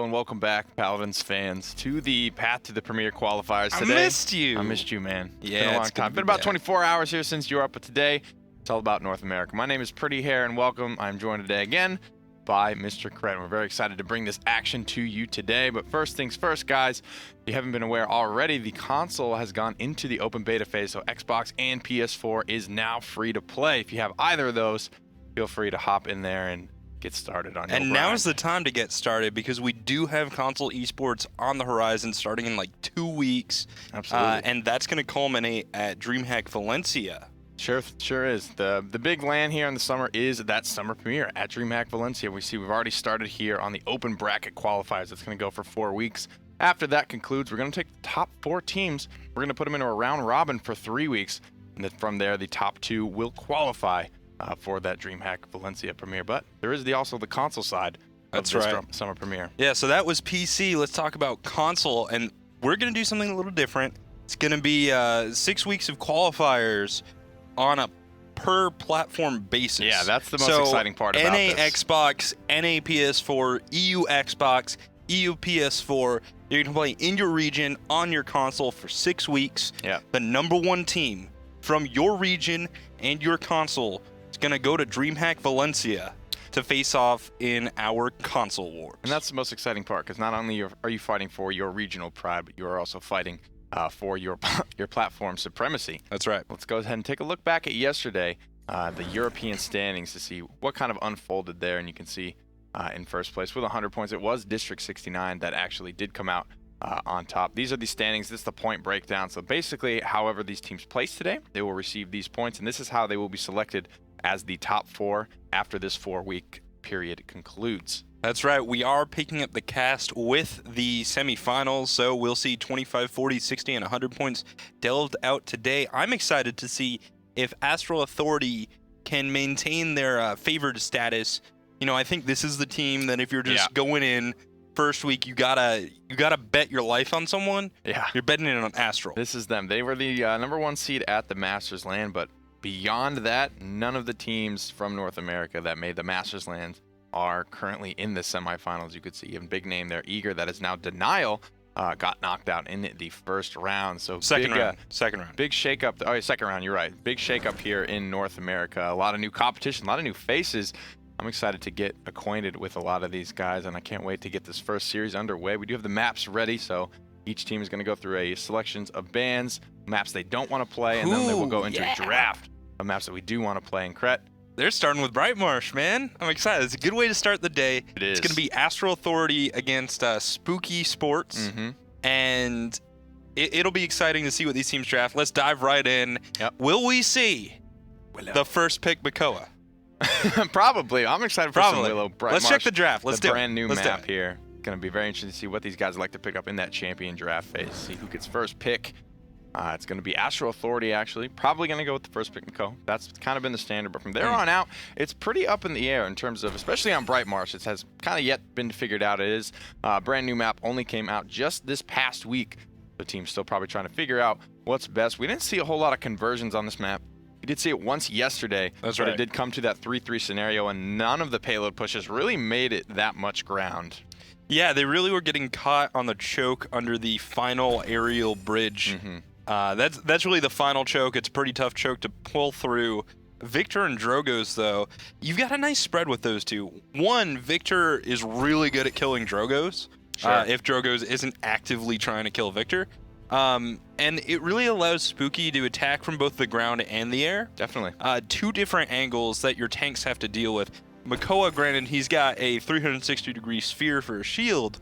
and welcome back, Paladins fans, to the Path to the Premier Qualifiers today. I missed you. I missed you, man. Yeah, it's been a long time. Been about 24 hours here since you were up, but today it's all about North America. My name is Pretty Hair, and welcome. I'm joined today again by Mr. Cret. We're very excited to bring this action to you today, but first things first, guys. If you haven't been aware already, the console has gone into the open beta phase, so Xbox and PS4 is now free to play. If you have either of those, feel free to hop in there and get started on your And grind. now is the time to get started because we do have console esports on the horizon starting in like 2 weeks. Absolutely. And that's going to culminate at DreamHack Valencia. Sure is. The big LAN here in the summer is that summer premiere at DreamHack Valencia. We've already started here on the open bracket qualifiers. It's going to go for 4 weeks. After that concludes, we're going to take the top 4 teams. We're going to put them into a round robin for 3 weeks. And then from there, the top 2 will qualify for that DreamHack Valencia premiere. But there is also the console side of this summer premiere. Yeah, so that was PC. Let's talk about console. And we're going to do something a little different. It's going to be 6 weeks of qualifiers on a per platform basis. Yeah, that's the most exciting part about NA this. Xbox, NA PS4, EU Xbox, EU PS4. You're going to play in your region on your console for 6 weeks. Yeah. The number 1 team from your region and your console is going to go to DreamHack Valencia to face off in our console wars. And that's the most exciting part, because not only are you fighting for your regional pride, but you are also fighting for your platform supremacy. That's right. Let's go ahead and take a look back at yesterday, the European standings, to see what kind of unfolded there. And you can see in first place with 100 points, it was District 69 that actually did come out on top. These are the standings. This is the point breakdown. So basically, however these teams place today, they will receive these points, and this is how they will be selected as the top 4 after this 4-week period concludes. That's right. We are picking up the cast with the semifinals, so we'll see 25, 40, 60, and 100 points delved out today. I'm excited to see if Astral Authority can maintain their favored status. You know, I think this is the team that if you're just going in first week, you gotta bet your life on someone. Yeah, you're betting it on Astral. This is them. They were the number 1 seed at the Masters LAN, but beyond that, none of the teams from North America that made the Masters LAN are currently in the semifinals. You could see a big name there, Eager, that is now Denial, got knocked out in the first round. So second round. Big shakeup. Oh, yeah, second round. You're right. Big shakeup here in North America. A lot of new competition, a lot of new faces. I'm excited to get acquainted with a lot of these guys, and I can't wait to get this first series underway. We do have the maps ready, so each team is going to go through a selections of bans, maps they don't want to play, and then they will go into a draft of maps that we do want to play. And Cret, they're starting with Brightmarsh, man. I'm excited. It's a good way to start the day. It is. It's going to be Astral Authority against Spooky Sports, and it'll be exciting to see what these teams draft. Let's dive right in. Yep. Will we see the first pick Makoa? Probably. I'm excited for some Willow. Let's check the draft. Let's do it. Brand new map here. Going to be very interesting to see what these guys like to pick up in that champion draft phase. See who gets first pick. It's going to be Astral Authority, actually. Probably going to go with the first pick and co. That's kind of been the standard. But from there on out, it's pretty up in the air in terms of, especially on Brightmarsh, it has kind of yet been figured out. It is a brand new map, only came out just this past week. The team's still probably trying to figure out what's best. We didn't see a whole lot of conversions on this map. We did see it once yesterday. That's but right. It did come to that 3-3 scenario, and none of the payload pushes really made it that much ground. Yeah, they really were getting caught on the choke under the final aerial bridge. That's really the final choke. It's a pretty tough choke to pull through. Victor and Drogos, though, you've got a nice spread with those two. One, Victor is really good at killing Drogos, if Drogos isn't actively trying to kill Victor. And it really allows Spooky to attack from both the ground and the air. Definitely. 2 different angles that your tanks have to deal with. Makoa, granted, he's got a 360-degree sphere for a shield,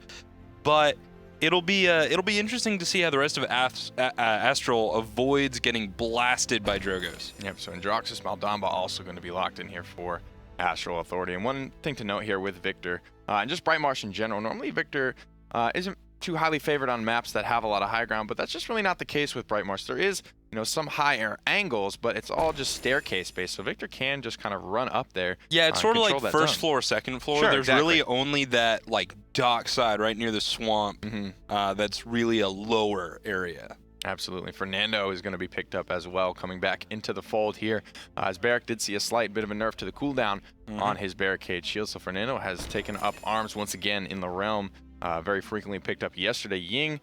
but it'll be interesting to see how the rest of Astral avoids getting blasted by Drogos. Yep, so Androxus Maldamba also going to be locked in here for Astral Authority. And one thing to note here with Victor, and just Brightmarsh in general, normally Victor isn't too highly favored on maps that have a lot of high ground, but that's just really not the case with Brightmarsh. There is, some higher angles, but it's all just staircase based, so Victor can just kind of run up there. Yeah, it's sort of like first floor, second floor. Sure, There's really only that like dock side right near the swamp that's really a lower area. Absolutely. Fernando is going to be picked up as well, coming back into the fold here. As Barrack did see a slight bit of a nerf to the cooldown on his barricade shield, so Fernando has taken up arms once again in the realm very frequently picked up yesterday. Ying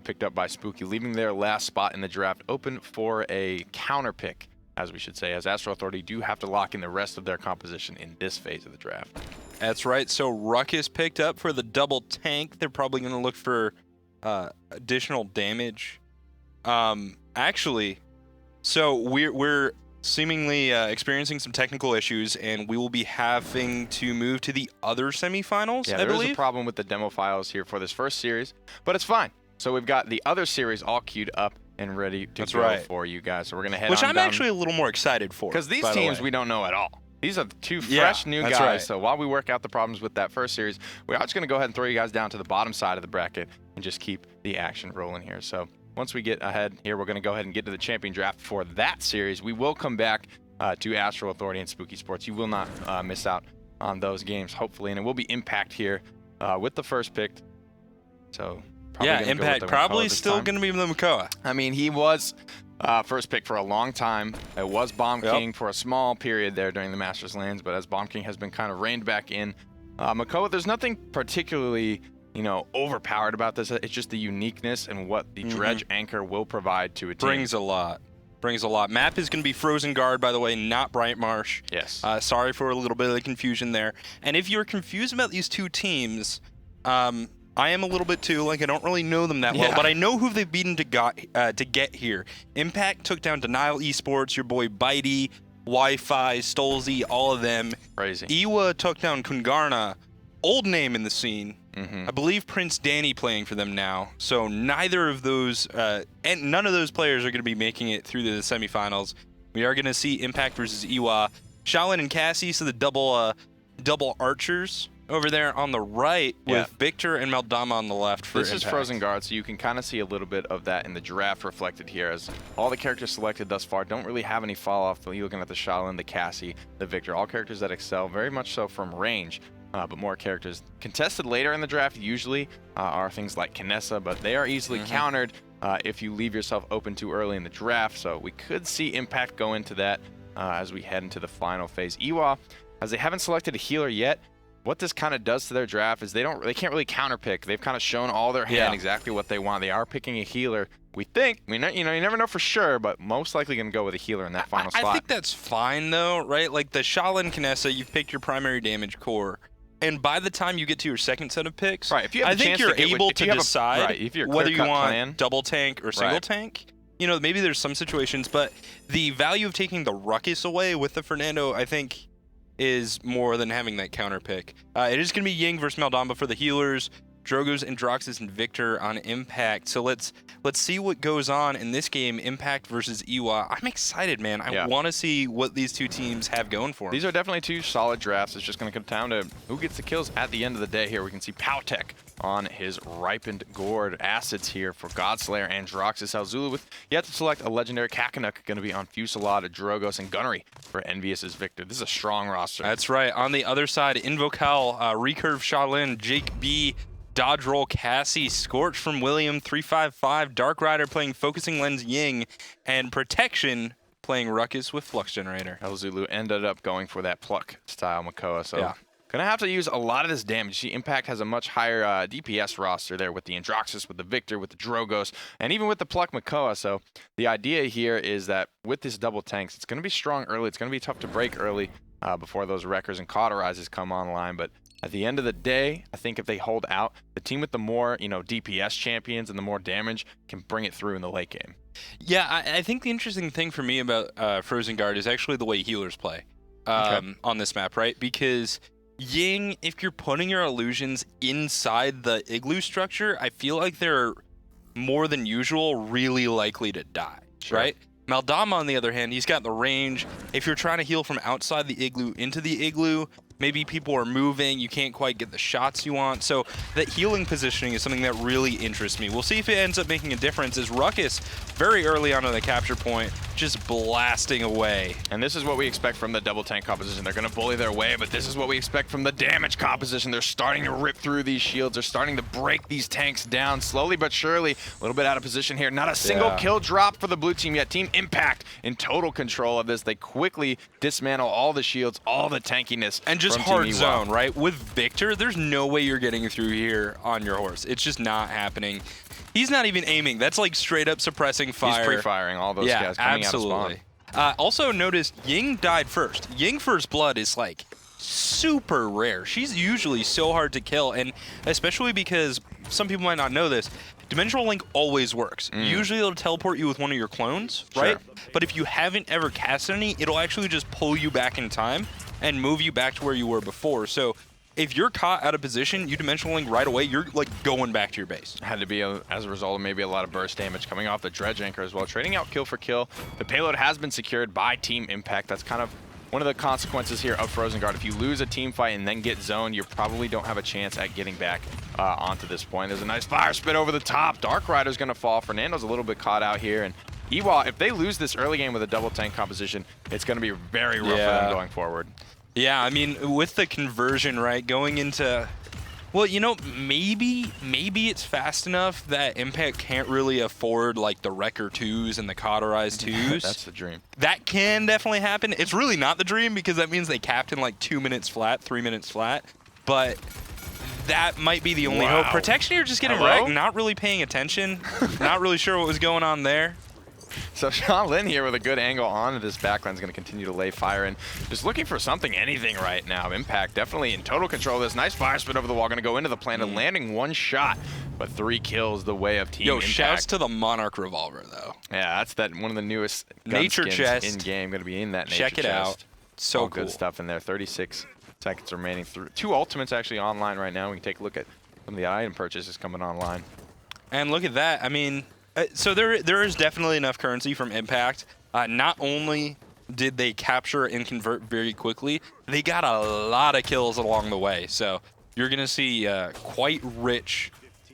picked up by Spooky, leaving their last spot in the draft open for a counter pick, as we should say, as Astro Authority do have to lock in the rest of their composition in this phase of the draft. That's right. So Ruckus picked up for the double tank. They're probably going to look for additional damage. Actually, so we're seemingly experiencing some technical issues, and we will be having to move to the other semifinals, I believe. There's a problem with the demo files here for this first series, but it's fine. So we've got the other series all queued up and ready to go for you guys. So we're going to head Which on I'm down. actually a little more excited for. Because these teams we don't know at all. These are two fresh new guys. Right. So while we work out the problems with that first series, we are just going to go ahead and throw you guys down to the bottom side of the bracket and just keep the action rolling here. So once we get ahead here, we're going to go ahead and get to the champion draft for that series. We will come back to Astro Authority and Spooky Sports. You will not miss out on those games, hopefully. And it will be Impact here with the first pick. So Impact probably still going to be the Makoa. I mean, he was first pick for a long time. It was Bomb King for a small period there during the Masters Lands, but as Bomb King has been kind of reined back in, Makoa, there's nothing particularly, overpowered about this. It's just the uniqueness and what the Dredge Anchor will provide to a team. Brings a lot. Map is going to be Frozen Guard, by the way, not Bright Marsh. Yes. Sorry for a little bit of the confusion there. And if you're confused about these two teams, I am a little bit too. I don't really know them that well, but I know who they've beaten to get here. Impact took down Denial Esports, your boy Bitey, Wi-Fi, Stolzy, all of them. Crazy. Iwa took down Kungarna, old name in the scene. I believe Prince Danny playing for them now. So neither of those, and none of those players are going to be making it through the semifinals. We are going to see Impact versus Iwa. Shaolin and Cassie, so the double archers over there on the right with Victor and Maldama on the left for This Impact. is Frozen Guard, so you can kind of see a little bit of that in the draft reflected here, as all the characters selected thus far don't really have any fall-off. You're looking at the Shaolin, the Cassie, the Victor, all characters that excel very much so from range, but more characters contested later in the draft usually are things like Kinessa, but they are easily countered if you leave yourself open too early in the draft, so we could see Impact go into that as we head into the final phase. Iwa, as they haven't selected a healer yet, what this kind of does to their draft is they can't really counterpick. They've kind of shown all their hand exactly what they want. They are picking a healer. We think, you never know for sure, but most likely going to go with a healer in that final spot. I think that's fine though, right? Like the Shaolin Kinessa, you've picked your primary damage core. And by the time you get to your second set of picks, if you have I think you're able to decide whether you want double tank or single tank. Maybe there's some situations, but the value of taking the Ruckus away with the Fernando, I think, is more than having that counter pick. It is going to be Ying versus Maldamba for the healers, Drogos, Androxus, and Victor on Impact. So let's see what goes on in this game, Impact versus Iwa. I'm excited, man. I want to see what these two teams have going for them. These are definitely two solid drafts. It's just going to come down to who gets the kills at the end of the day here. We can see Powtek on his Ripened Gourd. Acids here for Godslayer, Androxus, Alzulu with yet to select a legendary Kakanuk, going to be on Fusillade, Drogos, and Gunnery for Envious's Victor. This is a strong roster. That's right. On the other side, Invocal, Recurve Shaolin, Jake B, Dodge Roll Cassie, Scorch from William, 355, Dark Rider playing Focusing Lens Ying, and Protection playing Ruckus with Flux Generator. Alzulu ended up going for that Pluck style Makoa, so gonna have to use a lot of this damage. See, Impact has a much higher DPS roster there with the Androxus, with the Victor, with the Drogos, and even with the Pluck Makoa. So the idea here is that with this double tanks, it's gonna be strong early. It's gonna be tough to break early before those Wreckers and Cauterizes come online, but at the end of the day, I think if they hold out, the team with the more, DPS champions and the more damage can bring it through in the late game. Yeah, I think the interesting thing for me about Frozen Guard is actually the way healers play on this map, right? Because Ying, if you're putting your illusions inside the igloo structure, I feel like they're more than usual really likely to die, right? Maldama, on the other hand, he's got the range. If you're trying to heal from outside the igloo into the igloo, maybe people are moving, you can't quite get the shots you want. So that healing positioning is something that really interests me. We'll see if it ends up making a difference as Ruckus, very early on in the capture point, just blasting away. And this is what we expect from the double tank composition. They're going to bully their way, but this is what we expect from the damage composition. They're starting to rip through these shields. They're starting to break these tanks down slowly but surely. A little bit out of position here. Not a single kill drop for the blue team yet. Team Impact in total control of this. They quickly dismantle all the shields, all the tankiness. And just from Team hard Iwa. zone, right? With Victor, there's no way you're getting through here on your horse. It's just not happening. He's not even aiming. That's like straight up suppressing fire. He's pre-firing all those guys coming absolutely. out of spawn. Also noticed Ying died first. Ying first blood is like super rare. She's usually so hard to kill, and especially because some people might not know this, Dimensional Link always works. Usually it'll teleport you with one of your clones, right? But if you haven't ever cast any, it'll actually just pull you back in time and move you back to where you were before. So if you're caught out of position, you Dimensional Link right away, you're like going back to your base. Had to be, as a result of maybe a lot of burst damage coming off the Dredge Anchor as well. Trading out kill for kill. The payload has been secured by Team Impact. That's kind of one of the consequences here of Frozen Guard. If you lose a team fight and then get zoned, you probably don't have a chance at getting back onto this point. There's a nice fire spit over the top. Dark Rider's going to fall. Fernando's a little bit caught out here. And Iwa, if they lose this early game with a double tank composition, it's going to be very rough for them going forward. Yeah, I mean, with the conversion, right, going into... Well, you know, maybe it's fast enough that Impact can't really afford, like, the Wrecker 2s and the Cauterized 2s. That's the dream. That can definitely happen. It's really not the dream because that means they capped in, like, 2 minutes flat, 3 minutes flat. But that might be the only hope. Protection, you're just getting wrecked, not really paying attention, not really sure what was going on there. So Sean Lin here with a good angle onto this backline is going to continue to lay fire in. Just looking for something, anything right now. Impact definitely in total control of this. Nice fire spit over the wall. Going to go into the plant and landing one shot, but 3 kills the way of Team Impact. Shouts to the Monarch Revolver, though. Yeah, that's one of the newest Nature chest in game. Going to be in that nature chest. Check it out. So all cool. Good stuff in there. 36 seconds remaining. 2 ultimates actually online right now. We can take a look at some of the item purchases coming online. And look at that. I mean... So there is definitely enough currency from Impact. Not only did they capture and convert very quickly, they got a lot of kills along the way. So you're going to see quite rich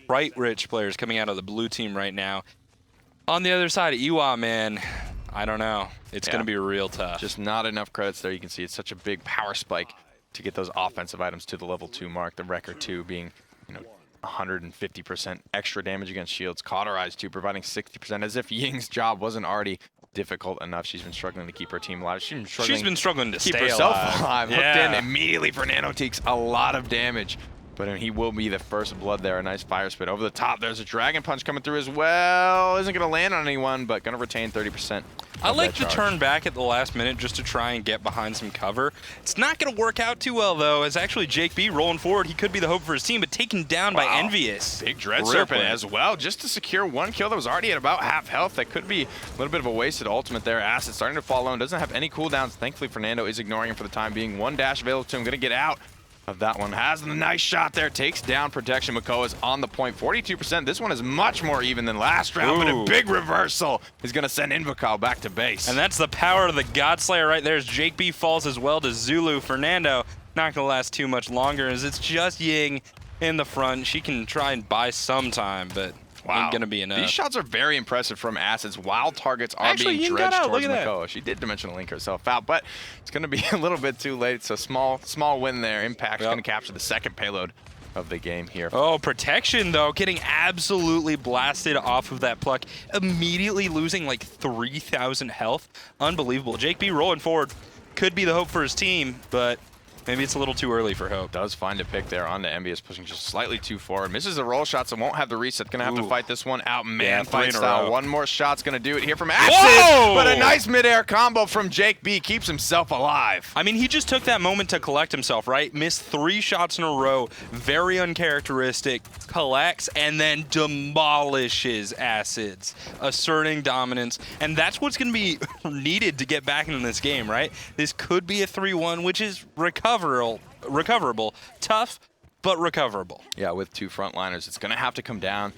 players coming out of the blue team right now. On the other side of Iwa, man, I don't know. It's going to be real tough. Just not enough credits there. You can see it's such a big power spike to get those offensive items to the level 2 mark. The Wrecker 2 being, 150% extra damage against shields. Cauterized 2 providing 60%, as if Ying's job wasn't already difficult enough. She's been struggling to keep her team alive. She's been struggling to keep stay herself alive. Hooked in immediately. Fernando takes a lot of damage, but he will be the first blood there. A nice fire spit over the top. There's a Dragon Punch coming through as well. Isn't going to land on anyone, but going to retain 30%. I like to turn back at the last minute just to try and get behind some cover. It's not going to work out too well, though, as actually Jake B rolling forward. He could be the hope for his team, but taken down by Envious. Big Dread Serpent as well, just to secure 1 kill that was already at about half health. That could be a little bit of a wasted ultimate there. Acid starting to fall low, doesn't have any cooldowns. Thankfully, Fernando is ignoring him for the time being. 1 dash available to him, going to get out of that one. Has a nice shot there, takes down Protection. Makoa's on the point, 42%. This one is much more even than last round, but a big reversal is going to send Invocal back to base. And that's the power of the Godslayer right there as Jake B falls as well to Zulu. Fernando not going to last too much longer as it's just Ying in the front. She can try and buy some time, but ain't going to be enough. These shots are very impressive from Acids. Wild targets are being dredged towards Makoa. She did Dimensional Link herself out, but it's going to be a little bit too late. So small win there. Impact's going to capture the 2nd payload of the game here. Oh, Protection, though, getting absolutely blasted off of that pluck. Immediately losing like 3,000 health. Unbelievable. Jake B rolling forward. Could be the hope for his team, but maybe it's a little too early for hope. Does find a pick there onto Envious, pushing just slightly too forward. Misses the roll shots and won't have the reset. Gonna have to fight this one out, man. Fight style. 1 more shot's gonna do it here from Acid. But a nice midair combo from Jake B keeps himself alive. I mean, he just took that moment to collect himself, right? Missed 3 shots in a row. Very uncharacteristic. Collects and then demolishes Acids, asserting dominance. And that's what's gonna be needed to get back into this game, right? This could be a 3-1, which is recoverable. Tough, but recoverable. Yeah, with 2 frontliners, it's going to have to come down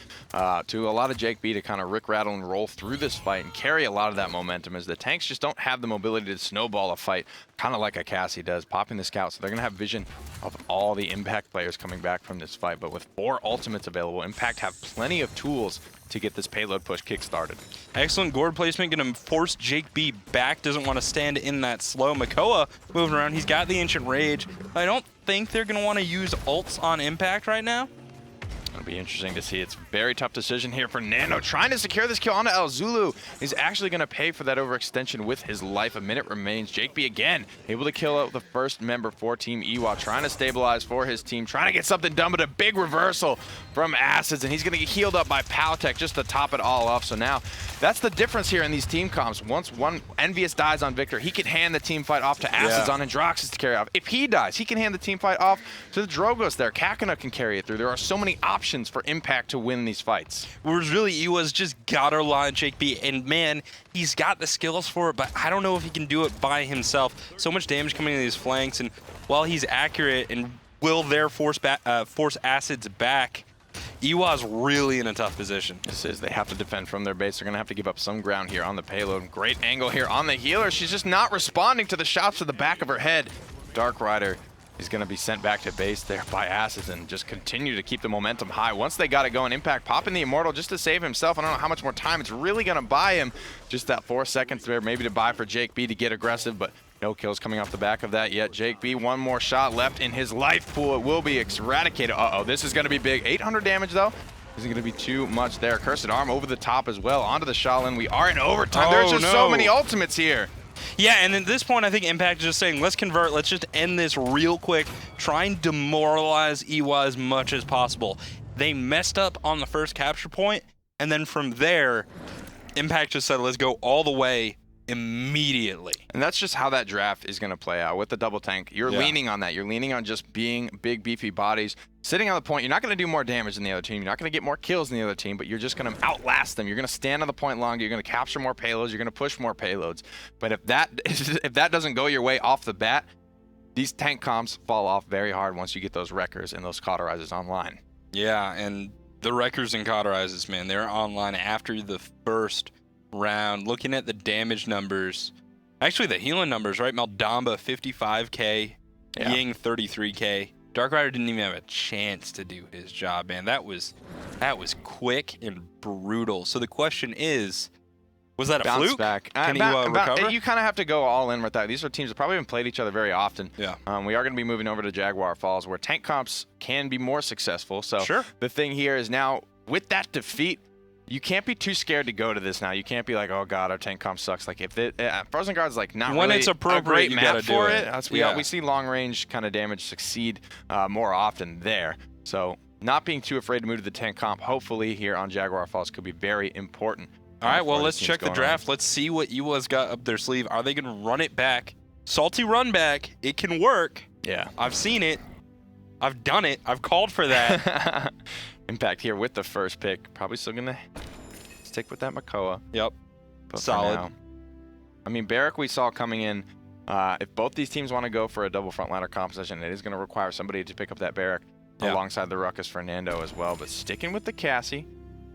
to a lot of Jake B to kind of rick, rattle, and roll through this fight and carry a lot of that momentum, as the tanks just don't have the mobility to snowball a fight, kind of like a Cassie does, popping the scout. So they're going to have vision of all the Impact players coming back from this fight. But with 4 ultimates available, Impact have plenty of tools to get this payload push kick-started. Excellent gourd placement, going to force Jake B back. Doesn't want to stand in that slow. Makoa moving around. He's got the Ancient Rage. I don't think they're going to want to use ults on Impact right now. Be interesting to see. It's a very tough decision here for Nando. Trying to secure this kill onto El Zulu. He's actually going to pay for that overextension with his life. A minute remains. Jake B again able to kill out the first member for Team Iwa. Trying to stabilize for his team. Trying to get something done, but a big reversal from Acids. And he's going to get healed up by Paltech just to top it all off. So now that's the difference here in these team comps. Once one Envious dies on Victor, he can hand the team fight off to Acids on Androxus to carry off. If he dies, he can hand the team fight off to the Drogos there. Kakuna can carry it through. There are so many options for Impact to win these fights. Whereas really Iwa's just gotta rely on Jake B, and man, he's got the skills for it, but I don't know if he can do it by himself. So much damage coming in these flanks, and while he's accurate and will there force Acids back, Iwa's really in a tough position. This is, they have to defend from their base. They're gonna have to give up some ground here on the payload. Great angle here on the healer. She's just not responding to the shots to the back of her head. Dark Rider is going to be sent back to base there by Acids and just continue to keep the momentum high. Once they got it going, Impact popping the Immortal just to save himself. I don't know how much more time it's really going to buy him. Just that 4 seconds there, maybe to buy for Jake B to get aggressive, but no kills coming off the back of that yet. Jake B, one more shot left in his life pool. It will be eradicated. Uh-oh, this is going to be big. 800 damage, though. Isn't going to be too much there. Cursed Arm over the top as well. Onto the Shaolin. We are in overtime. There's just so many ultimates here. Yeah, and at this point, I think Impact is just saying, let's convert, let's just end this real quick, try and demoralize Iwa as much as possible. They messed up on the first capture point, and then from there, Impact just said, let's go all the way immediately. And that's just how that draft is going to play out with the double tank. You're leaning on that. You're leaning on just being big, beefy bodies. Sitting on the point, you're not going to do more damage than the other team. You're not going to get more kills than the other team, but you're just going to outlast them. You're going to stand on the point longer. You're going to capture more payloads. You're going to push more payloads. But if that doesn't go your way off the bat, these tank comps fall off very hard once you get those wreckers and those cauterizers online. Yeah, and the wreckers and cauterizers, man, they're online after the first round. Looking at the damage numbers, actually the healing numbers, right? Maldamba 55k, Ying 33k. Dark Rider didn't even have a chance to do his job, man. That was quick and brutal. So the question is, was that a fluke? Back. Can he recover? You kind of have to go all in with that. These are teams that probably haven't played each other very often. Yeah. We are going to be moving over to Jaguar Falls, where tank comps can be more successful. So the thing here is now, with that defeat, you can't be too scared to go to this now. You can't be like, oh god, our tank comp sucks. Like if Frozen Guard's like not when really it's appropriate, a great you map gotta for do it. We see long range kind of damage succeed more often there. So not being too afraid to move to the tank comp, hopefully here on Jaguar Falls, could be very important. All right, well, let's check the draft. Let's see what Iwa's got up their sleeve. Are they going to run it back? Salty run back. It can work. Yeah. I've seen it. I've done it. I've called for that. Impact here with the first pick. Probably still going to stick with that Makoa. Yep. But solid. I mean, Barrack we saw coming in. If both these teams want to go for a double frontliner composition, it is going to require somebody to pick up that Barrack alongside the Ruckus Fernando as well. But sticking with the Cassie,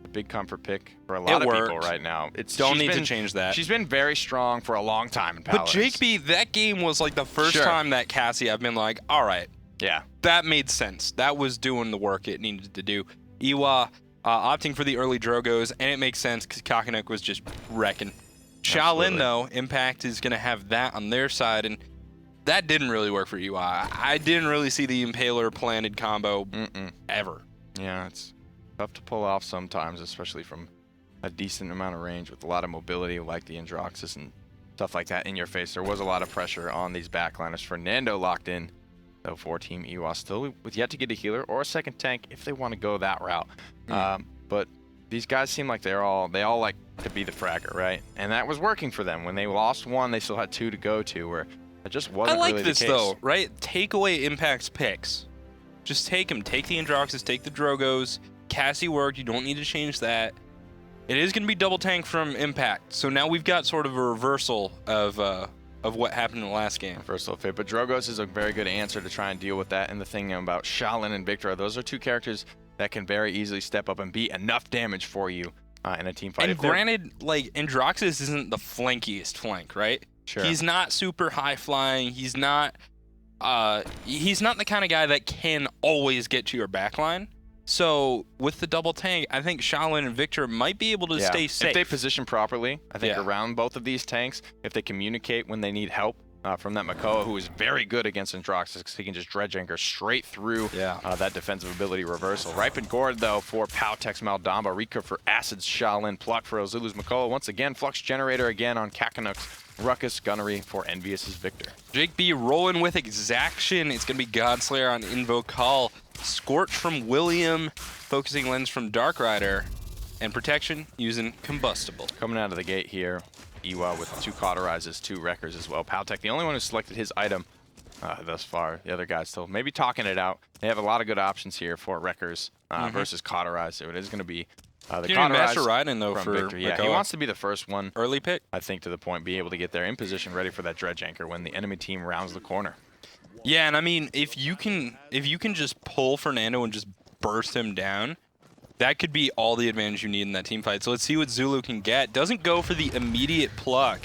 a big comfort pick for a lot of people right now. Don't need to change that. She's been very strong for a long time in Paladins. But Jake B, that game was like the first time that Cassie, I've been like, all right. Yeah. That made sense. That was doing the work it needed to do. Iwa opting for the early Drogos, and it makes sense because Kakanuk was just wrecking. Shaolin, though, Impact is going to have that on their side, and that didn't really work for Iwa. I didn't really see the Impaler planted combo ever. Yeah, it's tough to pull off sometimes, especially from a decent amount of range with a lot of mobility like the Androxus and stuff like that in your face. There was a lot of pressure on these backliners. Fernando locked in, though, for Team Iwa, still with yet to get a healer or a second tank if they want to go that route. But these guys seem like they all like to be the fragger, right? And that was working for them. When they lost one, they still had two to go to, where it just wasn't really the case. I like this, though, right? Take away Impact's picks. Just take them. Take the Androxus, take the Drogos. Cassie worked. You don't need to change that. It is going to be double tank from Impact. So now we've got sort of a reversal of what happened in the last game. Reversal fit. But Drogos is a very good answer to try and deal with that. And the thing about Shaolin and Victor, those are two characters that can very easily step up and be enough damage for you in a team fight. And granted, like, Androxus isn't the flankiest flank, right? Sure. He's not super high flying. He's not the kind of guy that can always get to your backline. So with the double tank, I think Shaolin and Victor might be able to stay safe. If they position properly, I think around both of these tanks, if they communicate when they need help, from that Makoa, who is very good against Androxus, because he can just dredge anchor straight through that defensive ability reversal. Ripen Gourd, though, for Powtex Maldamba, Rika for Acid's Shaolin, Pluck for Ozulu's Makoa. Once again, Flux Generator again on Kakanuk's Ruckus, Gunnery for Envious's Victor. Jake B rolling with Exaction. It's going to be Godslayer on Invocall. Scorch from William, Focusing Lens from Dark Rider, and Protection using Combustible. Coming out of the gate here, Iwa with 2 Cauterizes, 2 Wreckers as well. Powtech, the only one who selected his item thus far. The other guys still maybe talking it out. They have a lot of good options here for Wreckers versus Cauterize, so it is going to be the Cauterize Master Riding, though, from for Victor. Yeah, he Makoa. wants to be the first one. Early pick? I think to the point, be able to get there in position, ready for that dredge anchor when the enemy team rounds the corner. Yeah, and I mean, if you can just pull Fernando and just burst him down, that could be all the advantage you need in that team fight. So let's see what Zulu can get. Doesn't go for the immediate pluck.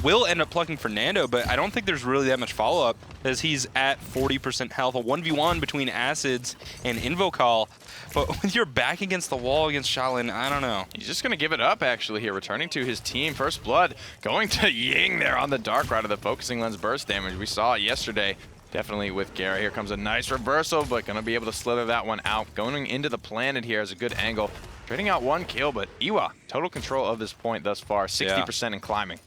Will end up plucking Fernando, but I don't think there's really that much follow-up, as he's at 40% health. A 1v1 between Acids and Invocall. But with your back against the wall against Shaolin, I don't know. He's just going to give it up, actually, here. Returning to his team. First Blood going to Ying there on the Dark Rider, the Focusing Lens burst damage. We saw it yesterday, definitely with Gara. Here comes a nice reversal, but going to be able to slither that one out. Going into the Planet here is a good angle. Trading out 1 kill, but Iwa, total control of this point thus far, 60% and climbing.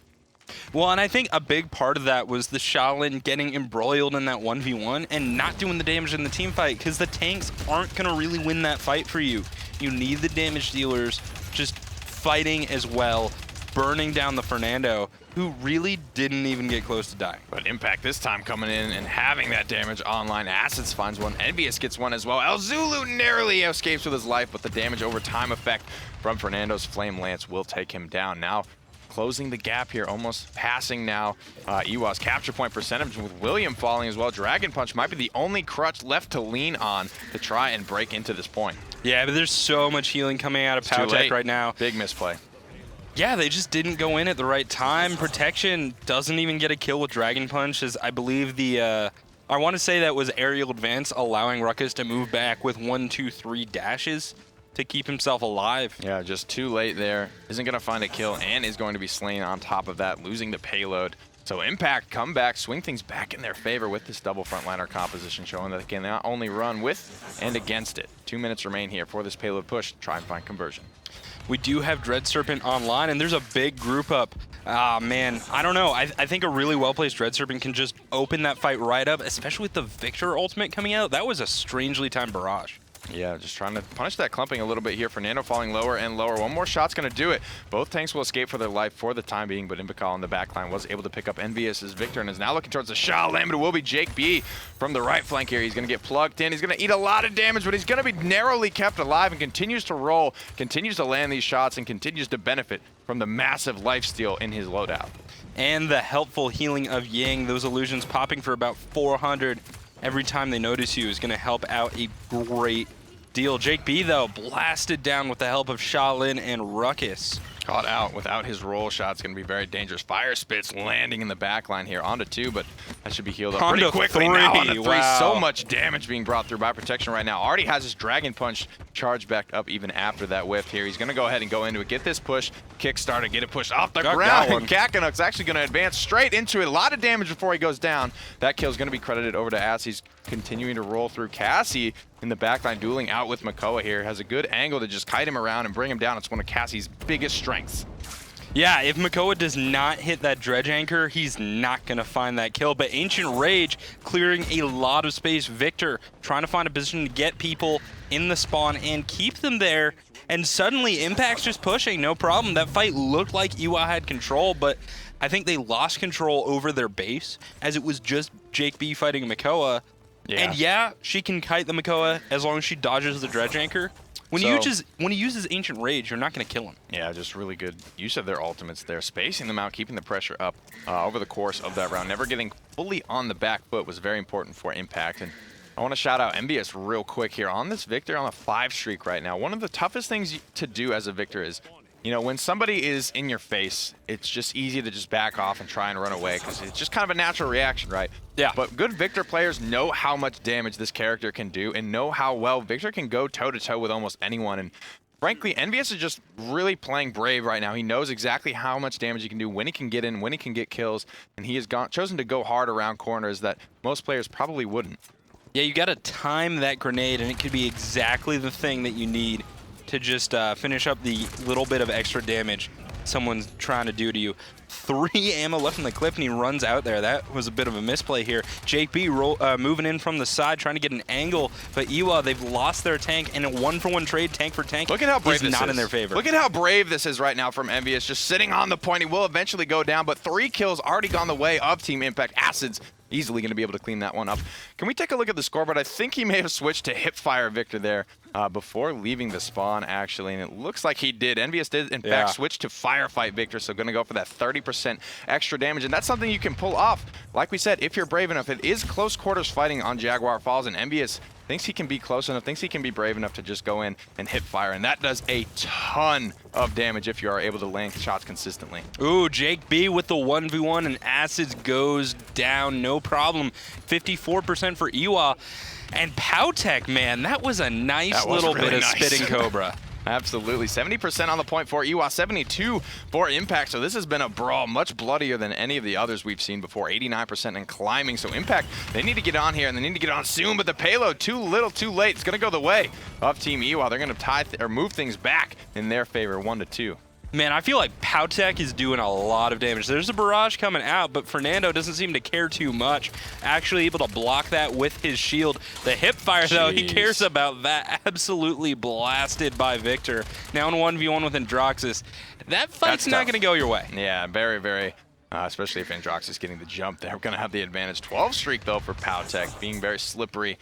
Well, and I think a big part of that was the Shaolin getting embroiled in that 1v1 and not doing the damage in the team fight, because the tanks aren't going to really win that fight for you. You need the damage dealers just fighting as well, burning down the Fernando, who really didn't even get close to dying. But Impact this time coming in and having that damage online. Acids finds one. Envious gets one as well. El Zulu narrowly escapes with his life, but the damage over time effect from Fernando's Flame Lance will take him down. Now, closing the gap here, almost passing now Iwa's capture point percentage, with William falling as well. Dragon Punch might be the only crutch left to lean on to try and break into this point. Yeah, but there's so much healing coming out of Powtech right now. Big misplay. Yeah, they just didn't go in at the right time. Protection doesn't even get a kill with Dragon Punch, as I believe the, I want to say that was Aerial Advance, allowing Ruckus to move back with 1, 2, 3 dashes to keep himself alive. Yeah, just too late there. Isn't going to find a kill and is going to be slain on top of that, losing the payload. So Impact come back, swing things back in their favor with this double frontliner composition, showing that they can not only run with and against it. 2 minutes remain here for this payload push. Try and find conversion. We do have Dread Serpent online, and there's a big group up. Ah, man, I don't know. I think a really well-placed Dread Serpent can just open that fight right up, especially with the Victor ultimate coming out. That was a strangely timed barrage. Yeah, just trying to punish that clumping a little bit here. Fernando falling lower and lower. One more shot's going to do it. Both tanks will escape for their life for the time being, but Invocall on the backline was able to pick up Envious's Victor and is now looking towards the Shaolin, but it will be Jake B from the right flank here. He's going to get plugged in. He's going to eat a lot of damage, but he's going to be narrowly kept alive and continues to roll, continues to land these shots, and continues to benefit from the massive lifesteal in his loadout. And the helpful healing of Yang. Those illusions popping for about 400 every time they notice you is going to help out a great deal. Jake B, though, blasted down with the help of Shaolin and Ruckus. Caught out without his roll shot's going to be very dangerous. Fire Spits landing in the back line here. Onto 2, but that should be healed up pretty quickly. Now onto 3. Wow. So much damage being brought through by Protection right now. Already has his Dragon Punch charged back up even after that whiff here. He's going to go ahead and go into it, get this push, kickstart and get it pushed off the ground. And Kakanuk's actually going to advance straight into it. A lot of damage before he goes down. That kill's going to be credited over to Ass. He's continuing to roll through. Cassie in the backline dueling out with Makoa here. Has a good angle to just kite him around and bring him down. It's one of Cassie's biggest strengths. Yeah, if Makoa does not hit that dredge anchor, he's not going to find that kill. But Ancient Rage clearing a lot of space. Victor trying to find a position to get people in the spawn and keep them there. And suddenly Impact's just pushing, no problem. That fight looked like Iwa had control, but I think they lost control over their base as it was just Jake B fighting Makoa. Yeah. And yeah, she can kite the Makoa as long as she dodges the dredge anchor. When he uses Ancient Rage, you're not going to kill him. Yeah, just really good use of their ultimates there. Spacing them out, keeping the pressure up over the course of that round. Never getting fully on the back foot was very important for Impact. And I want to shout out Envious real quick here. On this Victor on a 5 streak right now, one of the toughest things to do as a Victor is, you know, when somebody is in your face, it's just easy to just back off and try and run away because it's just kind of a natural reaction, right? Yeah. But good Victor players know how much damage this character can do and know how well Victor can go toe-to-toe with almost anyone. And frankly, Envious is just really playing brave right now. He knows exactly how much damage he can do, when he can get in, when he can get kills, and he has chosen to go hard around corners that most players probably wouldn't. Yeah, you got to time that grenade, and it could be exactly the thing that you need to just finish up the little bit of extra damage someone's trying to do to you. 3 ammo left in the clip, and he runs out there. That was a bit of a misplay here. Jake B moving in from the side, trying to get an angle, but Iwa, they've lost their tank, and a 1-for-1 trade, tank for tank, Look at how brave is this not is. in their favor. Look at how brave this is right now from Envious, just sitting on the point. He will eventually go down, but 3 kills already gone the way of Team Impact. Acids easily going to be able to clean that one up. Can we take a look at the scoreboard? I think he may have switched to hipfire Victor there before leaving the spawn, actually, and it looks like he did. Envious did, in fact, switch to firefight Victor, so going to go for that 30% extra damage, and that's something you can pull off. Like we said, if you're brave enough, it is close quarters fighting on Jaguar Falls, and Envious thinks he can be close enough, thinks he can be brave enough to just go in and hit fire, and that does a ton of damage if you are able to land shots consistently. Ooh, Jake B with the 1v1, and Acids goes down, no problem. 54% for Iwa. And Powtek, man, that was a nice little bit of spitting Cobra. Absolutely. 70% on the point for Iwa, 72 for Impact. So this has been a brawl much bloodier than any of the others we've seen before. 89% and climbing. So Impact, they need to get on here, and they need to get on soon, but the payload too little, too late. It's going to go the way of Team Iwa. They're going to or move things back in their favor, 1-2. Man, I feel like Powtek is doing a lot of damage. There's a barrage coming out, but Fernando doesn't seem to care too much. Actually able to block that with his shield. The hipfire, though, he cares about that. Absolutely blasted by Victor. Now in 1v1 with Androxus. That fight's not going to go your way. Yeah, very, very. Especially if Androxus getting the jump there. We're going to have the advantage. 12 streak, though, for Powtek, being very slippery.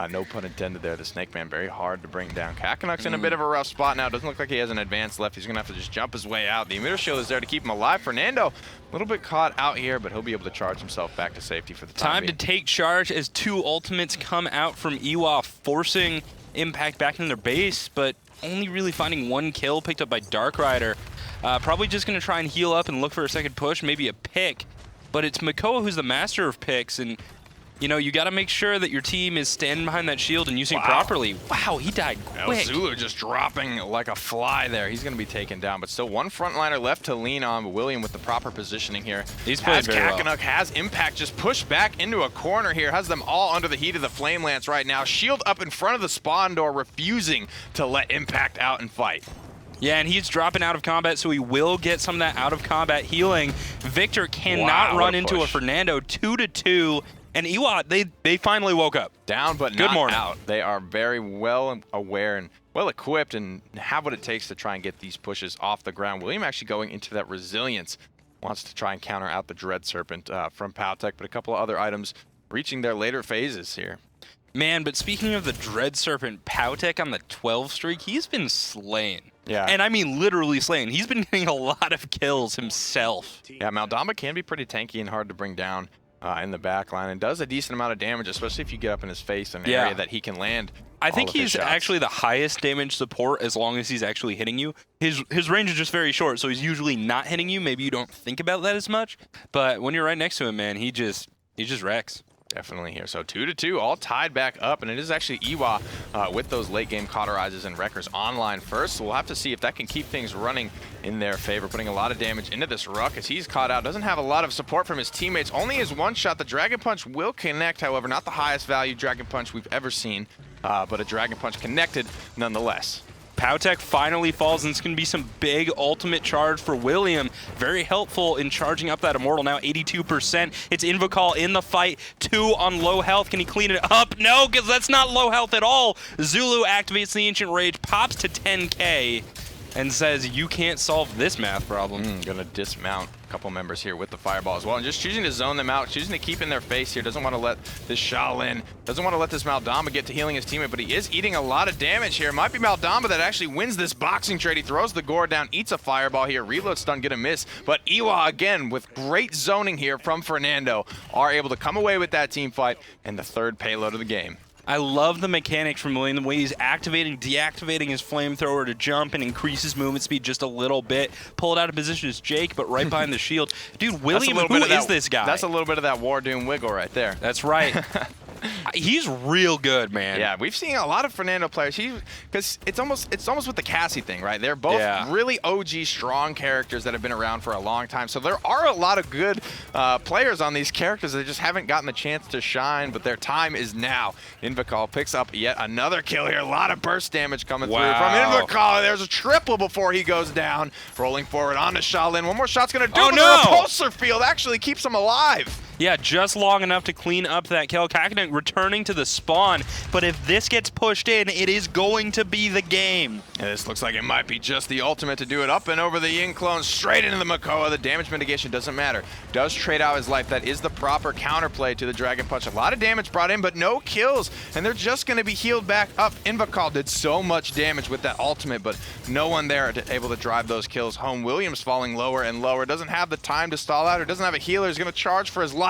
No pun intended there. The Snake Man very hard to bring down. Kakanuk's in a bit of a rough spot now. Doesn't look like he has an advance left. He's going to have to just jump his way out. The emitter shield is there to keep him alive. Fernando, a little bit caught out here, but he'll be able to charge himself back to safety for the time being. To take charge as 2 ultimates come out from Iwa, forcing Impact back in their base, but only really finding 1 kill picked up by Dark Rider. Probably just going to try and heal up and look for a second push, maybe a pick. But it's Makoa who's the master of picks, and you know, you got to make sure that your team is standing behind that shield and using it properly. Wow, he died quick. Zulu just dropping like a fly there. He's going to be taken down, but still 1 frontliner left to lean on. But William with the proper positioning here. He's played very well. Kakanuk has Impact just pushed back into a corner here. Has them all under the heat of the Flame Lance right now. Shield up in front of the spawn door, refusing to let Impact out and fight. Yeah, and he's dropping out of combat, so he will get some of that out of combat healing. Victor cannot run into a Fernando. 2-2. And Iwa, they finally woke up. Down, but Good not morning. out. They are very well aware and well equipped and have what it takes to try and get these pushes off the ground. William actually going into that resilience. Wants to try and counter out the Dread Serpent from Powtek, but a couple of other items reaching their later phases here. Man, but speaking of the Dread Serpent, Powtek on the 12 streak, he's been slaying. Yeah. And I mean literally slaying. He's been getting a lot of kills himself. Yeah, Maldama can be pretty tanky and hard to bring down in the back line, and does a decent amount of damage, especially if you get up in his face in an area that he can land. I think he's actually the highest damage support as long as he's actually hitting you. His range is just very short, so he's usually not hitting you. Maybe you don't think about that as much, but when you're right next to him, man, he just wrecks. Definitely here. So 2-2, all tied back up, and it is actually Iwa with those late game cauterizes and wreckers online first. So we'll have to see if that can keep things running in their favor, putting a lot of damage into this Ruck as he's caught out. Doesn't have a lot of support from his teammates. Only his 1 shot. The Dragon Punch will connect, however, not the highest value Dragon Punch we've ever seen, but a Dragon Punch connected nonetheless. Powtek finally falls, and it's going to be some big ultimate charge for William. Very helpful in charging up that Immortal, now 82%. It's Invocall in the fight, 2 on low health. Can he clean it up? No, because that's not low health at all. Zulu activates the Ancient Rage, pops to 10k, and says, you can't solve this math problem. Gonna dismount a couple members here with the fireball as well, and just choosing to zone them out, choosing to keep in their face here. Doesn't want to let this Shaolin, doesn't want to let this Maldama get to healing his teammate, but he is eating a lot of damage here. Might be Maldama that actually wins this boxing trade. He throws the gore down, eats a fireball here. Reload stun, gonna miss, but Iwa again with great zoning here from Fernando are able to come away with that team fight and the 3rd payload of the game. I love the mechanics from William, the way he's activating, deactivating his flamethrower to jump and increase his movement speed just a little bit. Pull it out of position as Jake, but right behind the shield. Dude, William, who is this guy? That's a little bit of that War Doom wiggle right there. That's right. He's real good, man. Yeah, we've seen a lot of Fernando players. Because it's almost with the Cassie thing, right? They're both really OG strong characters that have been around for a long time. So there are a lot of good players on these characters that just haven't gotten the chance to shine, but their time is now. Invocal picks up yet another kill here. A lot of burst damage coming through from Invocal. There's a triple before he goes down. Rolling forward onto Shaolin. One more shot's gonna do it. The repulsor field actually keeps him alive. Yeah, just long enough to clean up that kill. Kakarot returning to the spawn, but if this gets pushed in, it is going to be the game. And this looks like it might be just the ultimate to do it. Up and over the Ying clone, straight into the Makoa. The damage mitigation doesn't matter. Does trade out his life. That is the proper counterplay to the Dragon Punch. A lot of damage brought in, but no kills, and they're just going to be healed back up. Invocal did so much damage with that ultimate, but no one there able to drive those kills home. Williams falling lower and lower. Doesn't have the time to stall out, or doesn't have a healer. He's going to charge for his life.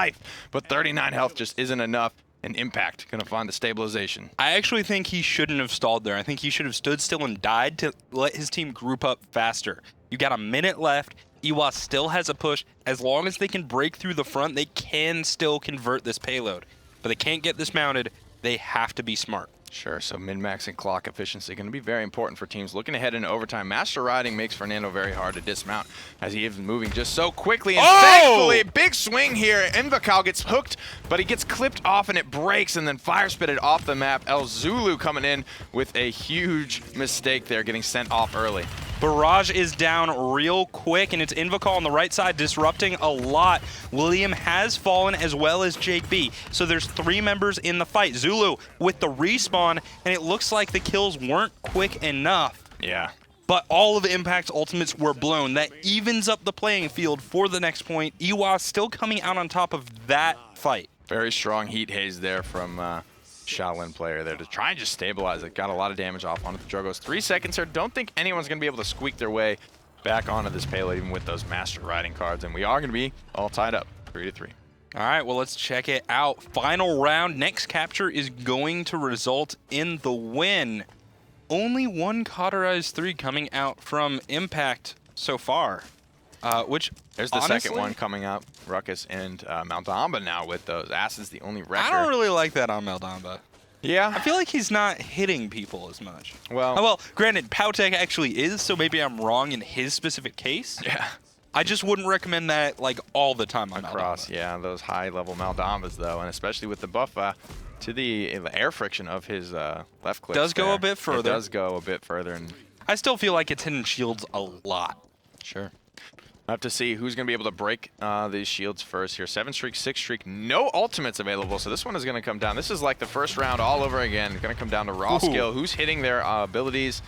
But 39 health just isn't enough, and Impact going to find the stabilization. I actually think he shouldn't have stalled there. I think he should have stood still and died to let his team group up faster. You got a minute left. Iwa still has a push. As long as they can break through the front, they can still convert this payload. But they can't get this mounted. They have to be smart. Sure, so min-max and clock efficiency going to be very important for teams looking ahead in overtime. Master Riding makes Fernando very hard to dismount as he is moving just so quickly. And thankfully, big swing here. Invocal gets hooked, but he gets clipped off and it breaks and then fire spitted off the map. El Zulu coming in with a huge mistake there, getting sent off early. Barrage is down real quick, and it's Invocal on the right side disrupting a lot. William has fallen as well as Jake B. So there's 3 members in the fight. Zulu with the respawn, and it looks like the kills weren't quick enough. Yeah. But all of Impact's ultimates were blown. That evens up the playing field for the next point. Iwa still coming out on top of that fight. Very strong heat haze there from Shaolin player there to try and just stabilize it. Got a lot of damage off onto the Drogos. 3 seconds here. Don't think anyone's going to be able to squeak their way back onto this payload even with those Master Riding cards. And we are going to be all tied up 3-3. All right, well, let's check it out. Final round. Next capture is going to result in the win. Only one Cauterized 3 coming out from Impact so far. Which there's the second one coming up. Ruckus and Maldamba now with those. Acid's the only wrecker. I don't really like that on Maldamba. Yeah. I feel like he's not hitting people as much. Well, granted, Powtek actually is, so maybe I'm wrong in his specific case. Yeah. I just wouldn't recommend that like all the time on across. Maldamba. Yeah, those high-level Maldambas though, and especially with the buff to the air friction of his left click. Does go a bit further. It does go a bit further, and I still feel like it's hitting shields a lot. Sure. I have to see who's going to be able to break these shields first here. 7 streak, 6 streak, no ultimates available, so this one is going to come down. This is like the first round all over again. It's going to come down to raw skill. Who's hitting their abilities?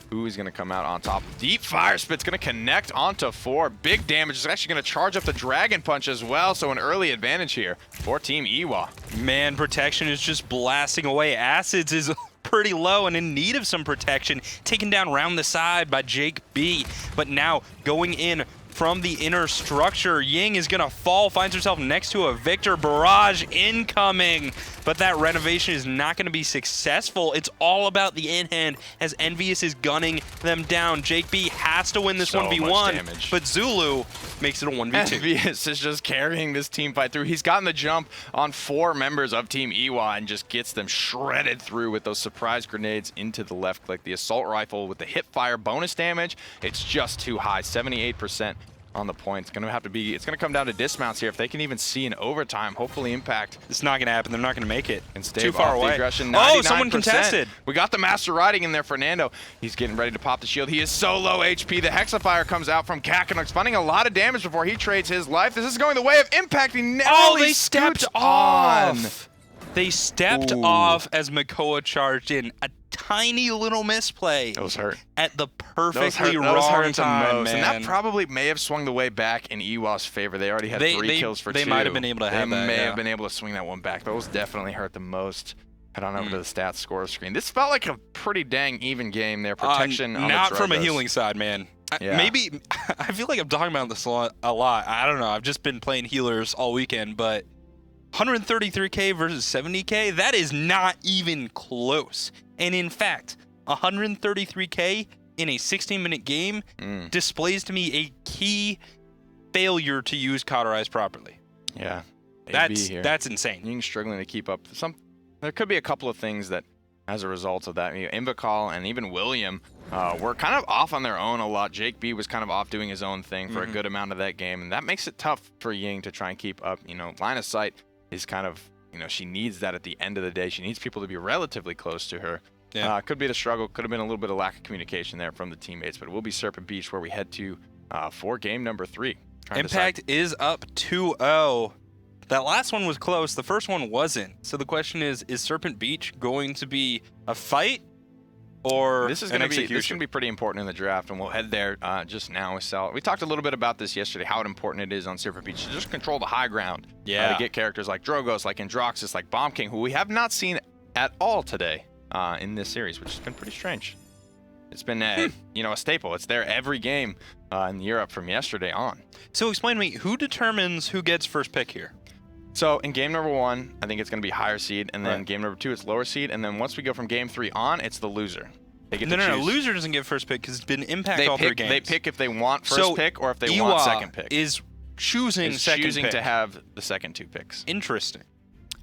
Who is going to come out on top? Deep Fire Spit's going to connect onto 4. Big damage. It's actually going to charge up the Dragon Punch as well, so an early advantage here for Team Iwa. Man, protection is just blasting away. Acids is pretty low and in need of some protection. Taken down round the side by Jake B. But now going in from the inner structure, Ying is gonna fall, finds herself next to a Victor. Barrage incoming, but that renovation is not gonna be successful. It's all about the in-hand as Envious is gunning them down. Jake B has to win this 1v1, but Zulu makes it a 1v2. Envious is just carrying this team fight through. He's gotten the jump on 4 members of Team Iwa and just gets them shredded through with those surprise grenades into the left click. The assault rifle with the hip fire bonus damage, it's just too high, 78%. On the point. It's going to come down to dismounts here. If they can even see in overtime, hopefully Impact. It's not going to happen. They're not going to make it. And stay too far away. Aggression, oh, someone contested. We got the Master Riding in there, Fernando. He's getting ready to pop the shield. He is so low HP. The Hexafire comes out from Kakarot, finding a lot of damage before he trades his life. This is going the way of Impact. They stepped off. They stepped off as Makoa charged in. A tiny little misplay. Those hurt. At the perfectly wrong time, man. And that probably may have swung the way back in Iwa's favor. They already had 3 kills for 2. They might have been able to have that. They may have been able to swing that one back. Those definitely hurt the most. Head on over to the stats score screen. This felt like a pretty dang even game there. Protection on not the from a healing side, man. Yeah. Maybe, I feel like I'm talking about this a lot. I don't know. I've just been playing healers all weekend, but 133k versus 70k, that is not even close. And in fact, 133k in a 16-minute game displays to me a key failure to use Cauterize properly. Yeah. That's insane. Ying's struggling to keep up. there could be a couple of things that, as a result of that, Invocal and even William were kind of off on their own a lot. Jake B was kind of off doing his own thing for a good amount of that game, and that makes it tough for Ying to try and keep up. Line of sight is kind of, she needs that at the end of the day. She needs people to be relatively close to her. Yeah. Could be the struggle, could have been a little bit of lack of communication there from the teammates, but it will be Serpent Beach where we head to for game number 3. Impact is up 2-0. That last one was close. The first one wasn't. So the question is Serpent Beach going to be a fight or this is an going to execution? be pretty important in the draft, and we'll head there just now with Sal. We talked a little bit about this yesterday, how important it is on Serpent Beach to just control the high ground. To get characters like Drogos, like Androxus, like Bomb King, who we have not seen at all today in this series, which has been pretty strange. It's been a staple. It's there every game in Europe from yesterday on. So explain to me, who determines who gets first pick here? So in game number 1, I think it's going to be higher seed, and then game number 2, it's lower seed, and then once we go from game 3 on, it's the loser. They get to No. choose. Loser doesn't get first pick because it's been Impact all 3 games. They pick if they want first pick or if they want second pick. Is choosing second pick. to have the second 2 picks. Interesting.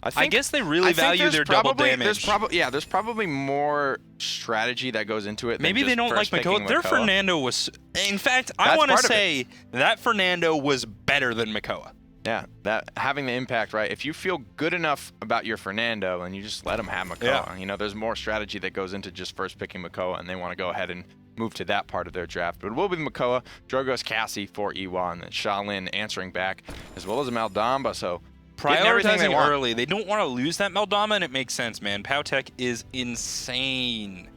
I guess they really value their double damage. There's probably more strategy that goes into it. Maybe they don't like Makoa. Their Fernando was... In fact, I want to say that Fernando was better than Makoa. Yeah, that having the impact, right? If you feel good enough about your Fernando and you just let him have Makoa, there's more strategy that goes into just first picking Makoa, and they want to go ahead and move to that part of their draft. But it will be Makoa, Drogos, Cassie for Iwa, and then Shaolin answering back, as well as Maldamba. So prioritizing early. They don't want to lose that Maldamba, and it makes sense, man. Powtech is insane.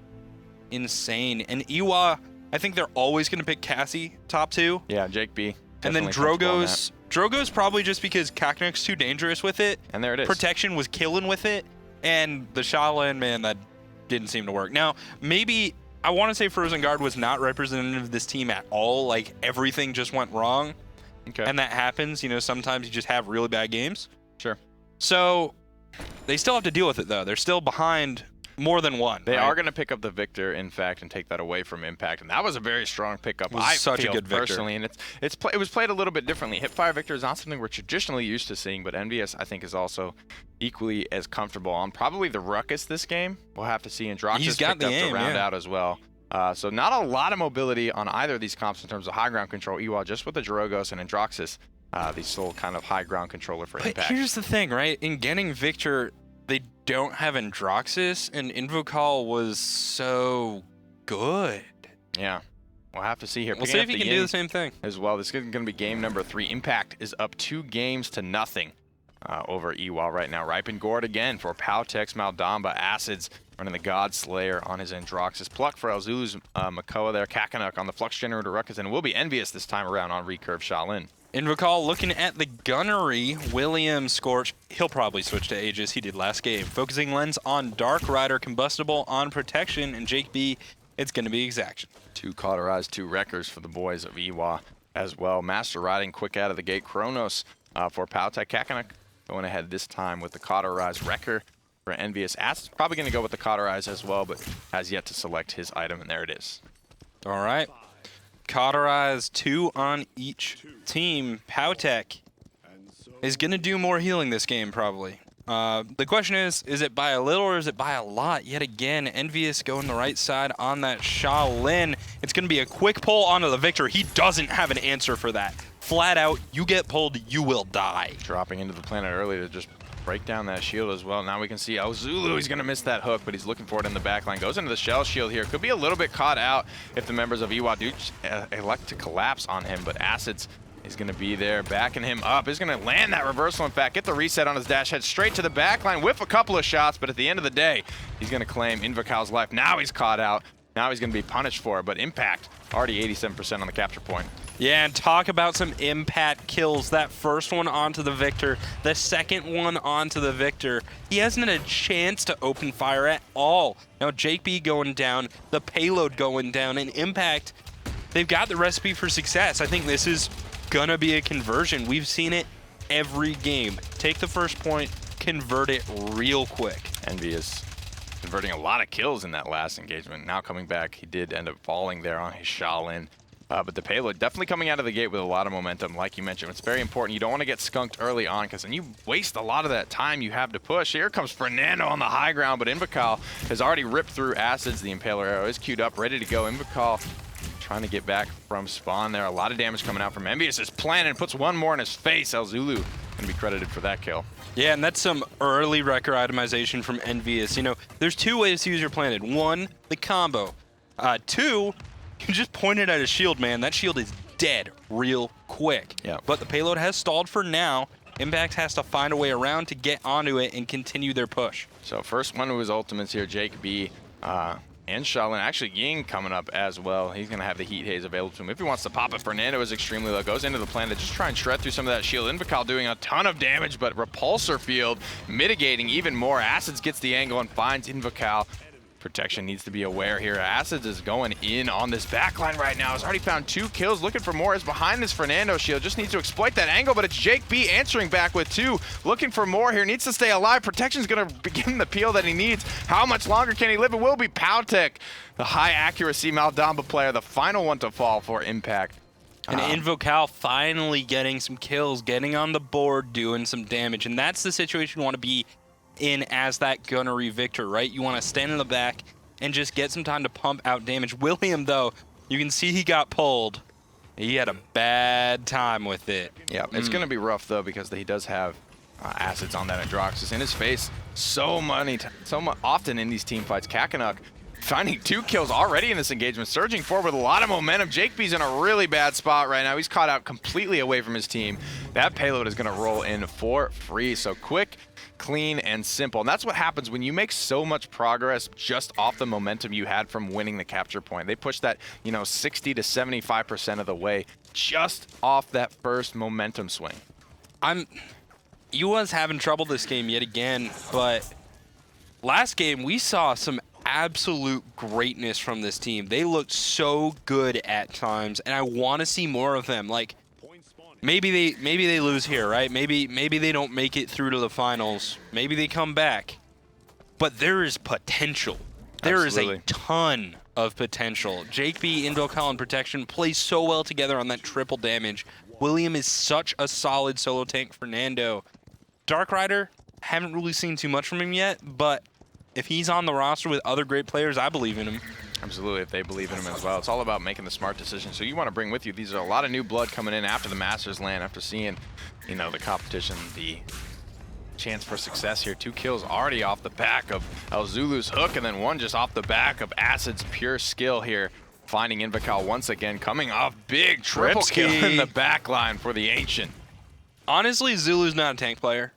Insane. And Iwa, I think they're always going to pick Cassie top 2. Yeah, Jake B. And then Drogos probably just because Kaknek's too dangerous with it. And there it is. Protection was killing with it. And the Shaolin, man, that didn't seem to work. Now, maybe I want to say Frozen Guard was not representative of this team at all. Like, everything just went wrong. Okay. And that happens. Sometimes you just have really bad games. Sure. So they still have to deal with it, though. They're still behind more than one. They are going to pick up the Victor, in fact, and take that away from Impact, and that was a very strong pickup. Such a good Victor. Personally, and it was played a little bit differently. Hipfire Victor is not something we're traditionally used to seeing, but NVS I think is also equally as comfortable on probably the Ruckus this game. We'll have to see. Androxus He's got picked up aim, to round out as well. So not a lot of mobility on either of these comps in terms of high ground control. Iwa just with the Drogos and Androxus, the sole kind of high ground controller for Impact. But here's the thing, right? In getting Victor, they don't have Androxus, and Invocal was so good. Yeah. We'll have to see here. We'll see if he can do the same thing. As well. This is going to be game number 3. Impact is up 2 games to nothing over Iwa right now. Ripen Gourd again for Powtex, Maldamba, Acids, running the God Slayer on his Androxus. Pluck for Elzulu's Makoa there. Kakanuk on the Flux Generator Ruckus, and will be Envious this time around on Recurve Shaolin. Invocal looking at the gunnery. William Scorch, he'll probably switch to Aegis. He did last game. Focusing lens on Dark Rider, Combustible on Protection, and Jake B, it's going to be Exaction. 2 Cauterized, 2 Wreckers for the boys of Iwa as well. Master Riding quick out of the gate. Kronos for Powtek. Kakanuk going ahead this time with the Cauterized Wrecker for Envious. Ass probably going to go with the Cauterized as well, but has yet to select his item, and there it is. All right. Cauterized, 2 on each team. Powtek is going to do more healing this game, probably. The question is it by a little or is it by a lot? Yet again, Envious going the right side on that Shaolin. It's going to be a quick pull onto the Victor. He doesn't have an answer for that. Flat out, you get pulled, you will die. Dropping into the planet early to just break down that shield as well. Now we can see Zulu. He's going to miss that hook, but he's looking for it in the backline. Goes into the shell shield here. Could be a little bit caught out if the members of Iwa do elect to collapse on him, but Acids is going to be there, backing him up. He's going to land that reversal, in fact, get the reset on his dash, head straight to the backline, whiff a couple of shots, but at the end of the day, he's going to claim Invocal's life. Now he's caught out. Now he's going to be punished for it, but Impact already 87% on the capture point. Yeah, and talk about some impact kills. That first one onto the Victor, the second one onto the Victor. He hasn't had a chance to open fire at all. Now Jake B going down, the payload going down, and Impact, they've got the recipe for success. I think this is gonna be a conversion. We've seen it every game. Take the first point, convert it real quick. Envy is converting a lot of kills in that last engagement. Now coming back, he did end up falling there on his Shaolin. But the Payload definitely coming out of the gate with a lot of momentum, like you mentioned. It's very important. You don't want to get skunked early on, because then you waste a lot of that time you have to push. Here comes Fernando on the high ground, but Invocal has already ripped through Acids. The Impaler arrow is queued up, ready to go. Invocal trying to get back from spawn there. A lot of damage coming out from Envious. Is planted and puts one more in his face. Elzulu going to be credited for that kill. Yeah, and that's some early record itemization from Envious. You know, there's two ways to use your planted. One, the combo. Two, you just pointed at his shield, man. That shield is dead real quick. Yeah. But the Payload has stalled for now. Impact has to find a way around to get onto it and continue their push. So first one of his ultimates here, Jake B. And Shaolin, actually Ying coming up as well. He's going to have the Heat Haze available to him if he wants to pop it. Fernando is extremely low, goes into the plan to just try and shred through some of that shield. Invocal doing a ton of damage, but Repulsor Field mitigating even more. Acids gets the angle and finds Invocal. Protection needs to be aware here. Acids is going in on this backline right now. Has already found 2 kills, looking for more. Is behind this Fernando shield. Just needs to exploit that angle, but it's Jake B answering back with 2. Looking for more here. Needs to stay alive. Protection's going to begin the peel that he needs. How much longer can he live? It will be Powtek, the high accuracy Maldamba player, the final one to fall for Impact. And Invocal finally getting some kills, getting on the board, doing some damage. And that's the situation you want to be in as that gunnery victor, right? You want to stand in the back and just get some time to pump out damage. William, though, you can see he got pulled. He had a bad time with it. Yeah, it's going to be rough, though, because he does have Acids on that Androxus in his face so often in these team fights. Kakanuk finding 2 kills already in this engagement, surging forward with a lot of momentum. Jake B's in a really bad spot right now. He's caught out completely away from his team. That Payload is going to roll in for free. So quick, clean, and simple. And that's what happens when you make so much progress just off the momentum you had from winning the capture point. They pushed that, 60 to 75% of the way just off that first momentum swing. UA's having trouble this game yet again, but last game we saw some absolute greatness from this team. They looked so good at times, and I want to see more of them. Like, maybe they lose here, right? Maybe they don't make it through to the finals. Maybe they come back. But there is potential. There is a ton of potential. Jake B, Invocal, and Protection play so well together on that triple damage. William is such a solid solo tank. Fernando. Dark Rider, haven't really seen too much from him yet, but if he's on the roster with other great players, I believe in him. Absolutely, if they believe in him as well. It's all about making the smart decisions. So you want to bring with you, these are a lot of new blood coming in after the Masters land, after seeing, the competition, the chance for success here. 2 kills already off the back of Elzulu's hook, and then 1 just off the back of Acid's pure skill here. Finding Invocal once again, coming off big triple kill in the back line for the Ancient. Honestly, Zulu's not a tank player.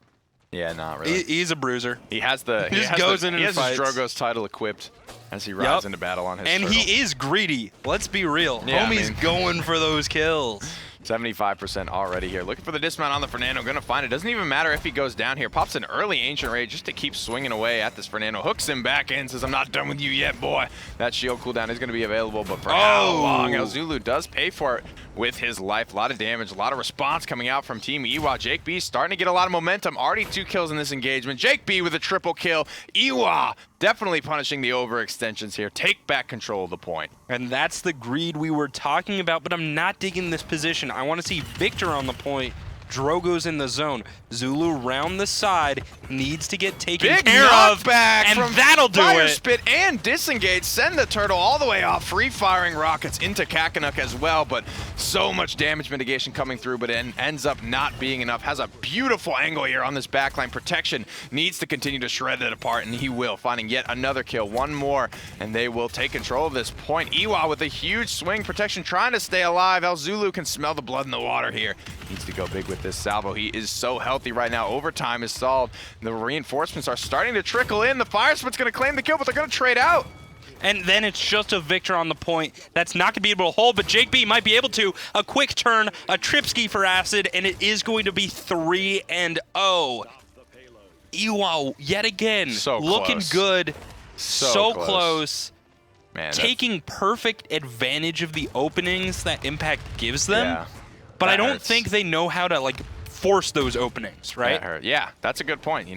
Yeah, not really. He's a bruiser. He has the he has his Drogo's title equipped as he rides into battle on his turtle. He is greedy. Let's be real. Yeah, Homie's going for those kills. 75% already here. Looking for the dismount on the Fernando. Going to find it. Doesn't even matter if he goes down here. Pops an early Ancient Rage just to keep swinging away at this Fernando. Hooks him back in. Says, I'm not done with you yet, boy. That shield cooldown is going to be available, but for how long? Elzulu does pay for it with his life. A lot of damage. A lot of response coming out from Team Iwa. Jake B starting to get a lot of momentum. Already 2 kills in this engagement. Jake B with a triple kill. Iwa definitely punishing the overextensions here. Take back control of the point. And that's the greed we were talking about, but I'm not digging this position. I want to see Victor on the point. Drogo's in the zone. Zulu round the side, needs to get taken care of, and that'll do Fire it. Spit and disengage, send the turtle all the way off, free firing rockets into Kakanuk as well, but so much damage mitigation coming through, but it ends up not being enough. Has a beautiful angle here on this backline. Protection needs to continue to shred it apart, and he will, finding yet another kill. 1 more, and they will take control of this point. Iwa with a huge swing. Protection trying to stay alive. Elzulu can smell the blood in the water here. Needs to go big with this salvo. He is so healthy right now. Overtime is solved. The reinforcements are starting to trickle in. The Fire Spit's going to claim the kill, but they're going to trade out. And then it's just a Victor on the point. That's not going to be able to hold, but Jake B might be able to. A quick turn, a trip ski for Acid, and it is going to be 3-0. Iwa, yet again, looking good. So close. Man, taking perfect advantage of the openings that Impact gives them. Yeah. But I don't think they know how to, force those openings, right? That hurt. Yeah, that's a good point.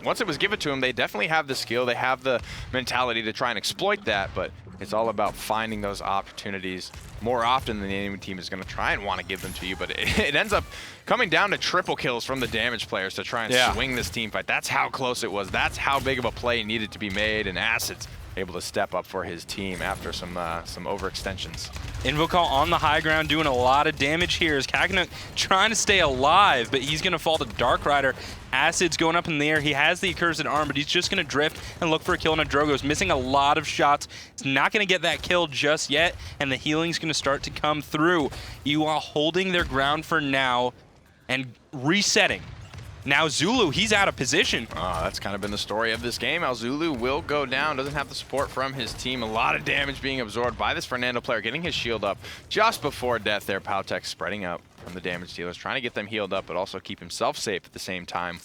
Once it was given to them, they definitely have the skill. They have the mentality to try and exploit that, but It's all about finding those opportunities more often than the enemy team is going to try and want to give them to you, but it ends up coming down to triple kills from the damage players to try and swing this team fight. That's how close it was. That's how big of a play needed to be made, and Acid's able to step up for his team after some overextensions. Invocal on the high ground doing a lot of damage here. Is Kakanuk trying to stay alive, but he's going to fall to Dark Rider. Acid's going up in the air. He has the accursed arm, but he's just going to drift and look for a kill on a Drogo's. Missing a lot of shots. He's not going to get that kill just yet, and the healing's going to start to come through. You are holding their ground for now and resetting. Now Zulu, he's out of position. That's kind of been the story of this game. Zulu will go down, doesn't have the support from his team. A lot of damage being absorbed by this Fernando player, getting his shield up just before death there. Powtek spreading out from the damage dealers, trying to get them healed up, but also keep himself safe at the same time.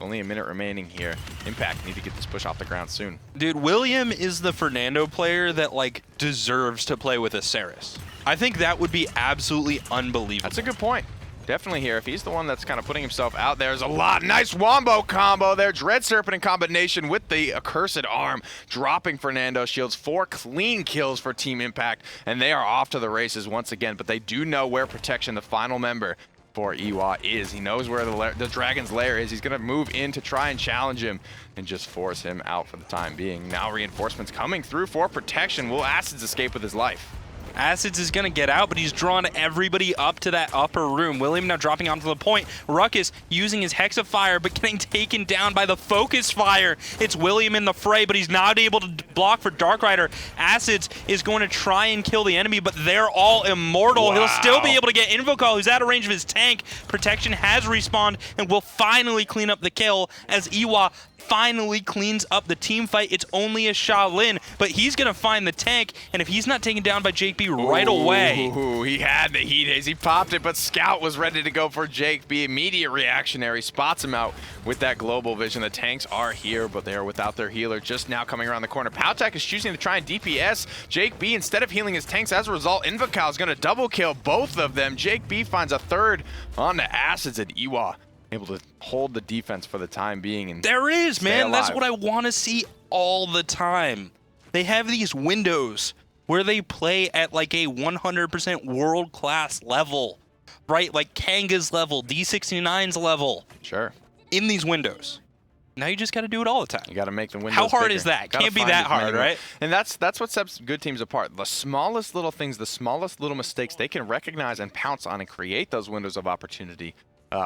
Only a minute remaining here. Impact need to get this push off the ground soon. Dude, William is the Fernando player that, like, deserves to play with a Ceres. I think that would be absolutely unbelievable. That's a good point. Definitely here. If he's the one that's kind of putting himself out there, there's a lot. Nice Wombo combo there. Dread Serpent in combination with the accursed arm, dropping Fernando shields. 4 clean kills for Team Impact, and they are off to the races once again, but they do know where Protection, the final member for Iwa, is. He knows where the Dragon's Lair is. He's going to move in to try and challenge him and just force him out for the time being. Now reinforcements coming through for Protection. Will Acids escape with his life? Acids is going to get out, but he's drawn everybody up to that upper room. William now dropping onto the point. Ruckus using his Hex of Fire, but getting taken down by the Focus Fire. It's William in the fray, but he's not able to block for Dark Rider. Acids is going to try and kill the enemy, but they're all immortal. Wow. He'll still be able to get Invocal, who's out of range of his tank. Protection has respawned and will finally clean up the kill as Iwa finally cleans up the team fight. It's only a Shaolin, but he's going to find the tank, and if he's not taken down by Jake B right away. He had the heat haze. He popped it, but Scout was ready to go for Jake B. Immediate reactionary. Spots him out with that global vision. The tanks are here, but they are without their healer just now coming around the corner. Powtek is choosing to try and DPS Jake B instead of healing his tanks. As a result, Invocal is going to double kill both of them. Jake B finds a third on the Acids, and Iwa able to hold the defense for the time being. And there is, man. alive. That's what I want to see all the time. They have these windows where they play at like a 100% world-class level, right? Like Kanga's level, D69's level. Sure. In these windows. Now you just got to do it all the time. You got to make the windows How hard bigger. is that? Gotta Can't be find that as many hard, more. right? And that's what sets good teams apart. The smallest little things, the smallest little mistakes, they can recognize and pounce on and create those windows of opportunity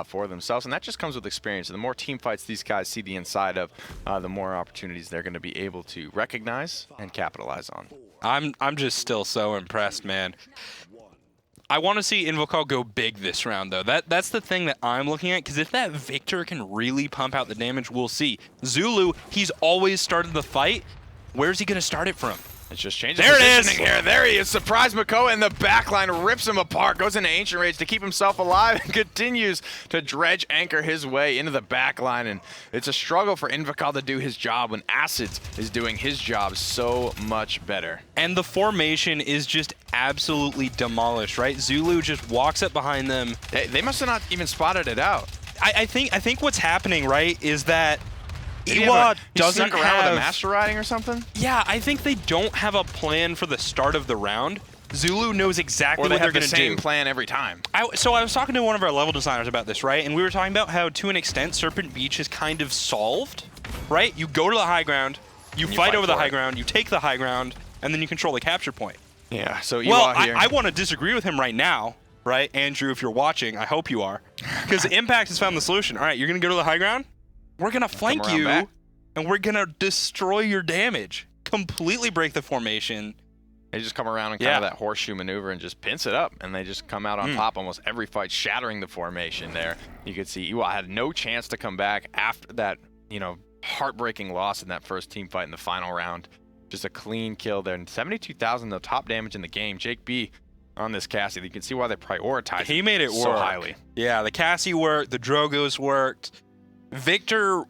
for themselves, and that just comes with experience. And the more team fights these guys see the inside of, the more opportunities they're going to be able to recognize and capitalize on. I'm just still so impressed, man. I want to see Invocal go big this round, though. That's the thing that I'm looking at, because if that Victor can really pump out the damage, we'll see. Zulu, he's always started the fight. Where's he going to start it from? It's just changing there positioning here. There he is. Surprise Makoa in the backline, rips him apart, goes into Ancient Rage to keep himself alive, and continues to dredge anchor his way into the backline. And it's a struggle for Invocal to do his job when Acids is doing his job so much better. And the formation is just absolutely demolished, right? Zulu just walks up behind them. They must have not even spotted it out. I think what's happening, right, is that Iwa doesn't snuck around with a master riding or something? Yeah, I think they don't have a plan for the start of the round. Zulu knows exactly what they're going to do. Or they have the same plan every time. So I was talking to one of our level designers about this, right? And we were talking about how, to an extent, Serpent Beach is kind of solved, right? You go to the high ground, you fight over the high ground, you take the high ground, and then you control the capture point. Yeah, so Iwa well, here. I want to disagree with him right now, right? Andrew, if you're watching, I hope you are. Because Impact has found the solution. All right, you're going to go to the high ground? We're going to flank you, and we're going to destroy your damage. Completely break the formation. They just come around and kind of that horseshoe maneuver and just pinch it up, and they just come out on top almost every fight, shattering the formation there. You could see Iwa had no chance to come back after that, heartbreaking loss in that first team fight in the final round. Just a clean kill there. And 72,000, the top damage in the game. Jake B on this Cassie. You can see why they prioritize He made it so work. highly. Yeah, the Cassie worked, the Drogos worked. Victor,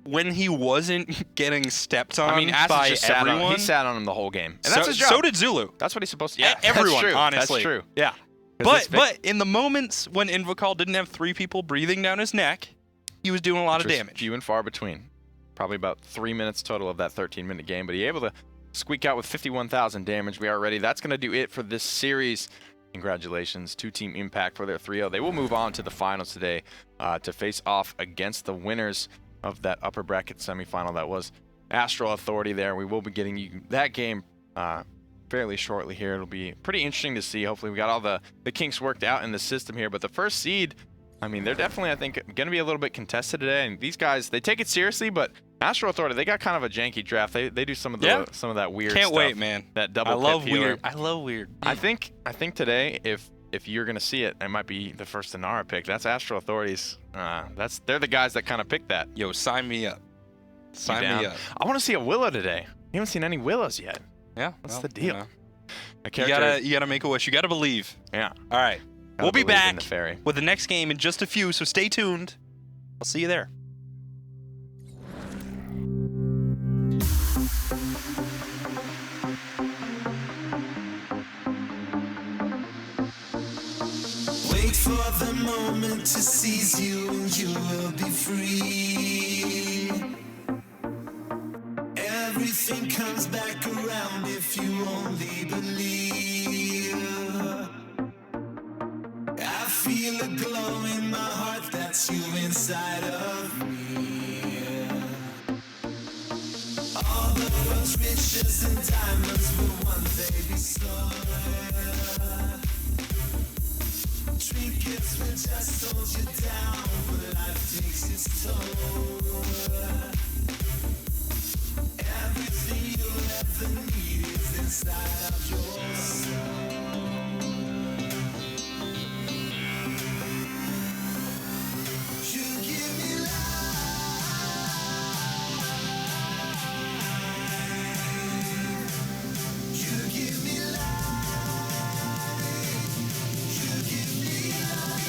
when he wasn't getting stepped on by everyone, he sat on him the whole game. And that's his job. So did Zulu. That's what he's supposed to. Yeah, everyone, that's true. honestly. That's true. Yeah. But in the moments when Invocal didn't have 3 people breathing down his neck, he was doing a lot of damage. Few and far between. Probably about 3 minutes total of that 13-minute game, but he able to squeak out with 51,000 damage. We are ready. That's going to do it for this series. Congratulations to Team Impact for their 3-0. They will move on to the finals today to face off against the winners of that upper bracket semifinal. That was Astral Authority there. We will be getting you that game fairly shortly here. It'll be pretty interesting to see. Hopefully we got all the kinks worked out in the system here. But the first seed, I mean, they're definitely, I think, going to be a little bit contested today. And these guys, they take it seriously, but Astral Authority, they got kind of a janky draft. They do some of that weird stuff. Can't wait, man. That double I love healer. weird. I love weird. I think today, if you're gonna see it, it might be the first Inara pick. That's Astral Authorities. They're the guys that kind of pick that. Yo, sign me up. Sign me up. I want to see a Willow today. You haven't seen any Willows yet. Yeah, what's the deal? You gotta make a wish. You gotta believe. Yeah. All right. We'll be back the with the next game in just a few, so stay tuned. I'll see you there. Wait for the moment to seize you and you will be free. Everything comes back around if you only believe. I feel a glow in my heart, that's you inside of me. All the world's riches and diamonds will one day be stolen. Trinkets will just hold you down, but life takes its toll. Everything you'll ever need is inside of your soul. You give me life. You give me life. You give me life.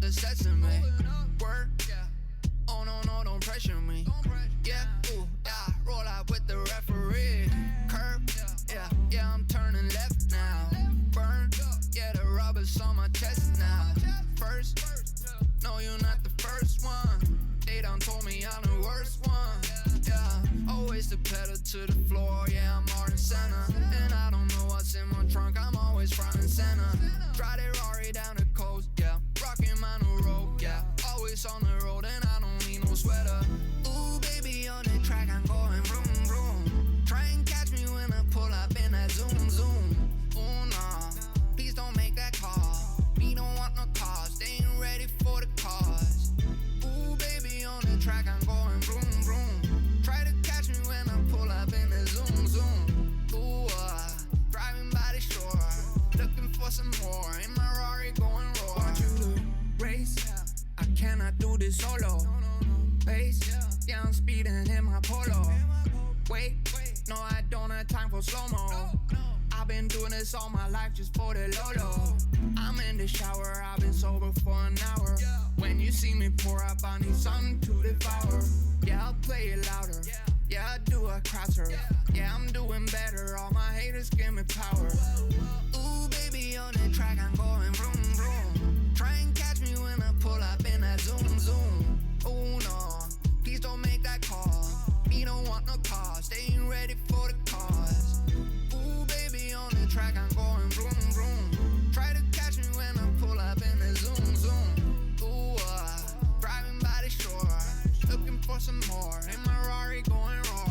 the sesame. Work, oh no, don't pressure me. Yeah, ooh, yeah, roll out with the referee. Curb, yeah, I'm turning left now. Burn, yeah, the rubber's on my chest now. First, no, you're not the first one. They done told me I'm the worst one. Yeah, always the pedal to the floor. Yeah, I'm Martin Senna, and I don't know what's in my trunk. I'm always front and center. Drive the Rari down the coast. Yeah, rocking my new road. Yeah, always on the road, and I don't need no sweater. Ooh, baby, on the track, I'm going vroom vroom. Try and catch me when I pull up in that zoom zoom. Ooh, nah, please don't make that call. We don't want no cars, they ain't ready for the cars. Ooh, baby, on the track, I'm going vroom vroom. Try to catch me when I pull up in the zoom zoom. Ooh, driving by the shore, looking for some more. In my Rari going roar. Want you to race? I cannot do this solo. Pace, yeah, I'm speeding in my polo. Wait, no, I don't have time for slow-mo. I've been doing this all my life just for the Lolo. I'm in the shower, I've been sober for an hour. When you see me pour up, I need something to devour. Yeah, I'll play it louder. Yeah, I do a crosser. Yeah, I'm doing better. All my haters give me power. Ooh, baby, on the track, I'm going vroom vroom. Try and catch me when I pull up in that zoom zoom. Ooh, no, please don't make that call. We don't want no cars, they ain't ready for the cars. Ooh, baby, on the track, I'm going vroom vroom. Try to catch me when I pull up in the zoom zoom. Ooh, driving by the shore, looking for some more. In my Rari going roar.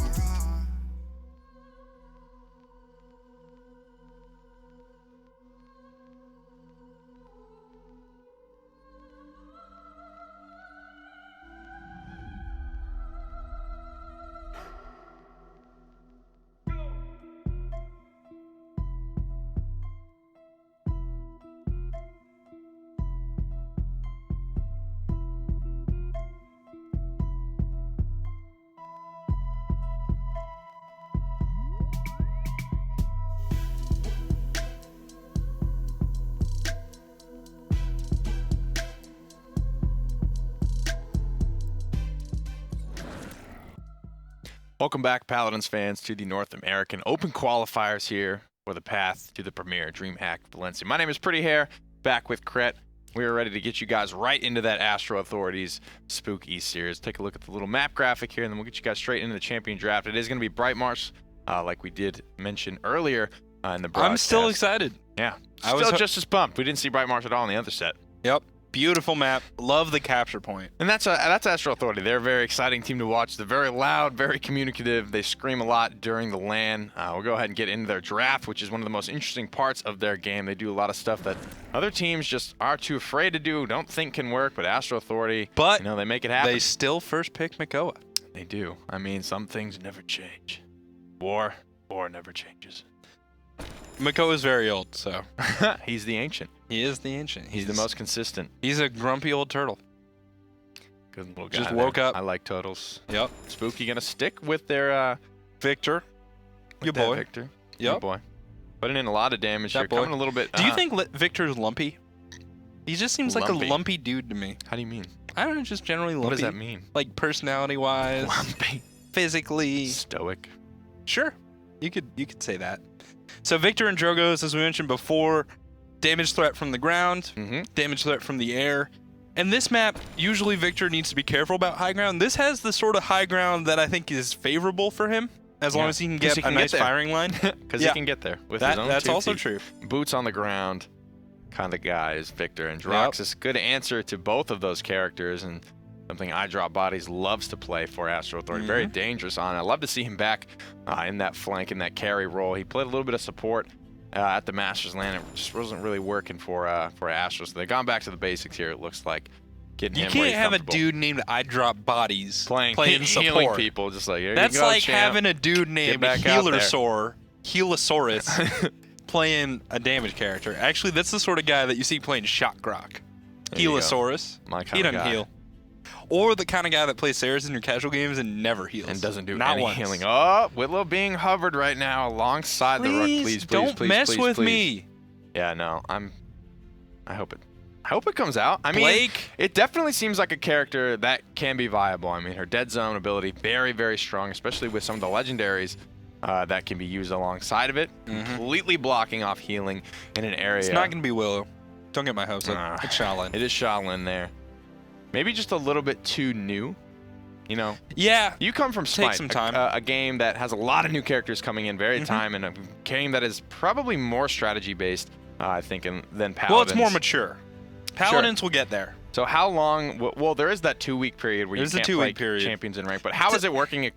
Welcome back, Paladins fans, to the North American Open Qualifiers here for the path to the premier DreamHack Valencia. My name is Pretty Hair, back with Kret. We are ready to get you guys right into that Astro Authorities Spook East Series. Take a look at the little map graphic here, and then we'll get you guys straight into the champion draft. It is going to be Bright Marsh, like we did mention earlier in the broadcast. I'm still excited. Yeah, still just as pumped. We didn't see Bright Marsh at all in the other set. Yep. Beautiful map. Love the capture point. And that's Astro Authority. They're a very exciting team to watch. They're very loud, very communicative. They scream a lot during the LAN. We'll go ahead and get into their draft, which is one of the most interesting parts of their game. They do a lot of stuff that other teams just are too afraid to do, don't think can work, but Astro Authority, but they make it happen. They still first pick Makoa. They do. I mean, some things never change. War never changes. Makoa is very old, so. He's the ancient. He is the ancient. He's the most consistent. He's a grumpy old turtle. Good little guy. Just woke up. I like totals. Yep. Spooky gonna stick with their Victor. Your boy. Victor. Yep. Your boy. Putting in a lot of damage here. Coming a little bit. Do you think Victor's lumpy? He just seems like a lumpy dude to me. How do you mean? I don't know, just generally lumpy. What does that mean? Like personality-wise. Lumpy. Physically. Stoic. Sure. You could say that. So Victor and Drogos, as we mentioned before, damage threat from the ground, damage threat from the air. And this map, usually Victor needs to be careful about high ground. This has the sort of high ground that I think is favorable for him, as long as he can get a nice firing line. Because he can get there with his own That's two also feet. true. Boots on the ground kind of guy is Victor. And Drox is a good answer to both of those characters, and something I Drop Bodies loves to play for Astro Authority. Very dangerous on it. I love to see him back in that flank, in that carry role. He played a little bit of support at the Masters LAN. It just wasn't really working for Astro. So they've gone back to the basics here, it looks like. Getting you him where can't he's have a comfortable. dude named I Drop Bodies playing support. Healing people, just like, here That's you go, like champ. having a dude named Healosaurus playing a damage character. Actually, that's the sort of guy that you see playing Shock Grok. Healosaurus. He doesn't heal. Or the kind of guy that plays Saris in your casual games and never heals. And doesn't do Not any once. healing. Oh, Whitlow being hovered right now alongside the Rook. Please, don't mess with me. Yeah, no, I hope it I hope it comes out. I mean, Blake? it definitely seems like a character that can be viable. I mean, her dead zone ability, very, very strong, especially with some of the legendaries that can be used alongside of it. Completely blocking off healing in an area. It's not going to be Willow. Don't get my hopes up. It's Shaolin. It is Shaolin there. Maybe just a little bit too new. You know, Yeah. you come from Smite, Take some time. a game that has a lot of new characters coming in very time, and a game that is probably more strategy-based, I think, than Paladins. Well, it's more mature. Paladins will get there. So how long? Well, there is that 2-week period where There's you a can't 2-week play period. champions in rank. But how is it working a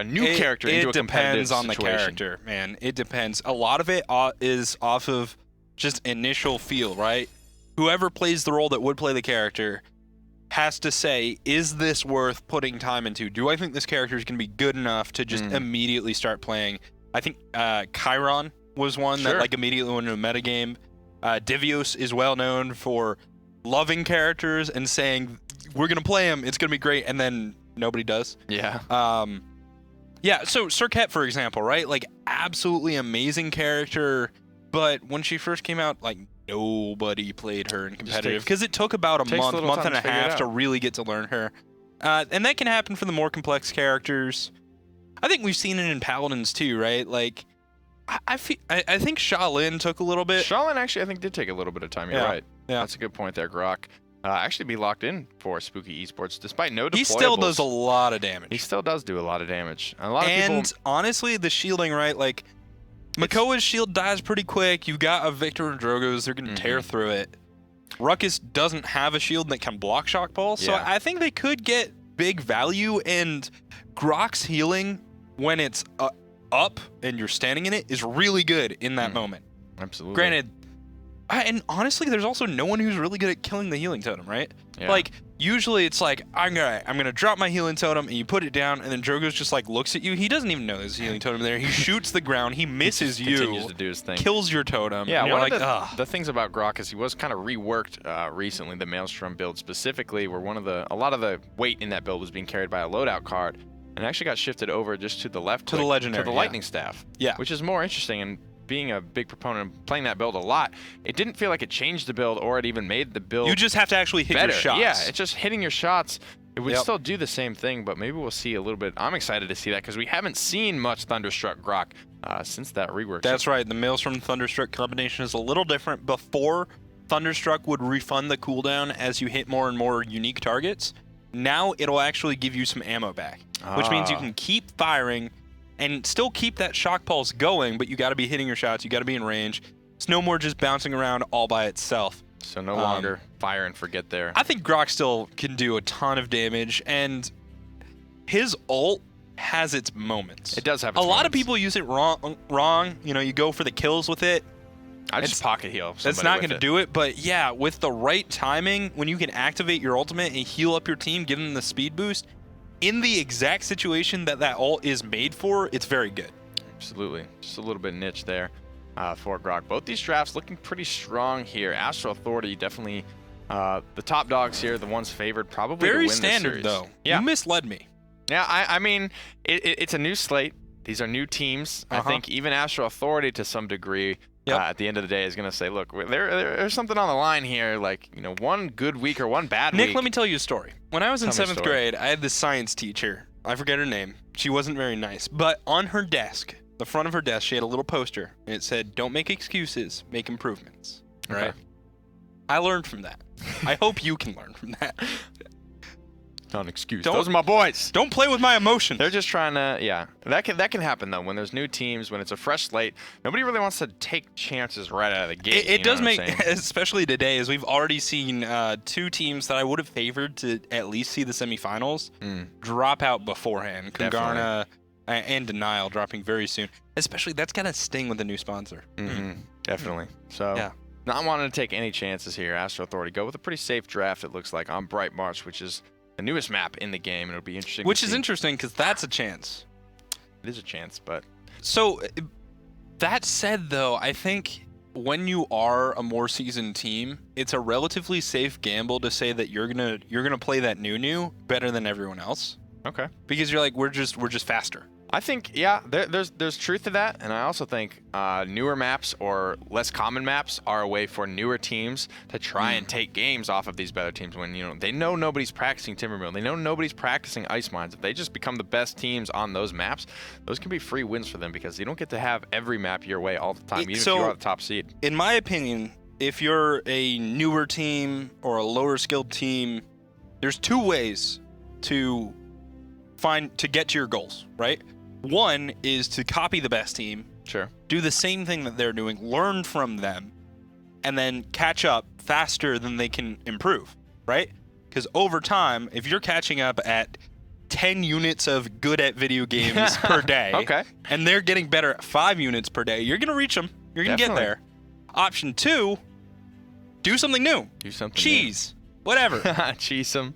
new character into a competitive depends on the situation? character, man. It depends. A lot of it is off of just initial feel, right? Whoever plays the role that would play the character has to say, is this worth putting time into? Do I think this character is going to be good enough to just immediately start playing? I think Chiron was one that like immediately went into a metagame. Divios is well known for loving characters and saying, we're going to play him, it's going to be great, and then nobody does. Yeah. Yeah, so Serket, for example, right? Like, absolutely amazing character, but when she first came out, like, nobody played her in competitive because it took about a month and a half to really get to learn her. And that can happen for the more complex characters. I think we've seen it in Paladins too, right? Like, I think Shaolin took a little bit. Shaolin actually, I think, did take a little bit of time. You're right. Yeah. That's a good point there, Grok. Actually be locked in for Spooky Esports despite no deployables. He still does a lot of damage. He still does do a lot of damage. A lot of and people... honestly, the shielding, right? Like, Makoa's shield dies pretty quick. You got a Victor and Drogo's. They're going to tear through it. Ruckus doesn't have a shield that can block shock balls, so I think they could get big value, and Grok's healing when it's up and you're standing in it is really good in that moment. Absolutely. Granted, and honestly, there's also no one who's really good at killing the healing totem, right? Yeah. Like, usually it's like, I'm gonna drop my healing totem, and you put it down, and then Drogo's just like looks at you. He doesn't even know there's a healing totem there. He shoots the ground. He misses you. Continues to do his thing. Kills your totem. Yeah, and you're one like, of the things about Grok is he was kind of reworked recently. The Maelstrom build specifically, where a lot of the weight in that build was being carried by a loadout card, and actually got shifted over just to the left, to the legendary, to the lightning staff. Yeah, which is more interesting. And being a big proponent of playing that build a lot, it didn't feel like it changed the build or it even made the build. You just have to actually hit better. your shots. Yeah, it's just hitting your shots. It would still do the same thing, but maybe we'll see a little bit. I'm excited to see that because we haven't seen much Thunderstruck Grok since that rework. That's right. The Maelstrom Thunderstruck combination is a little different. Before, Thunderstruck would refund the cooldown as you hit more and more unique targets. Now it'll actually give you some ammo back, which means you can keep firing and still keep that shock pulse going, but you got to be hitting your shots. You got to be in range. It's no more just bouncing around all by itself. So no longer fire and forget there. I think Grok still can do a ton of damage, and his ult has its moments. It does have its moments. A lot of moments. people use it wrong. You know, you go for the kills with it. I just pocket heal. That's not going to do it, but yeah, with the right timing, when you can activate your ultimate and heal up your team, give them the speed boost, in the exact situation that ult is made for, it's very good. Absolutely. Just a little bit niche there for Grok. Both these drafts looking pretty strong here. Astral Authority definitely the top dogs here, the ones favored probably very to win standard, this series. though. Yeah. You misled me. Yeah, I mean, it's a new slate. These are new teams. I think even Astral Authority to some degree at the end of the day is going to say, look, there's something on the line here. Like, you know, one good week or one bad week. Nick, let me tell you a story. When I was in 7th grade, I had this science teacher. I forget her name. She wasn't very nice. But on her desk, the front of her desk, she had a little poster. And it said, don't make excuses, make improvements. Right? Okay. I learned from that. I hope you can learn from that. Not an excuse. Those are my boys. Don't play with my emotions. They're just trying to, That can happen, though, when there's new teams, when it's a fresh slate. Nobody really wants to take chances right out of the gate. It does make, especially today, as we've already seen two teams that I would have favored to at least see the semifinals drop out beforehand. Kungarna and Denial dropping very soon. Especially, that's got to sting with a new sponsor. Definitely. So, not wanting to take any chances here. Astral Authority go with a pretty safe draft, it looks like, on Bright March, which is the newest map in the game, and it'll be interesting. Which is interesting because that's a chance. It is a chance, but so that said, though, I think when you are a more seasoned team, it's a relatively safe gamble to say that you're gonna play that new better than everyone else. Okay. Because you're like we're just faster. I think, yeah, there's truth to that, and I also think newer maps or less common maps are a way for newer teams to try and take games off of these better teams when, you know, they know nobody's practicing Timbermill. They know nobody's practicing Ice Mines. If they just become the best teams on those maps, those can be free wins for them because you don't get to have every map your way all the time, even if you are the top seed. In my opinion, if you're a newer team or a lower skilled team, there's 2 ways to get to your goals, right? One is to copy the best team, Sure. do the same thing that they're doing, learn from them, and then catch up faster than they can improve, right? Because over time, if you're catching up at 10 units of good at video games per day, Okay. and they're getting better at 5 units per day, you're going to reach them. You're going to get there. Option 2, do something new. Do something Cheese. Whatever. Cheese them.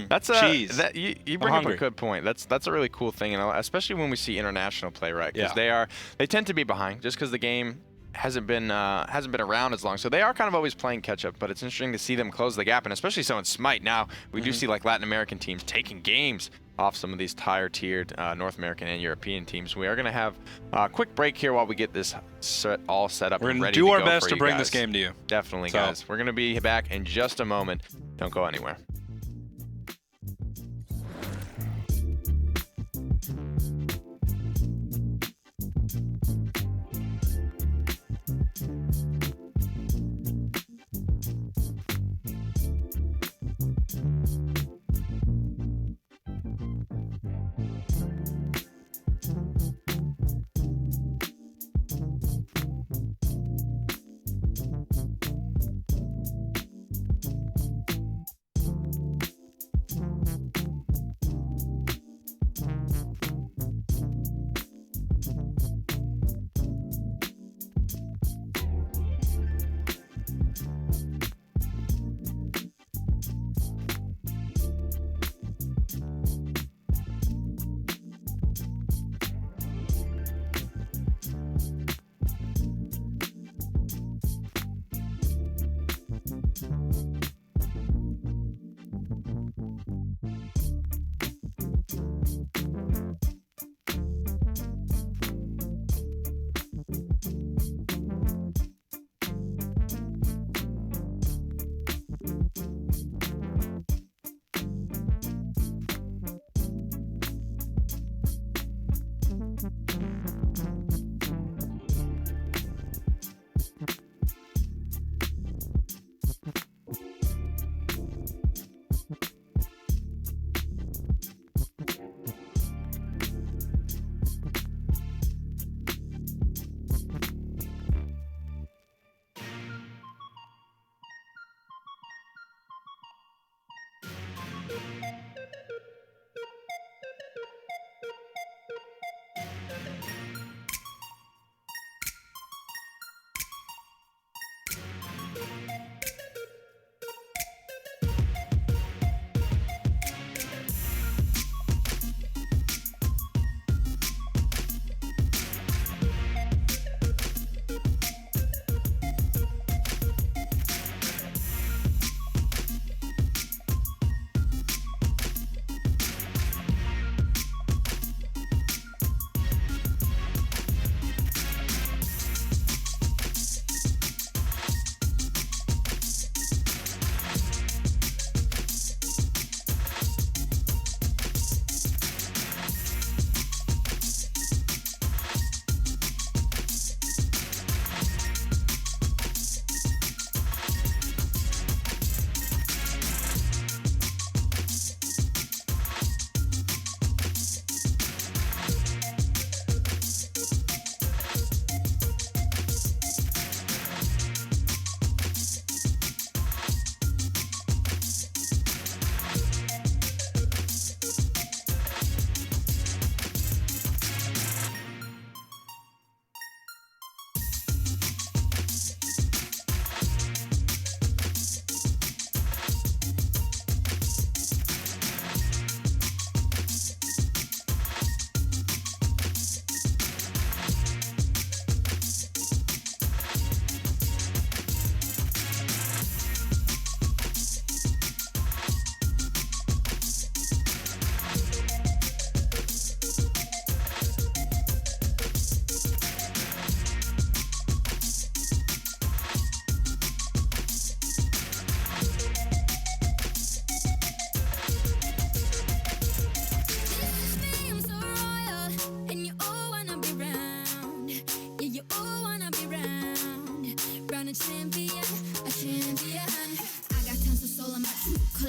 That's cheese. You bring up hungry. a good point. That's a really cool thing, and especially when we see international play, right? Because Yeah. they tend to be behind just because the game hasn't been around as long. So they are kind of always playing catch up. But it's interesting to see them close the gap, and especially so in Smite. Now we do see like Latin American teams taking games off some of these higher tiered North American and European teams. We are going to have a quick break here while we get this all set up. We're and going ready to do our go best for to you bring guys. this game to you. Definitely, So- guys. We're going to be back in just a moment. Don't go anywhere.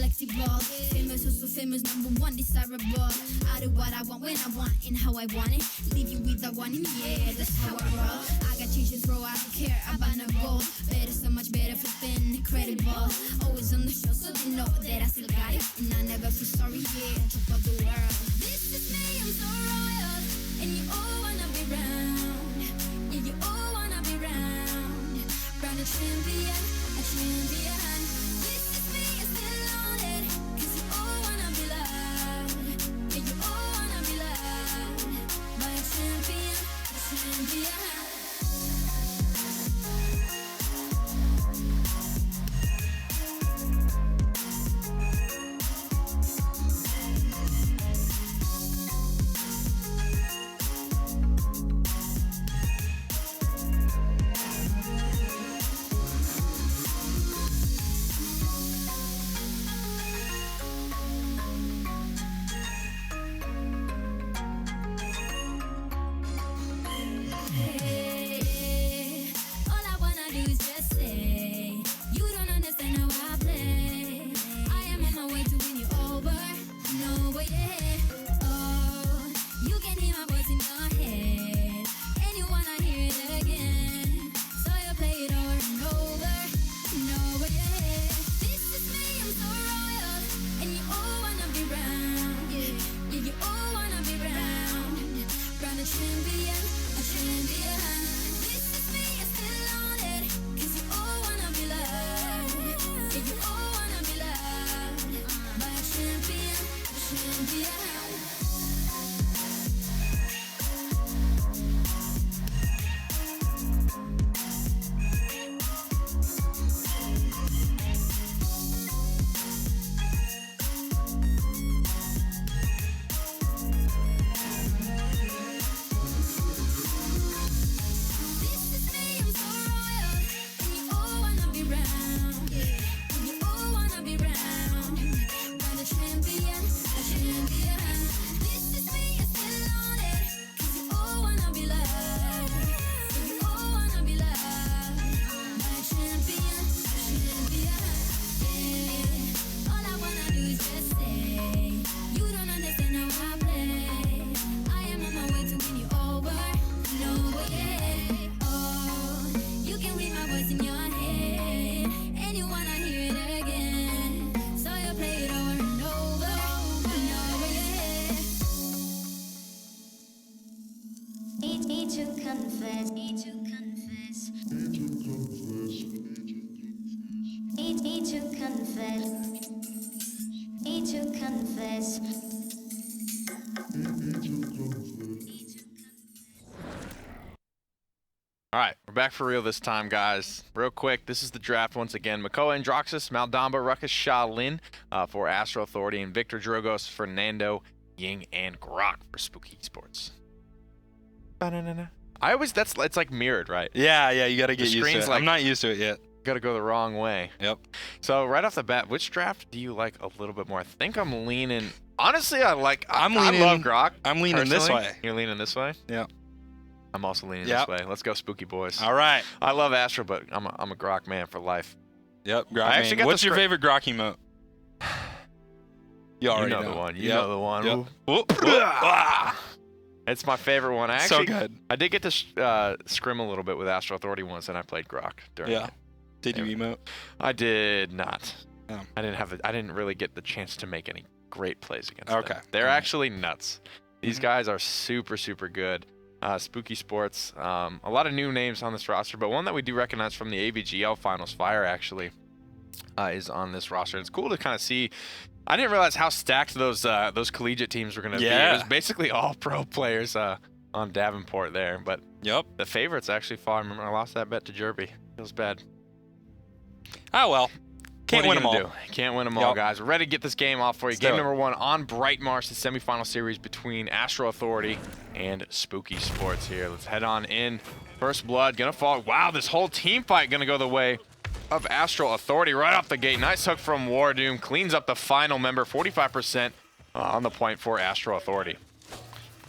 flexible. Famous, also famous, #1 desirable. I do what I want when I want and how I want it. Leave you with the one in the air, that's how I roll. I got changes, bro, I don't care about no gold. Better, so much better, flipping incredible. Always on the show, so they know that I still got it. And I never feel sorry, yeah, on top of the world. This is me, I'm so royal. And you all wanna be round. Yeah, you all wanna be round. Round a champion, a champion. This is me, I'm still on it. 'Cause you all wanna be loved. Yeah, you all wanna be loved. By a champion, a champion. All right, we're back for real this time, guys. Real quick, this is the draft once again. Makoa Androxus, Maldamba, Ruckus Shaolin for Astro Authority, and Victor Drogos, Fernando, Ying, and Grok for Spooky Sports. Ba-na-na-na. It's like mirrored, right? Yeah, you gotta get used to it. Like, I'm not used to it yet. Gotta go the wrong way. Yep. So right off the bat, which draft do you like a little bit more? I think I'm leaning. Honestly, I love Grok. I'm leaning this way. You're leaning this way? Yeah. I'm also leaning this way. Let's go, Spooky Boys. All right. I love Astro, but I'm a Grok man for life. Yep, Grok man. What's your favorite Grok emote? You already know. The one. You know the one. Yep. It's my favorite one. So good. I did get to scrim a little bit with Astro Authority once, and I played Grok during it. Did you emote? I did not. Oh. I didn't really get the chance to make any great plays against them. They're actually nuts. These guys are super, super good. Spooky Sports. A lot of new names on this roster, but one that we do recognize from the AVGL Finals, Fire actually, is on this roster. It's cool to kind of see. I didn't realize how stacked those collegiate teams were going to be. It was basically all pro players on Davenport there, but the favorites actually fought. I remember I lost that bet to Jerby. Feels bad. Oh well. Can't win them all. Can't win them all, guys. We're ready to get this game off for you. Game number 1 on Bright Marsh, the semifinal series between Astro Authority and Spooky Sports here. Let's head on in. First blood gonna fall. Wow, this whole team fight gonna go the way of Astro Authority right off the gate. Nice hook from Wardoom. Cleans up the final member. 45% on the point for Astro Authority.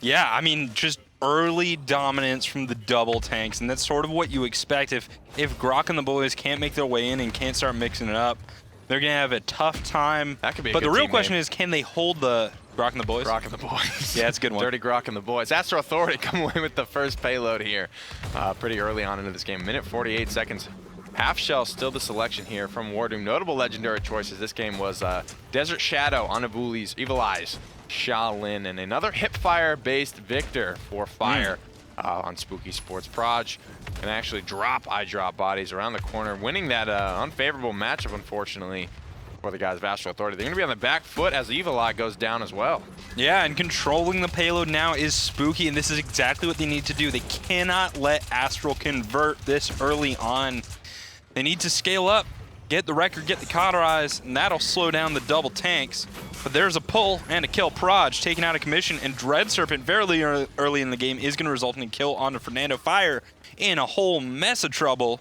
Yeah, I mean, just early dominance from the double tanks, and that's sort of what you expect if Grok and the boys can't make their way in and can't start mixing it up. They're going to have a tough time. That could be a But good the real team question name. is, can they hold the Grok and the boys? Grok and the boys. Yeah, it's a good one. Dirty Grok and the boys. Astro Authority come away with the first payload here pretty early on into this game. Minute 48 seconds. Half Shell still the selection here from Wardoom. Notable legendary choices. This game was Desert Shadow, Anavuli's Evil Eyes, Shaolin, and another Hipfire-based Victor for Fire on Spooky Sports. Proj can actually drop eye-drop bodies around the corner, winning that unfavorable matchup, unfortunately, for the guys of Astro Authority. They're going to be on the back foot as Evil Eye goes down as well. Yeah, and controlling the payload now is Spooky, and this is exactly what they need to do. They cannot let Astral convert this early on. They need to scale up, get the record, get the cauterize, and that'll slow down the double tanks. But there's a pull and a kill. Proj taken out of commission, and Dread Serpent very early in the game is going to result in a kill onto Fernando. Fire in a whole mess of trouble,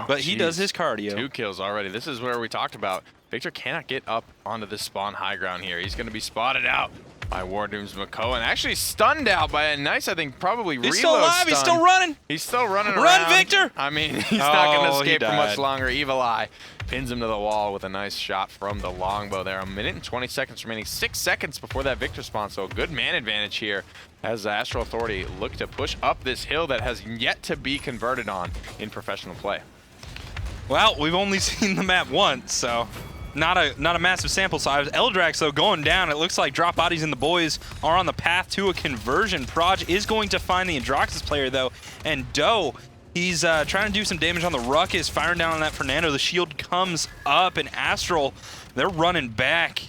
but he does his cardio. 2 kills already. This is where we talked about Victor cannot get up onto this spawn high ground here. He's going to be spotted out by Wardoom's Mako, and actually stunned out by a nice, I think, probably reload He's still alive. stun. He's still running. He's still running Run, around. Victor! I mean, he's not going to Oh, he escape for much died. longer. Evil Eye pins him to the wall with a nice shot from the longbow there. A minute and 20 seconds remaining. 6 seconds before that Victor spawn, so a good man advantage here as Astral Authority look to push up this hill that has yet to be converted on in professional play. Well, we've only seen the map once, so not a massive sample size. Eldrax, though, going down. It looks like Drop Bodies and the boys are on the path to a conversion. Proj is going to find the Androxus player, though, and Doe, he's trying to do some damage on the Ruckus, firing down on that Fernando. The shield comes up, and Astral, they're running back.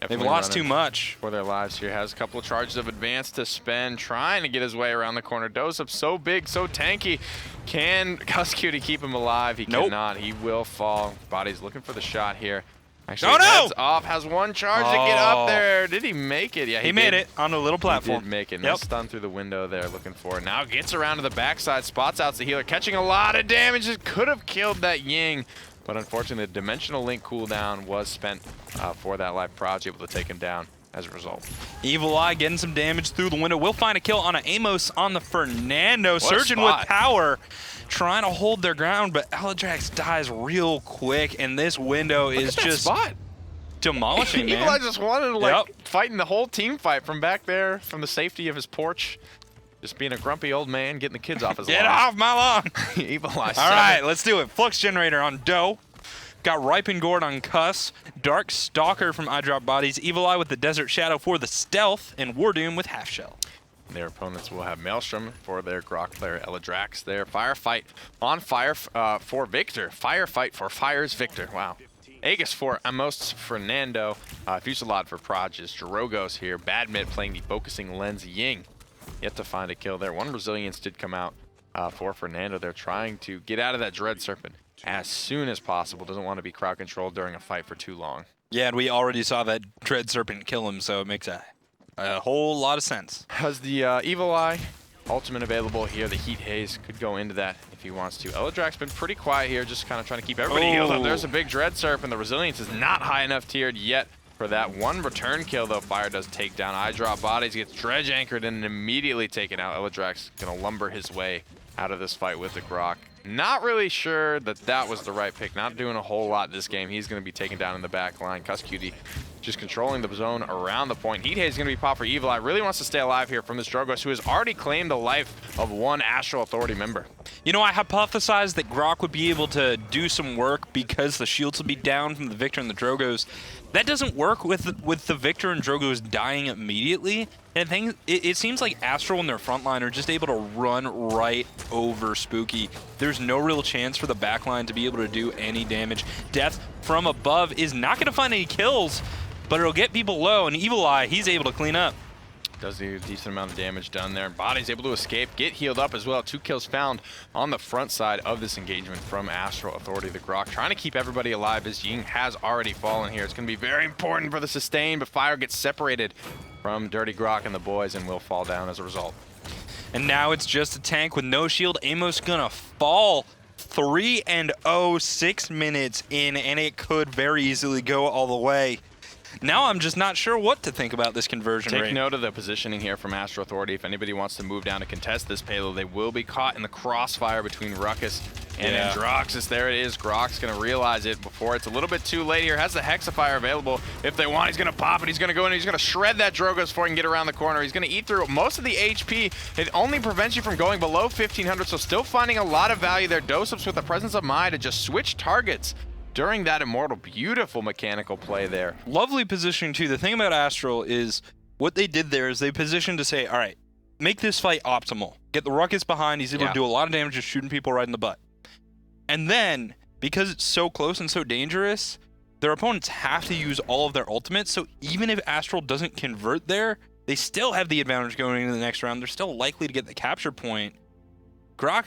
Definitely They've lost running too much. for their lives here. Has a couple of charges of advance to spend, trying to get his way around the corner. Doe's up so big, so tanky. Can Cuskewty keep him alive? He cannot. He will fall. Body's looking for the shot here. Actually, heads off, has 1 charge to get up there. Did he make it? Yeah, He made it on a little platform. He did make it. No stun through the window there, looking for it. Now gets around to the backside, spots out the healer, catching a lot of damage. It could have killed that Ying, but unfortunately, the Dimensional Link cooldown was spent for that live Proj, able to take him down as a result. Evil Eye getting some damage through the window. We'll find a kill on an Amos on the Fernando. What a Surging with spot. power, trying to hold their ground, but Eldrax dies real quick, and this window is just spot. demolishing, Evil man. Eye just wanted to fighting the whole team fight from back there, from the safety of his porch. Just being a grumpy old man, getting the kids off his Get lawn. off my lawn. Evil Eye. All right, let's do it. Flux Generator on Doe. Got Ripen Gourd on Cuss. Dark Stalker from Eyedrop Bodies. Evil Eye with the Desert Shadow for the Stealth. And Wardoom with Half Shell. Their opponents will have Maelstrom for their Grok player, Eladrax there. Firefight on Fire for Victor. Firefight for Fire's Victor. Wow. Aegis for Amos Fernando. Fusilade for Proj. Drogos here. Badmit playing the Focusing Lens. Ying yet to find a kill there. 1 Resilience did come out for Fernando. They're trying to get out of that Dread Serpent as soon as possible. Doesn't want to be crowd controlled during a fight for too long. Yeah, and we already saw that Dread Serpent kill him, so it makes a whole lot of sense. Has the Evil Eye ultimate available here. The Heat Haze could go into that if he wants to. Eladrax been pretty quiet here, just kind of trying to keep everybody healed up. There's a big Dread Serpent. The Resilience is not high enough tiered yet for that 1 return kill, though. Fire does take down Eyedrop Bodies, gets Dredge anchored and immediately taken out. Eladrax gonna lumber his way out of this fight with the Grok. Not really sure that that was the right pick. Not doing a whole lot this game. He's going to be taken down in the back line. Cuskewty just controlling the zone around the point. Heat Haze is going to be popped for Evil Eye. Really wants to stay alive here from this Drogos, who has already claimed the life of 1 Astral Authority member. You know, I hypothesized that Grok would be able to do some work because the shields would be down from the Victor and the Drogos. That doesn't work with the Victor and Drogos dying immediately. And it seems like Astral and their front line are just able to run right over Spooky. There's no real chance for the backline to be able to do any damage. Death from above is not going to find any kills, but it'll get people low, and Evil Eye, he's able to clean up. Does do a decent amount of damage done there. Body's able to escape, get healed up as well. 2 kills found on the front side of this engagement from Astral Authority, the Grok. Trying to keep everybody alive as Ying has already fallen here. It's going to be very important for the sustain, but Fire gets separated from Dirty Grok and the boys and will fall down as a result. And now it's just a tank with no shield. Amos gonna fall 3-0, 6 minutes in, and it could very easily go all the way. Now I'm just not sure what to think about this conversion rate. Take note of the positioning here from Astral Authority. If anybody wants to move down to contest this payload, they will be caught in the crossfire between Ruckus And Androxus, there it is. Grok's going to realize it before it's a little bit too late here. Has the Hexafire available. If they want, he's going to pop it. He's going to go in. He's going to shred that Drogoz before he can get around the corner. He's going to eat through most of the HP. It only prevents you from going below 1,500, so still finding a lot of value there. Dosups with the presence of mind to just switch targets during that Immortal. Beautiful mechanical play there. Lovely positioning, too. The thing about Astral is what they did there is they positioned to say, all right, make this fight optimal. Get the Ruckus behind. He's able to do a lot of damage just shooting people right in the butt. And then, because it's so close and so dangerous, their opponents have to use all of their ultimates, so even if Astral doesn't convert there, they still have the advantage going into the next round. They're still likely to get the capture point. Grok,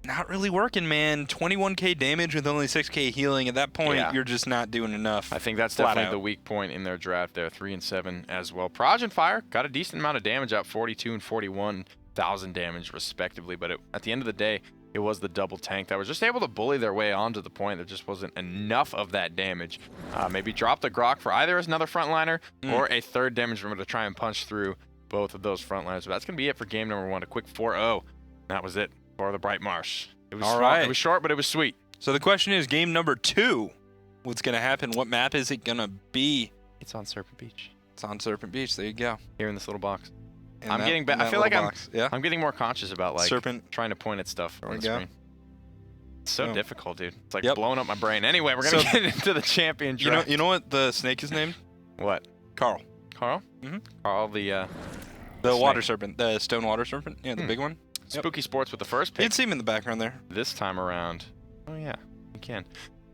not really working, man. 21k damage with only 6k healing. At that point, you're just not doing enough. I think that's definitely the weak point in their draft there. 3 and 7 as well. Proj and Fire got a decent amount of damage out, 42 and 41,000 damage respectively, but at the end of the day, it was the double tank that was just able to bully their way onto the point. There just wasn't enough of that damage. Maybe drop the Grok for either as another frontliner or a third damage room to try and punch through both of those frontliners. But that's going to be it for game number 1. A quick 4-0. That was it for the Bright Marsh. It was It was short, but it was sweet. So the question is, game number 2, what's going to happen? What map is it going to be? It's on Serpent Beach. It's on Serpent Beach. There you go. Here in this little box. I feel like I'm getting more conscious about like trying to point at stuff on the screen. It's so difficult, dude. It's like blowing up my brain. Anyway, we're gonna get into the champion draft. You know what the snake is named? What? Carl. Carl? Mm-hmm. Carl the water serpent, the stone water serpent. Yeah, the big one. Spooky Sports with the first pick. You can see him in the background there. This time around. Oh yeah, you can.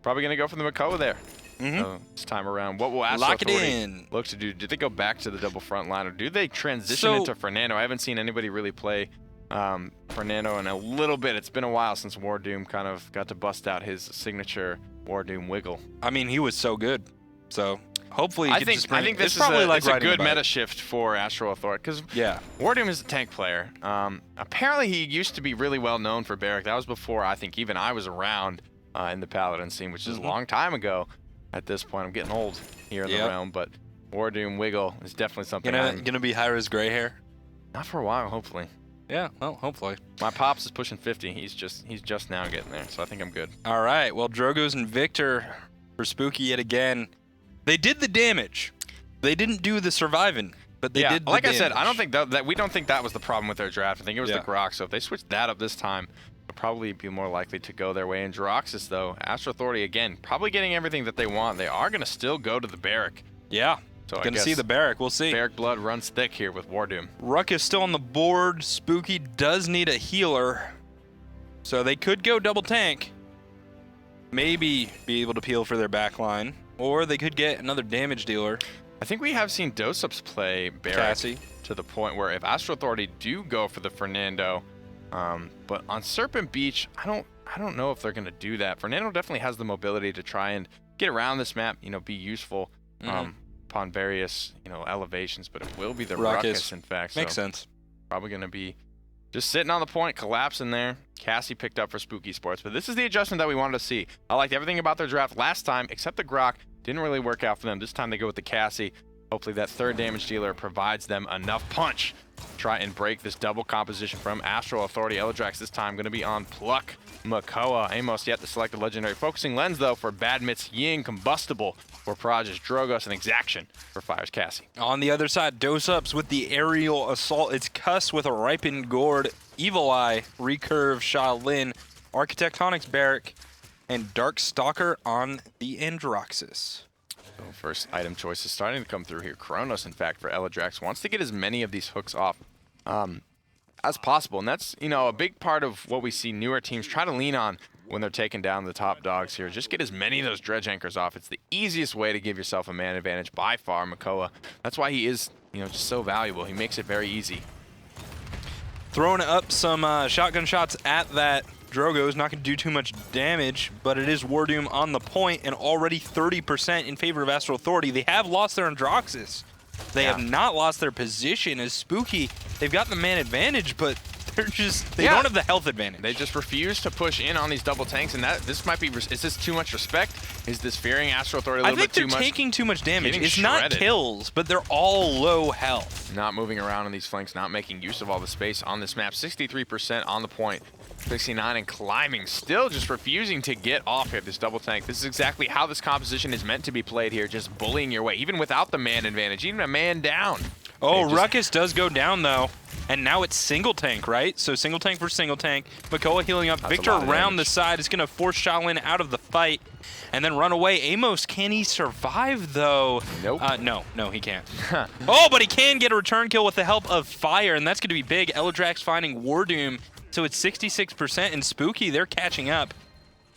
Probably gonna go for the Makoa there. This time around, what will Astral Authority look to do? Do they go back to the double front line, or do they transition into Fernando? I haven't seen anybody really play Fernando in a little bit. It's been a while since War Doom kind of got to bust out his signature War Doom wiggle. I mean, he was so good. So hopefully, I think this is probably a good meta shift for Astral Authority, because War Doom is a tank player. Apparently, he used to be really well known for Barrack. That was before I think even I was around in the Paladin scene, which is a long time ago. At this point, I'm getting old here in the realm, but War Doom wiggle is definitely something. Gonna be Hyra's gray hair? Not for a while, hopefully. Yeah, well, hopefully. My pops is pushing 50. He's just now getting there, so I think I'm good. All right. Well, Drogoz and Victor for Spooky yet again. They did the damage. They didn't do the surviving, but they did the damage. I said, I don't think we don't think that was the problem with their draft. I think it was the Grok. So if they switched that up this time, they'll probably be more likely to go their way. And Droxus, though, Astral Authority, again, probably getting everything that they want. They are going to still go to the Barrack. Yeah. So going to see the Barrack. We'll see. Barrack blood runs thick here with War Doom. Ruck is still on the board. Spooky does need a healer. So they could go double tank. Maybe be able to peel for their back line. Or they could get another damage dealer. I think we have seen Dosups play Barrack to the point where if Astral Authority do go for the Fernando, but on Serpent Beach, I don't know if they're going to do that. Fernando definitely has the mobility to try and get around this map, be useful upon various, elevations, but it will be the Ruckus, in fact. Makes sense. Probably going to be just sitting on the point, collapsing there. Cassie picked up for Spooky Sports, but this is the adjustment that we wanted to see. I liked everything about their draft last time, except the Grok. Didn't really work out for them. This time they go with the Cassie. Hopefully that third damage dealer provides them enough punch to try and break this double composition from Astral Authority. Eldrax this time going to be on Pluck. Makoa. Amos yet to select a legendary. Focusing Lens, though, for Badmit's Ying. Combustible for Praj's Drogos. And Exaction for Fire's Cassie. On the other side, Dosups with the aerial assault. It's Cuss with a Ripened Gourd. Evil Eye, Recurve, Shaolin, Architectonics Barrack, and Dark Stalker on the Androxus. So first item choice is starting to come through here. Kronos, in fact, for Eladrax wants to get as many of these hooks off as possible. And that's, a big part of what we see newer teams try to lean on when they're taking down the top dogs here. Just get as many of those dredge anchors off. It's the easiest way to give yourself a man advantage by far, Makoa. That's why he is, just so valuable. He makes it very easy. Throwing up some shotgun shots at that Drogo's, not going to do too much damage, but it is War Doom on the point and already 30% in favor of Astral Authority. They have lost their Androxus. They have not lost their position as Spooky. They've got the man advantage, but They're just, they don't have the health advantage. They just refuse to push in on these double tanks, and this might be, is this too much respect? Is this fearing Astro Authority a little bit too much? I think they're taking too much damage. Getting It's not shredded. kills, but they're all low health. Not moving around on these flanks, not making use of all the space on this map. 63% on the point, 69 and climbing, still just refusing to get off here, this double tank. This is exactly how this composition is meant to be played here, just bullying your way, even without the man advantage, even a man down. Oh, Ruckus does go down, though. And now it's single tank, right? So single tank versus single tank. Makoa healing up. That's Victor a lot of around the damage. side is going to force Shaolin out of the fight and then run away. Amos, can he survive, though? Nope. No, he can't. Oh, but he can get a return kill with the help of fire, and that's going to be big. Eladrax finding Wardoom, so it's 66%, and Spooky, they're catching up.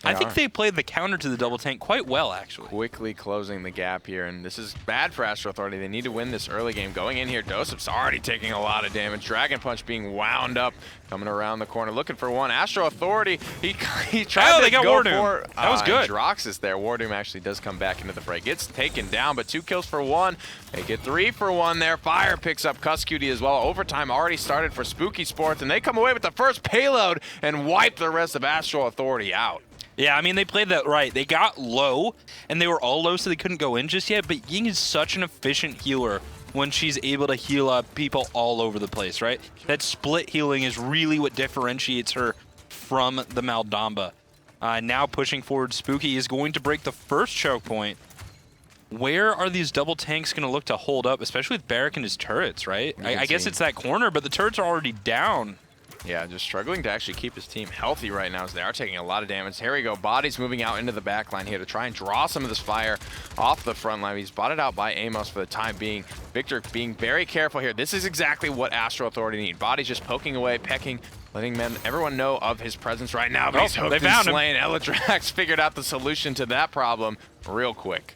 I think they played the counter to the double tank quite well, actually. Quickly closing the gap here, and this is bad for Astro Authority. They need to win this early game. Going in here, Dosep's already taking a lot of damage. Dragon Punch being wound up, coming around the corner, looking for one. Astro Authority, he tried to they got go Wardoom. for That was good. Droxus there. Wardoom actually does come back into the fray. Gets taken down, but 2 kills for 1. They get 3 for 1 there. Fire picks up Cuskcutie as well. Overtime already started for Spooky Sports, and they come away with the first payload and wipe the rest of Astro Authority out. Yeah, I mean, they played that right. They got low, and they were all low, so they couldn't go in just yet, but Ying is such an efficient healer when she's able to heal up people all over the place, right? That split healing is really what differentiates her from the Maldamba. Now pushing forward, Spooky is going to break the first choke point. Where are these double tanks going to look to hold up, especially with Barrack and his turrets, right? I guess it's that corner, but the turrets are already down. Yeah, just struggling to actually keep his team healthy right now as they are taking a lot of damage. Here we go. Bodies moving out into the back line here to try and draw some of this fire off the front line. He's botted out by Amos for the time being. Victor being very careful here. This is exactly what Astro Authority need. Bodies just poking away, pecking, letting everyone know of his presence right now. But he's hooked they and found him. slain. Eladrax figured out the solution to that problem real quick.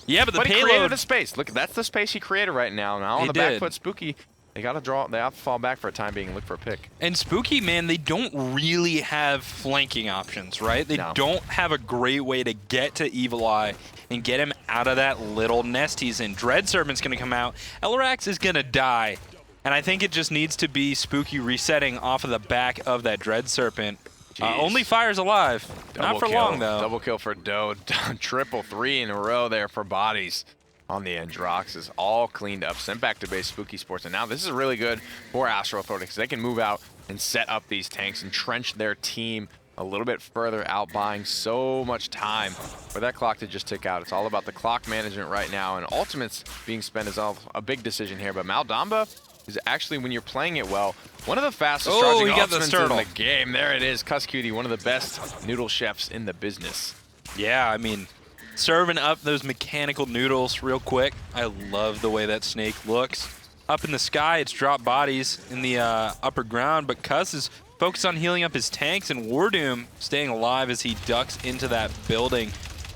Yeah, but the But he payload... created a space. Look, that's the space he created right now. Now on the back foot, Spooky. They gotta draw. They have to fall back for a time being and look for a pick. And Spooky, man, they don't really have flanking options, right? They don't have a great way to get to Evil Eye and get him out of that little nest he's in. Dread Serpent's gonna come out. Eladrax is gonna die. And I think it just needs to be Spooky resetting off of the back of that Dread Serpent. Only Fire's alive. Not for long, though. Double kill for Doe. Triple 3 in a row there for Bodies. On the end, Drox is all cleaned up, sent back to base, Spooky Sports. And now this is really good for Astro Authority because they can move out and set up these tanks and trench their team a little bit further out, buying so much time for that clock to just tick out. It's all about the clock management right now, and ultimates being spent is all a big decision here. But Maldamba is actually, when you're playing it well, one of the fastest charging ultimates in the game. There it is, Cuskcutie, one of the best noodle chefs in the business. Yeah, I mean, serving up those mechanical noodles real quick. I love the way that snake looks. Up in the sky, it's drop bodies in the upper ground, but Cuss is focused on healing up his tanks, and Wardoom staying alive as he ducks into that building.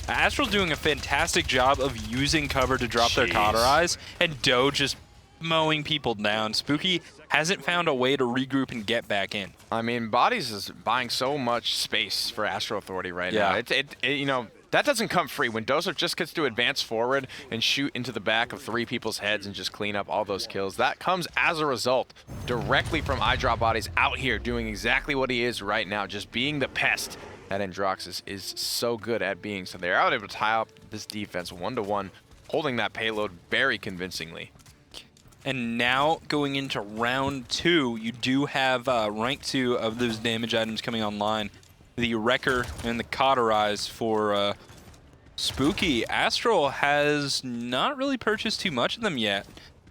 Astral's doing a fantastic job of using cover to drop their cauterize, and Doe just mowing people down. Spooky hasn't found a way to regroup and get back in. I mean, Bodies is buying so much space for Astro Authority right now. You know, that doesn't come free. When Dosef just gets to advance forward and shoot into the back of 3 people's heads and just clean up all those kills, that comes as a result directly from iDrop Bodies out here doing exactly what he is right now, just being the pest that Androxus is so good at being. So they're out able to tie up this defense 1-to-1, holding that payload very convincingly. And now going into round 2, you do have rank 2 of those damage items coming online. The Wrecker and the Cauterize for Spooky. Astral has not really purchased too much of them yet,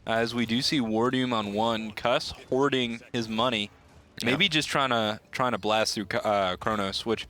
as we do see Wardoom on 1, Cuss hoarding his money, maybe just trying to blast through Kronos, which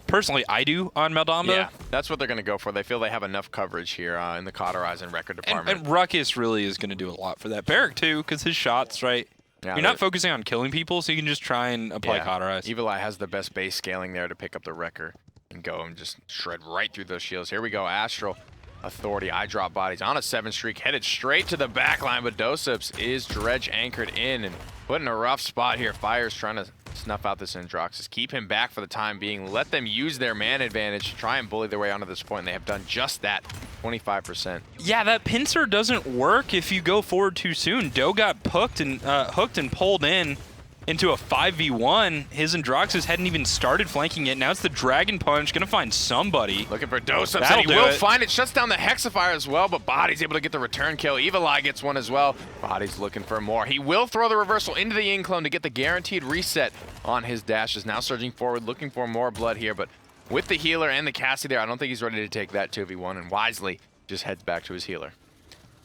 personally I do on Maldamba. Yeah, that's what they're going to go for. They feel they have enough coverage here in the Cauterize and Wrecker department. And Ruckus really is going to do a lot for that. Barrack too, because his shots, right? Yeah, you're not focusing on killing people, so you can just try and apply Cauterize. Evil Eye has the best base scaling there to pick up the Wrecker and go and just shred right through those shields. Here we go, Astral Authority, iDrop Bodies on a 7 streak, headed straight to the back line, but Doseps is dredge anchored in and put in a rough spot here. Fire's trying to snuff out this Androxus, keep him back for the time being, let them use their man advantage, try and bully their way onto this point, and they have done just that, 25%. Yeah, that pincer doesn't work if you go forward too soon. Doe got hooked and pulled in into a 5v1. His Androxus hadn't even started flanking it. Now it's the Dragon Punch, gonna find somebody. Looking for Dosups, That'll and he do will it. find it. Shuts down the Hexafire as well, but Body's able to get the return kill. Evil Eye gets one as well. Body's looking for more. He will throw the reversal into the Inclone to get the guaranteed reset on his dashes. Now surging forward, looking for more blood here, but with the healer and the Cassie there, I don't think he's ready to take that 2v1, and wisely just heads back to his healer.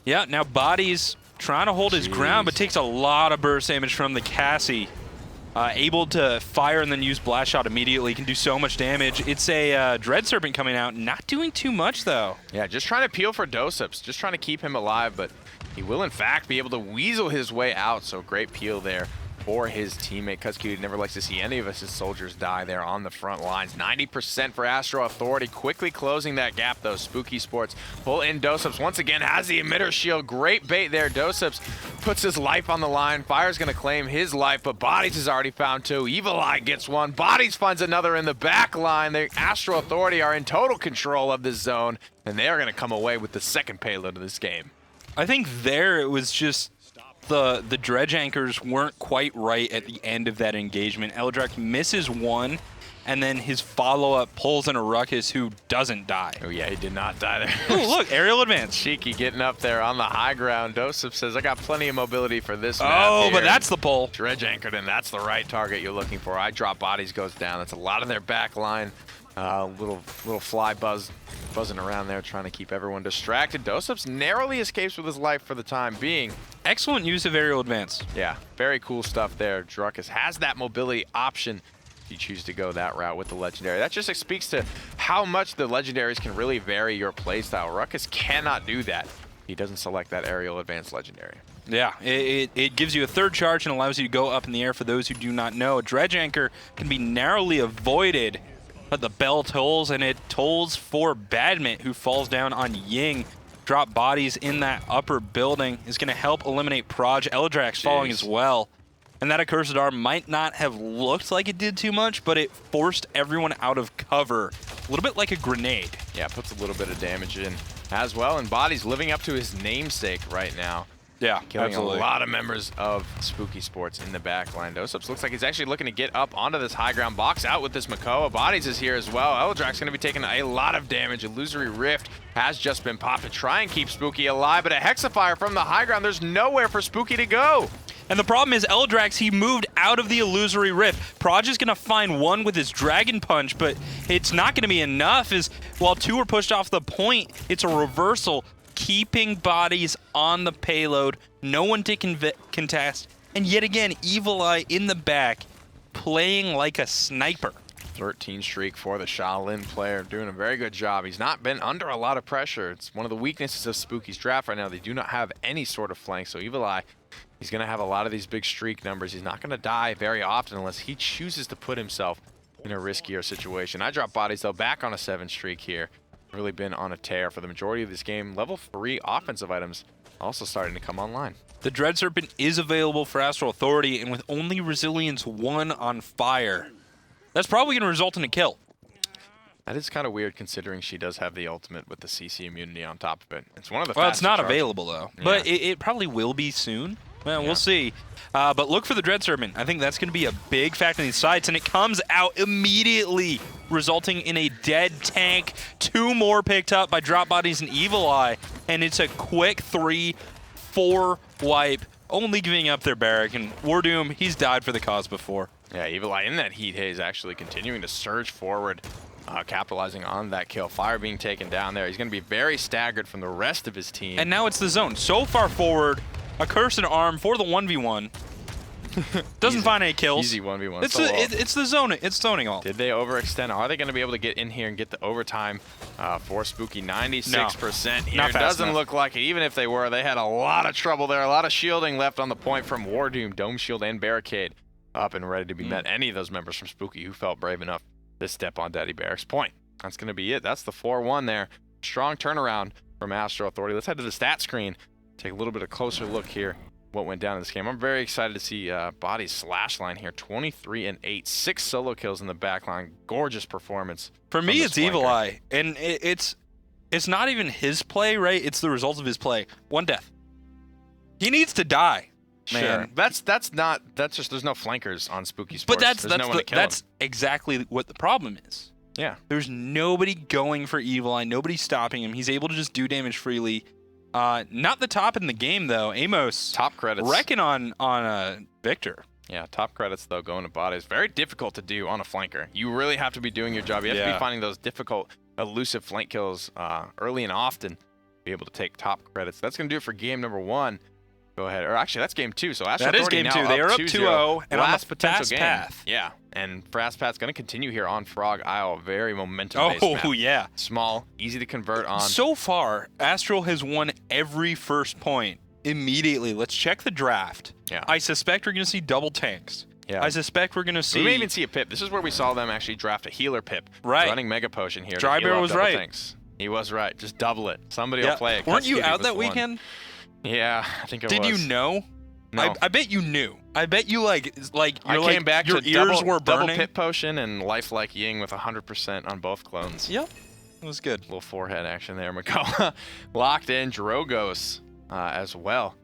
Yeah, now Body's trying to hold his ground, but takes a lot of burst damage from the Cassie. Able to fire and then use Blast Shot immediately, can do so much damage. It's a Dread Serpent coming out, not doing too much though. Yeah, just trying to peel for Dosups, just trying to keep him alive, but he will in fact be able to weasel his way out, so great peel there for his teammate. Cuzcutie never likes to see any of his soldiers die there on the front lines. 90% for Astro Authority, quickly closing that gap though. Spooky Sports pull in Dosups once again, has the emitter shield. Great bait there. Dosups puts his life on the line. Fire's gonna claim his life, but Bodies has already found two. Evil Eye gets one. Bodies finds another in the back line. The Astro Authority are in total control of this zone, and they are gonna come away with the second payload of this game. I think there it was just the dredge anchors weren't quite right at the end of that engagement. Eldrax misses one, and then his follow-up pulls in a Ruckus who doesn't die. Oh yeah, he did not die there. Oh, look, aerial advance. Cheeky getting up there on the high ground. Dosup says, I got plenty of mobility for this map Oh, here. but that's the pull. Dredge anchored, and that's the right target you're looking for. I drop Bodies goes down. That's a lot of their back line. Little fly buzzing around there, trying to keep everyone distracted. Dosups narrowly escapes with his life for the time being. Excellent use of aerial advance. Yeah, very cool stuff there. Druckus has that mobility option if you choose to go that route with the Legendary. That just speaks to how much the Legendaries can really vary your playstyle. Ruckus cannot do that. He doesn't select that aerial advance Legendary. Yeah, it gives you a third charge and allows you to go up in the air. For those who do not know, a Dredge Anchor can be narrowly avoided, but the bell tolls, and it tolls for Badmint, who falls down on Ying. Drop Bodies in that upper building is going to help eliminate Proj. Eldrax falling as well. And that Accursed Arm might not have looked like it did too much, but it forced everyone out of cover. A little bit like a grenade. Yeah, puts a little bit of damage in as well, and Body's living up to his namesake right now. Yeah, Killing absolutely. a lot of members of Spooky Sports in the back line. Dosups looks like he's actually looking to get up onto this high ground box out with this Makoa. Bodies is here as well. Eldrax going to be taking a lot of damage. Illusory Rift has just been popped to try and keep Spooky alive, but a Hexafire from the high ground. There's nowhere for Spooky to go. And the problem is Eldrax, he moved out of the Illusory Rift. Proj is going to find one with his Dragon Punch, but it's not going to be enough, as while two are pushed off the point, it's a reversal, keeping Bodies on the payload, no one to contest, and yet again, Evil Eye in the back, playing like a sniper. 13 streak for the Shaolin player, doing a very good job. He's not been under a lot of pressure. It's one of the weaknesses of Spooky's draft right now. They do not have any sort of flank, so Evil Eye, he's going to have a lot of these big streak numbers. He's not going to die very often unless he chooses to put himself in a riskier situation. I drop Bodies, though, back on a 7 streak here. Really been on a tear for the majority of this game. Level 3 offensive items also starting to come online. The Dread Serpent is available for Astral Authority, and with only Resilience 1 on fire, that's probably going to result in a kill. That is kind of weird considering she does have the ultimate with the CC immunity on top of it. It's one of the Well, it's fastest not charges. available, though. But it probably will be soon. Well, we'll see. But look for the Dread Serpent. I think that's going to be a big factor in these sites, and it comes out immediately, resulting in a dead tank. 2 more picked up by Drop Bodies and Evil Eye, and it's a quick 3-4 wipe, only giving up their barrack. And Wardoom, he's died for the cause before. Yeah, Evil Eye in that heat haze actually continuing to surge forward, capitalizing on that kill. Fire being taken down there. He's going to be very staggered from the rest of his team. And now it's the zone. So far forward, Accursed Arm for the 1v1. Doesn't find any kills. Easy 1v1. It's the zone. It's zoning all. Did they overextend? Are they going to be able to get in here and get the overtime for Spooky? 96% here. Not fast Doesn't enough. look like it. Even if they were, they had a lot of trouble there. A lot of shielding left on the point from Wardoom. Dome Shield and Barricade up and ready to be met. Any of those members from Spooky who felt brave enough to step on Daddy Barrack's point. That's going to be it. That's the 4-1 there. Strong turnaround from Astro Authority. Let's head to the stat screen. Take a little bit of closer look here what went down in this game. I'm very excited to see Body's slash line here. 23 and 8, 6 solo kills in the back line. Gorgeous performance. For me, from it's this Evil flanker. Eye, and it's not even his play, right? It's the result of his play. 1 death. He needs to die. Man. Sure. That's just there's no flankers on Spooky But Sports. There's no one to kill him. that's exactly what the problem is. Yeah. There's nobody going for Evil Eye, nobody stopping him. He's able to just do damage freely. Not the top in the game though. Amos Top credits. wrecking on Victor. Yeah, top credits though going to bodies. Very difficult to do on a flanker. You really have to be doing your job. You have to Yeah. be finding those difficult, elusive flank kills early and often. Be able to take top credits. That's gonna do it for game number 1. Go ahead. Or actually, that's game 2. So Astro That is Authority game now 2. They are up 2-0. 2-0 and on Last the potential fast game. path. Yeah, and Fast Path's gonna continue here on Frog Isle. Very momentum-based map. Oh yeah. Small, easy to convert on. So far, Astral has won every first point immediately. Let's check the draft. Yeah. I suspect we're going to see double tanks. Yeah. I suspect we're going to see... We may even see a pip. This is where we saw them actually draft a healer pip. Right. Running Mega Potion here. to Dry heal Bear up was double right. tanks. He was right. Just double it. Somebody Yeah. will play it. Weren't you Cuskitty out was that the one. weekend? Yeah, I think I was. Did you know? No. I bet you knew. I bet you like I you're came back your to ears were double burning. pit potion and lifelike Ying with 100% on both clones. Yep. It was good. Little forehead action there, Makoa. Locked in Drogos as well.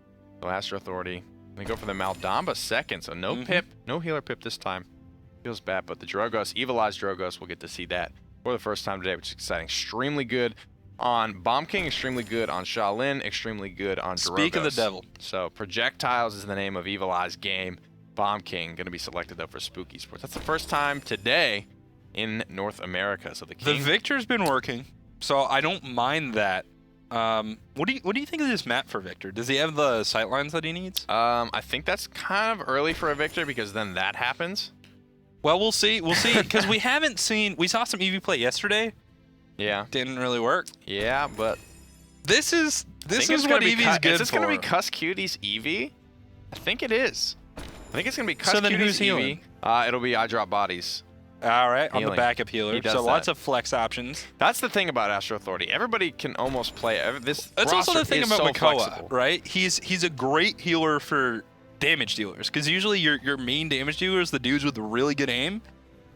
So Astro Authority. They go for the Maldamba second, so no pip, no healer pip this time. Feels bad, but the Drogos, Evil Eyes Drogos, we'll get to see that for the first time today, which is exciting. Extremely good on Bomb King, extremely good on Shaolin, extremely good on Drogos. Speak of the devil. So Projectiles is the name of Evil Eye's game. Bomb King going to be selected though for Spooky Sports. That's the first time today in North America. So the King. The Victor's been working, so I don't mind that. What do you think of this map for Victor? Does he have the sightlines that he needs? I think that's kind of early for a Victor because then that happens. Well, we'll see. We'll see because we haven't seen. We saw some EV play yesterday. Yeah. Didn't really work. Yeah, but This is think it's what gonna be EV's good Is this for. going to be Cuss Cutie's Eevee? I think it is. I think it's going to be Cuss So then Cutie's who's healing? Eevee. It'll be I Drop Bodies. All right, on the Healing. backup He healer. does So lots that. of flex options. That's the thing about Astro Authority. Everybody can almost play this. That's also roster the thing is about so Makoa, flexible. right? He's a great healer for damage dealers because usually your main damage dealer is the dudes with really good aim.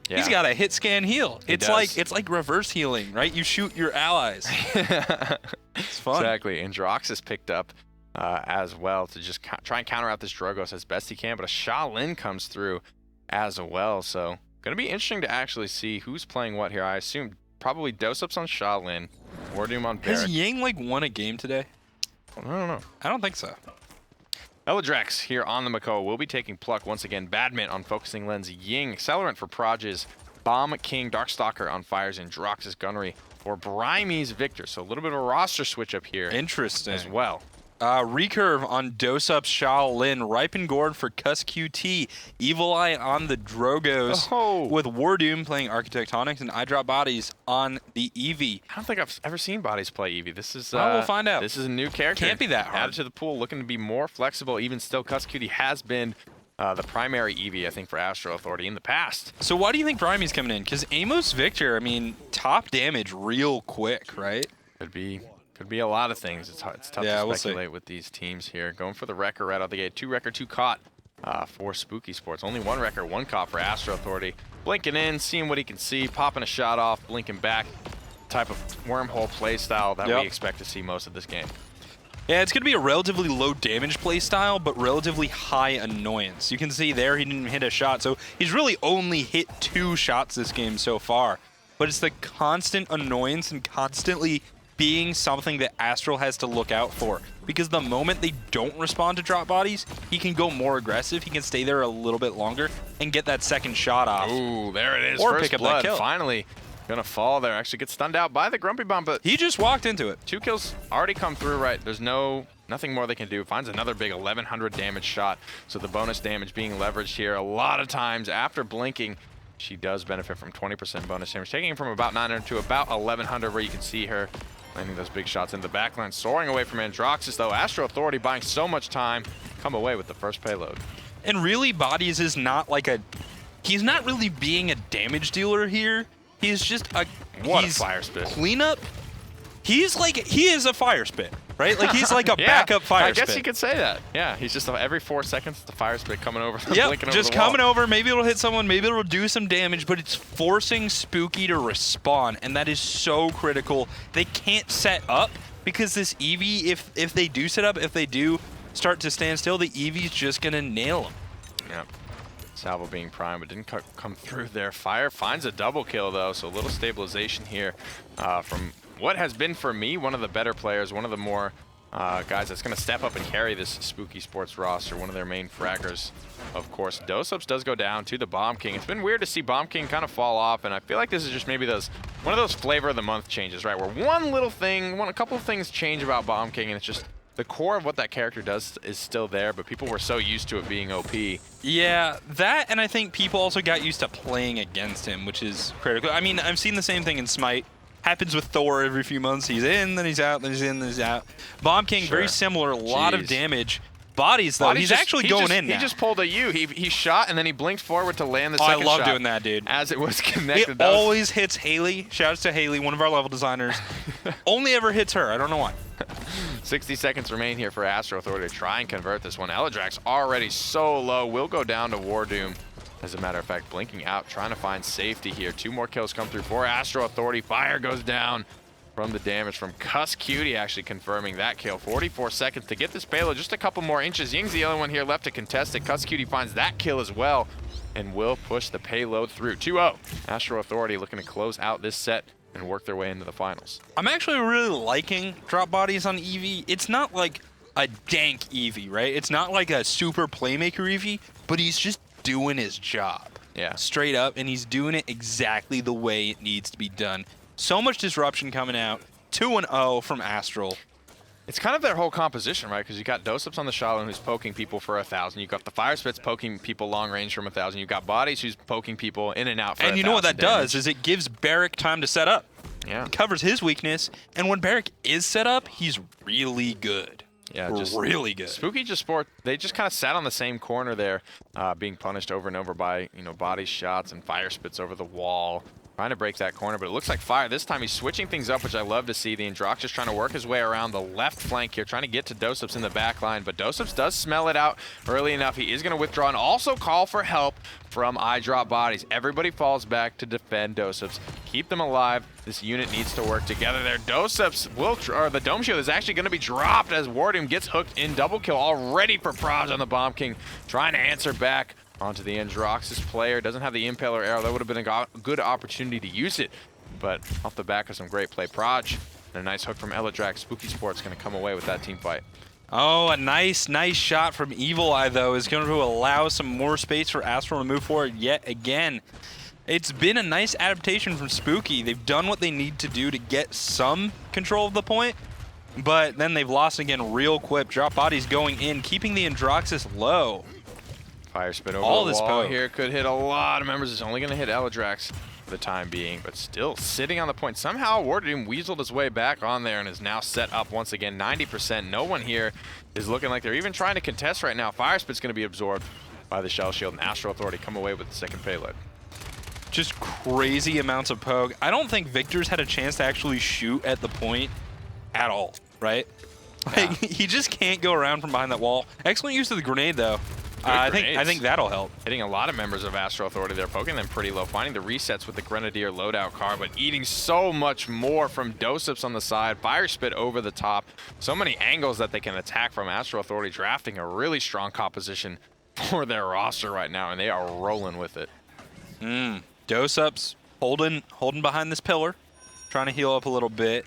Yeah. He's got a hit scan heal. It's does. like reverse healing, right? You shoot your allies. It's fun. Exactly. And Droxus picked up as well to just try and counter out this Drogos as best he can. But a Shaolin comes through as well. So going to be interesting to actually see who's playing what here. I assume probably Dose-Ups on Shaolin, Wardoom on Has Barrack. Yang like won a game today? I don't know. I don't think so. Elidrex here on the Makoa will be taking Pluck once again. Badmint on Focusing Lens. Ying, Accelerant for Proges. Bomb King, Darkstalker on Fires, and Droxus Gunnery for Brimey's Victor. So a little bit of a roster switch up here Interesting. as well. Recurve on Dose-Up Shaolin. Ripen Gourd for Cuss QT. Evil Eye on the Drogos. Oh. With Wardoom playing Architectonics and I Drop Bodies on the Eevee. I don't think I've ever seen Bodies play Eevee. This is Well, we'll find out. This is a new character. Can't be that hard. Added to the pool, looking to be more flexible. Even still, Cuss Cutie has been the primary Eevee, I think, for Astro Authority in the past. So why do you think Brimey's coming in? Because Amos Victor, I mean, top damage real quick, right? Could be a lot of things. It's tough Yeah, to we'll see. speculate with these teams here. Going for the Wrecker right out the gate. 2 Wrecker, 2 Caught for Spooky Sports. Only 1 Wrecker, 1 Caught for Astro Authority. Blinking in, seeing what he can see, popping a shot off, blinking back. Type of wormhole play style that Yep. we expect to see most of this game. Yeah, it's going to be a relatively low damage play style, but relatively high annoyance. You can see there he didn't hit a shot, so he's really only hit 2 shots this game so far. But it's the constant annoyance and constantly being something that Astral has to look out for. Because the moment they don't respond to drop bodies, he can go more aggressive, he can stay there a little bit longer, and get that second shot off. Ooh, there it is. Or First pick up that blood. kill. Finally gonna fall there. Actually gets stunned out by the Grumpy Bomb, but He just walked into it. 2 kills already come through, right? There's nothing more they can do. Finds another big 1100 damage shot. So the bonus damage being leveraged here a lot of times after blinking. She does benefit from 20% bonus damage, taking it from about 900 to about 1100, where you can see her landing those big shots in the backline. Soaring away from Androxus, though. Astro Authority buying so much time. Come away with the first payload. And really, Bodies is not like a... He's not really being a damage dealer here. He's just a... What a he's fire spit. Cleanup. He's like... He is a fire spit, right? Like, he's like a Yeah, backup fire I guess spit. you could say that. Yeah, he's just every 4 seconds, the fire spit coming over, Yep, blinking over just the wall. coming over. Maybe it'll hit someone. Maybe it'll do some damage, but it's forcing Spooky to respawn, and that is so critical. They can't set up because this Eevee, if they do set up, if they do start to stand still, the Eevee's just going to nail him. Yep. Salvo being prime, but didn't come through there. Fire finds a double kill, though, so a little stabilization here from what has been, for me, one of the better players, one of the more guys that's going to step up and carry this Spooky Sports roster, one of their main fraggers. Of course, Dosups does go down to the Bomb King. It's been weird to see Bomb King kind of fall off, and I feel like this is just maybe one of those flavor of the month changes, right? Where a couple of things change about Bomb King, and it's just the core of what that character does is still there, but people were so used to it being OP. Yeah, that, and I think people also got used to playing against him, which is critical. I mean, I've seen the same thing in Smite. Happens with Thor every few months. He's in, then he's out, then he's in, then he's out. Bomb King, very similar, a lot of damage. Bodies, though, he's actually going in now. He just pulled a U. He shot, and then he blinked forward to land the second shot. I love doing that, dude. As it was connected. It always hits Haley. Shouts to Haley, one of our level designers. Only ever hits her. I don't know why. 60 seconds remain here for Astro Authority to try and convert this one. Eladrax already so low. Will go down to War Doom. As a matter of fact, blinking out, trying to find safety here. 2 more kills come through for Astro Authority. Fire goes down from the damage from Cuss Cutie, actually confirming that kill. 44 seconds to get this payload, just a couple more inches. Ying's the only one here left to contest it. Cuss Cutie finds that kill as well and will push the payload through. 2-0. Astro Authority looking to close out this set and work their way into the finals. I'm actually really liking drop bodies on Eevee. It's not like a dank Eevee, right? It's not like a super playmaker Eevee, but he's just doing his job. Yeah. Straight up, and he's doing it exactly the way it needs to be done. So much disruption coming out. 2-0 from Astral. It's kind of their whole composition, right? Because you got Dosups on the Shaolin who's poking people for 1,000. You got the Fire Spits poking people long range from 1,000. You got Bodies who's poking people in and out for 1,000. And you know what that does is it gives Barrick time to set up. Yeah. It covers his weakness, and when Barrick is set up, he's really good. Yeah, just really good. Spooky they just kind of sat on the same corner there, being punished over and over by, body shots and Fire Spits over the wall, trying to break that corner. But it looks like Fire this time, he's switching things up, which I love to see. The Androx just trying to work his way around the left flank here, trying to get to Dosups in the back line. But Dosups does smell it out early enough. He is going to withdraw and also call for help from iDrop Bodies. Everybody falls back to defend Dosups. Keep them alive. This unit needs to work together there. Dosups the Dome Shield is actually going to be dropped as War Doom gets hooked in. Double kill already for Proj on the Bomb King, trying to answer back onto the Androx's player. Doesn't have the Impaler arrow. That would have been a good opportunity to use it, but off the back of some great play, Proj and a nice hook from Eladrax. Spooky Sports going to come away with that team fight. Oh, a nice shot from Evil Eye, though, is going to allow some more space for Astral to move forward yet again. It's been a nice adaptation from Spooky. They've done what they need to do to get some control of the point, but then they've lost again real quick. Drop Bodies going in, keeping the Androxus low. Fire Spit over the wall here could hit a lot of members. It's only going to hit Eladrax for the time being, but still sitting on the point. Somehow War Doom weaseled his way back on there and is now set up once again. 90%. No one here is looking like they're even trying to contest right now. Fire Spit's going to be absorbed by the Shell Shield, and Astral Authority come away with the second payload. Just crazy amounts of poke. I don't think Victor's had a chance to actually shoot at the point at all, right? Yeah. Like, he just can't go around from behind that wall. Excellent use of the grenade, though. I think that'll help. Hitting a lot of members of Astro Authority. They're poking them pretty low, finding the resets with the Grenadier loadout car, but eating so much more from Dosups on the side. Fire Spit over the top. So many angles that they can attack from. Astro Authority drafting a really strong composition for their roster right now, and they are rolling with it. Dosups holding behind this pillar, trying to heal up a little bit.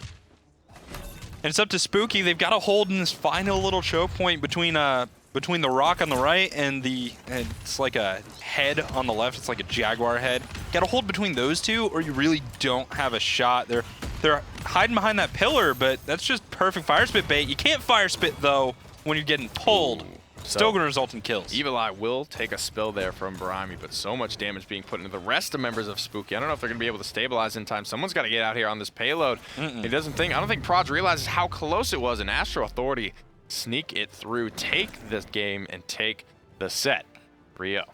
And it's up to Spooky. They've got to hold in this final little choke point between the rock on the right and it's like a head on the left. It's like a jaguar head. Got to hold between those two, or you really don't have a shot. They're hiding behind that pillar, but that's just perfect Fire Spit bait. You can't Fire Spit though when you're getting pulled. Still going to result in kills. Evil Eye will take a spill there from Barami, but so much damage being put into the rest of members of Spooky. I don't know if they're going to be able to stabilize in time. Someone's got to get out here on this payload. I don't think Proj realizes how close it was, and Astro Authority sneak it through, take this game, and take the set. 3-0.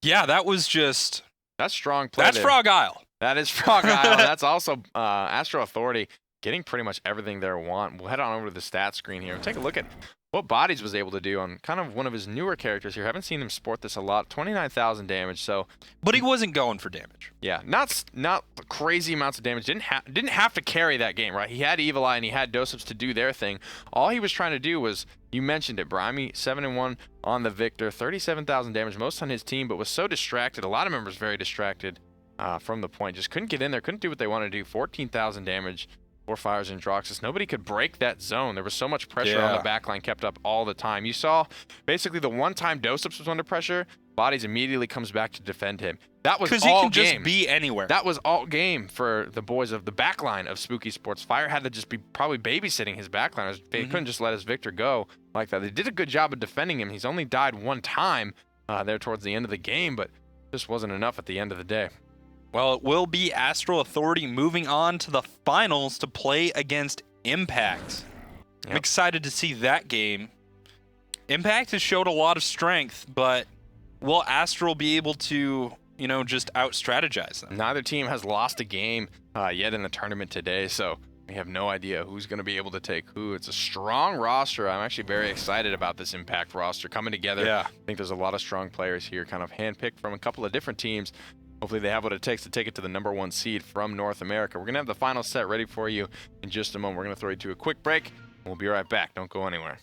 Yeah, that was just... That's strong play. That's there. Frog Isle. That is Frog Isle. That's also Astro Authority getting pretty much everything they want. We'll head on over to the stat screen here and take a look at what Bodies was able to do on kind of one of his newer characters here. Haven't seen him sport this a lot. 29,000 damage. So, But he wasn't going for damage. yeah, not crazy amounts of damage. Didn't have to carry that game, right? He had Evil Eye and he had Doseps to do their thing. All he was trying to do was, you mentioned it, Brimy, 7-1 on the Victor, 37,000 damage, most on his team, but was so distracted. A lot of members very distracted from the point. Just couldn't get in there, couldn't do what they wanted to do. 14,000 damage. 4 fires in Droxus. Nobody could break that zone. There was so much pressure on the backline kept up all the time. You saw basically the one time Doseps was under pressure, Bodies immediately comes back to defend him. That was all game. Because he can just be anywhere. That was all game for the boys of the backline of Spooky Sports. Fire had to just be probably babysitting his backline. They couldn't just let his Victor go like that. They did a good job of defending him. He's only died one time there towards the end of the game, but this wasn't enough at the end of the day. Well, it will be Astral Authority moving on to the finals to play against Impact. I'm excited to see that game. Impact has showed a lot of strength, but will Astral be able to, just out-strategize them? Neither team has lost a game yet in the tournament today, so we have no idea who's going to be able to take who. It's a strong roster. I'm actually very excited about this Impact roster coming together. Yeah. I think there's a lot of strong players here, kind of handpicked from a couple of different teams. Hopefully they have what it takes to take it to the #1 seed from North America. We're going to have the final set ready for you in just a moment. We're going to throw you to a quick break, and we'll be right back. Don't go anywhere.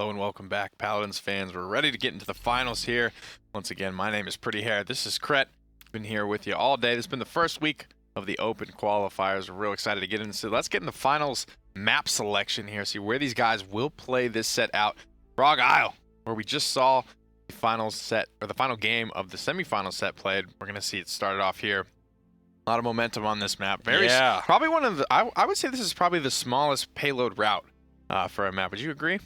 Hello and welcome back, Paladins fans. We're ready to get into the finals here. Once again, my name is Pretty Hair. This is Kret. Been here with you all day. This has been the first week of the Open Qualifiers. We're real excited to get into. Let's get in the finals map selection here. See where these guys will play this set out. Frog Isle, where we just saw the finals set, or the final game of the semifinal set played. We're gonna see it started off here. A lot of momentum on this map. Probably one of the. I would say this is probably the smallest payload route for a map. Would you agree?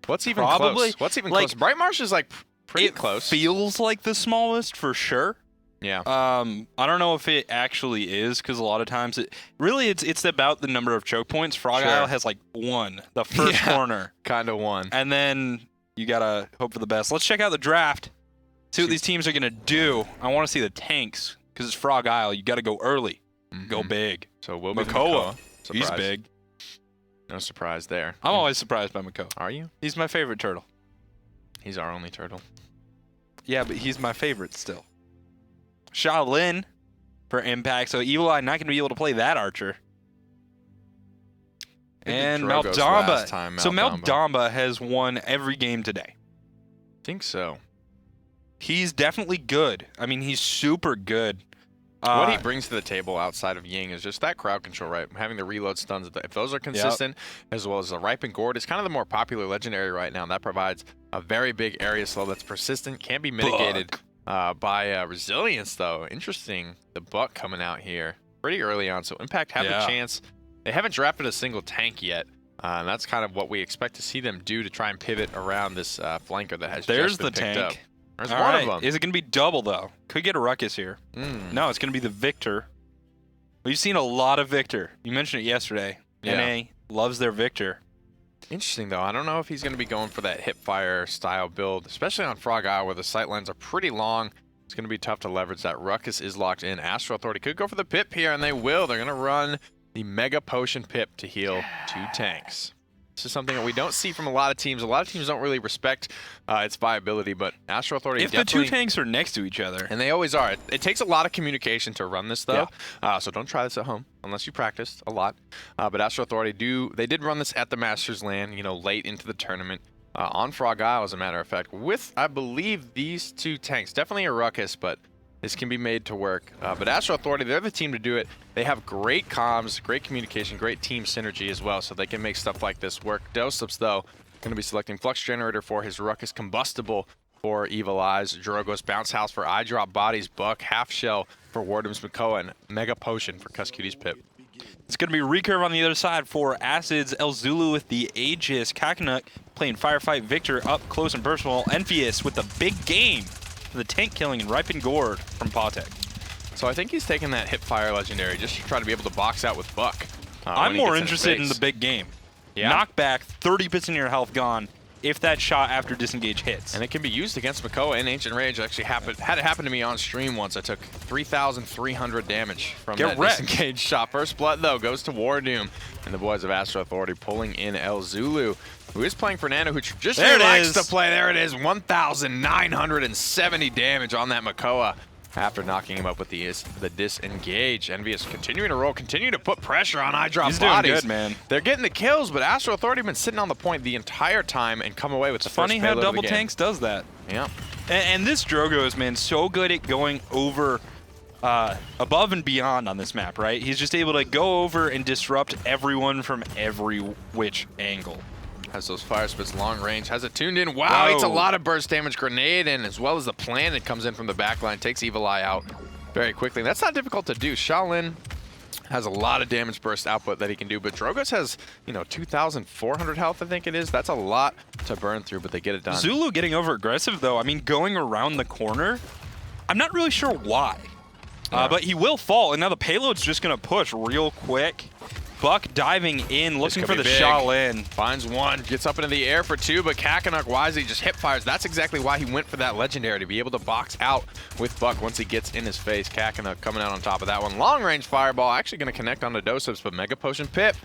What's even Probably. close? What's even Like, close? Bright Marsh is like pretty It close. feels like the smallest for sure. Yeah. I don't know if it actually is, because a lot of times it's about the number of choke points. Frog Sure. Isle has like one, the first corner, Kind of one. and then you gotta hope for the best. Let's check out the draft. See what these teams are gonna do. I want to see the tanks, because it's Frog Isle. You gotta go early, go big. So we'll be Makoa. the He's Surprise. big. No surprise there. I'm always surprised by Makoa. Are you? He's my favorite turtle. He's our only turtle. Yeah, but he's my favorite still. Shaolin for Impact, so Evil Eye not going to be able to play that archer. And Drogo's last time, Meltdamba. So Meltdamba. Meltdamba has won every game today. Think so. He's definitely good. I mean, he's super good. What he brings to the table outside of Ying is just that crowd control, right? Having the reload stuns, if those are consistent, as well as the Ripe and Gourd, it's kind of the more popular legendary right now. That provides a very big area slow that's persistent, can be mitigated by resilience, though. Interesting, the Buck coming out here pretty early on. So Impact have a chance. They haven't drafted a single tank yet. And that's kind of what we expect to see them do to try and pivot around this flanker that has There's just been the picked tank. up. There's All one right. of them. Is it going to be double, though? Could get a ruckus here. No, it's going to be the Victor. We've seen a lot of Victor. You mentioned it yesterday. Yeah. NA loves their Victor. Interesting, though. I don't know if he's going to be going for that hipfire style build, especially on Frog Isle where the sight lines are pretty long. It's going to be tough to leverage that. Ruckus is locked in. Astral Authority could go for the pip here, and they will. They're going to run the Mega Potion pip to heal 2 tanks. This is something that we don't see from a lot of teams. A lot of teams don't really respect its viability, but Astral Authority If definitely... the 2 tanks are next to each other. And they always are. It takes a lot of communication to run this, though. So don't try this at home unless you practiced a lot. But Astral Authority did run this at the Masters LAN, late into the tournament on Frog Isle, as a matter of fact, with, I believe, these 2 tanks. Definitely a Ruckus, but this can be made to work. But Astral Authority, they're the team to do it. They have great comms, great communication, great team synergy as well, so they can make stuff like this work. Doseps, though, going to be selecting Flux Generator for his Ruckus Combustible for Evil Eyes, Drogo's Bounce House for Eye Drop Bodies, Buck, Half Shell for Wardum's Makoa, and Mega Potion for Cuskutie's Pip. It's going to be Recurve on the other side for Acids, El Zulu with the Aegis, Kakanuk playing Firefight Victor up close and personal, Envious with the big game for the tank killing and Ripe and Gourd from Patek. So I think he's taking that Hipfire Legendary just to try to be able to box out with Buck. I'm more interested in the big game. Yeah? Knockback, 30% of your health gone if that shot after disengage hits. And it can be used against Makoa in Ancient Rage. Actually had it happen to me on stream once. I took 3,300 damage from that disengaged shot. First blood, though, goes to Wardoom. And the boys of Astral Authority pulling in El Zulu, who is playing Fernando, who traditionally likes to play. There it is, 1,970 damage on that Makoa after knocking him up with the disengage. Envious continuing to roll, continue to put pressure on Eye Drop He's Bodies. doing good, man. They're getting the kills, but Astral Authority have been sitting on the point the entire time and come away with the Funny first how payload of the Double game. Tanks does that. Yeah. And this Drogo is, man, so good at going over above and beyond on this map, right? He's just able to go over and disrupt everyone from every which angle. Has those fire spits long range, has it tuned in. Wow, it's a lot of burst damage grenade, and as well as the planet comes in from the backline, takes Evil Eye out very quickly. That's not difficult to do. Shaolin has a lot of damage burst output that he can do, but Drogo's has, 2,400 health, I think it is. That's a lot to burn through, but they get it done. Zulu getting over aggressive, though. I mean, going around the corner, I'm not really sure why. But he will fall, and now the payload's just going to push real quick. Buck diving in, looking for the Shaolin. Finds one, gets up into the air for 2, but Kakanuk wisely just hip fires. That's exactly why he went for that legendary, to be able to box out with Buck once he gets in his face. Kakanuk coming out on top of that one. Long range fireball, actually going to connect onto Doseps, but Mega Potion Pip,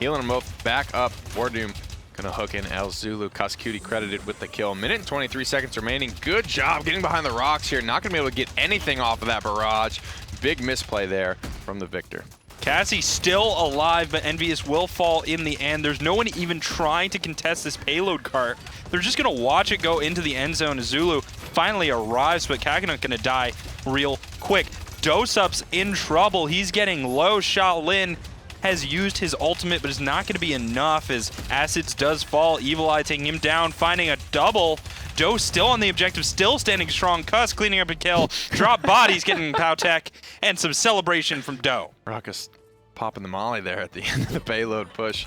healing them both back up. Wardoom gonna hook in El Zulu. Cuscutie credited with the kill. Minute and 23 seconds remaining. Good job getting behind the rocks here. Not gonna be able to get anything off of that barrage. Big misplay there from the Victor. Cassie still alive, but Envious will fall in the end. There's no one even trying to contest this payload cart. They're just going to watch it go into the end zone as Zulu finally arrives, but Kakanuk going to die real quick. Dosup's in trouble. He's getting low. Shaolin has used his ultimate, but it's not going to be enough as Acids does fall. Evil Eye taking him down, finding a double. Doe still on the objective, still standing strong. Cuss cleaning up a kill. Drop bodies getting Powtek, and some celebration from Doe. Ruckus popping the molly there at the end of the payload push.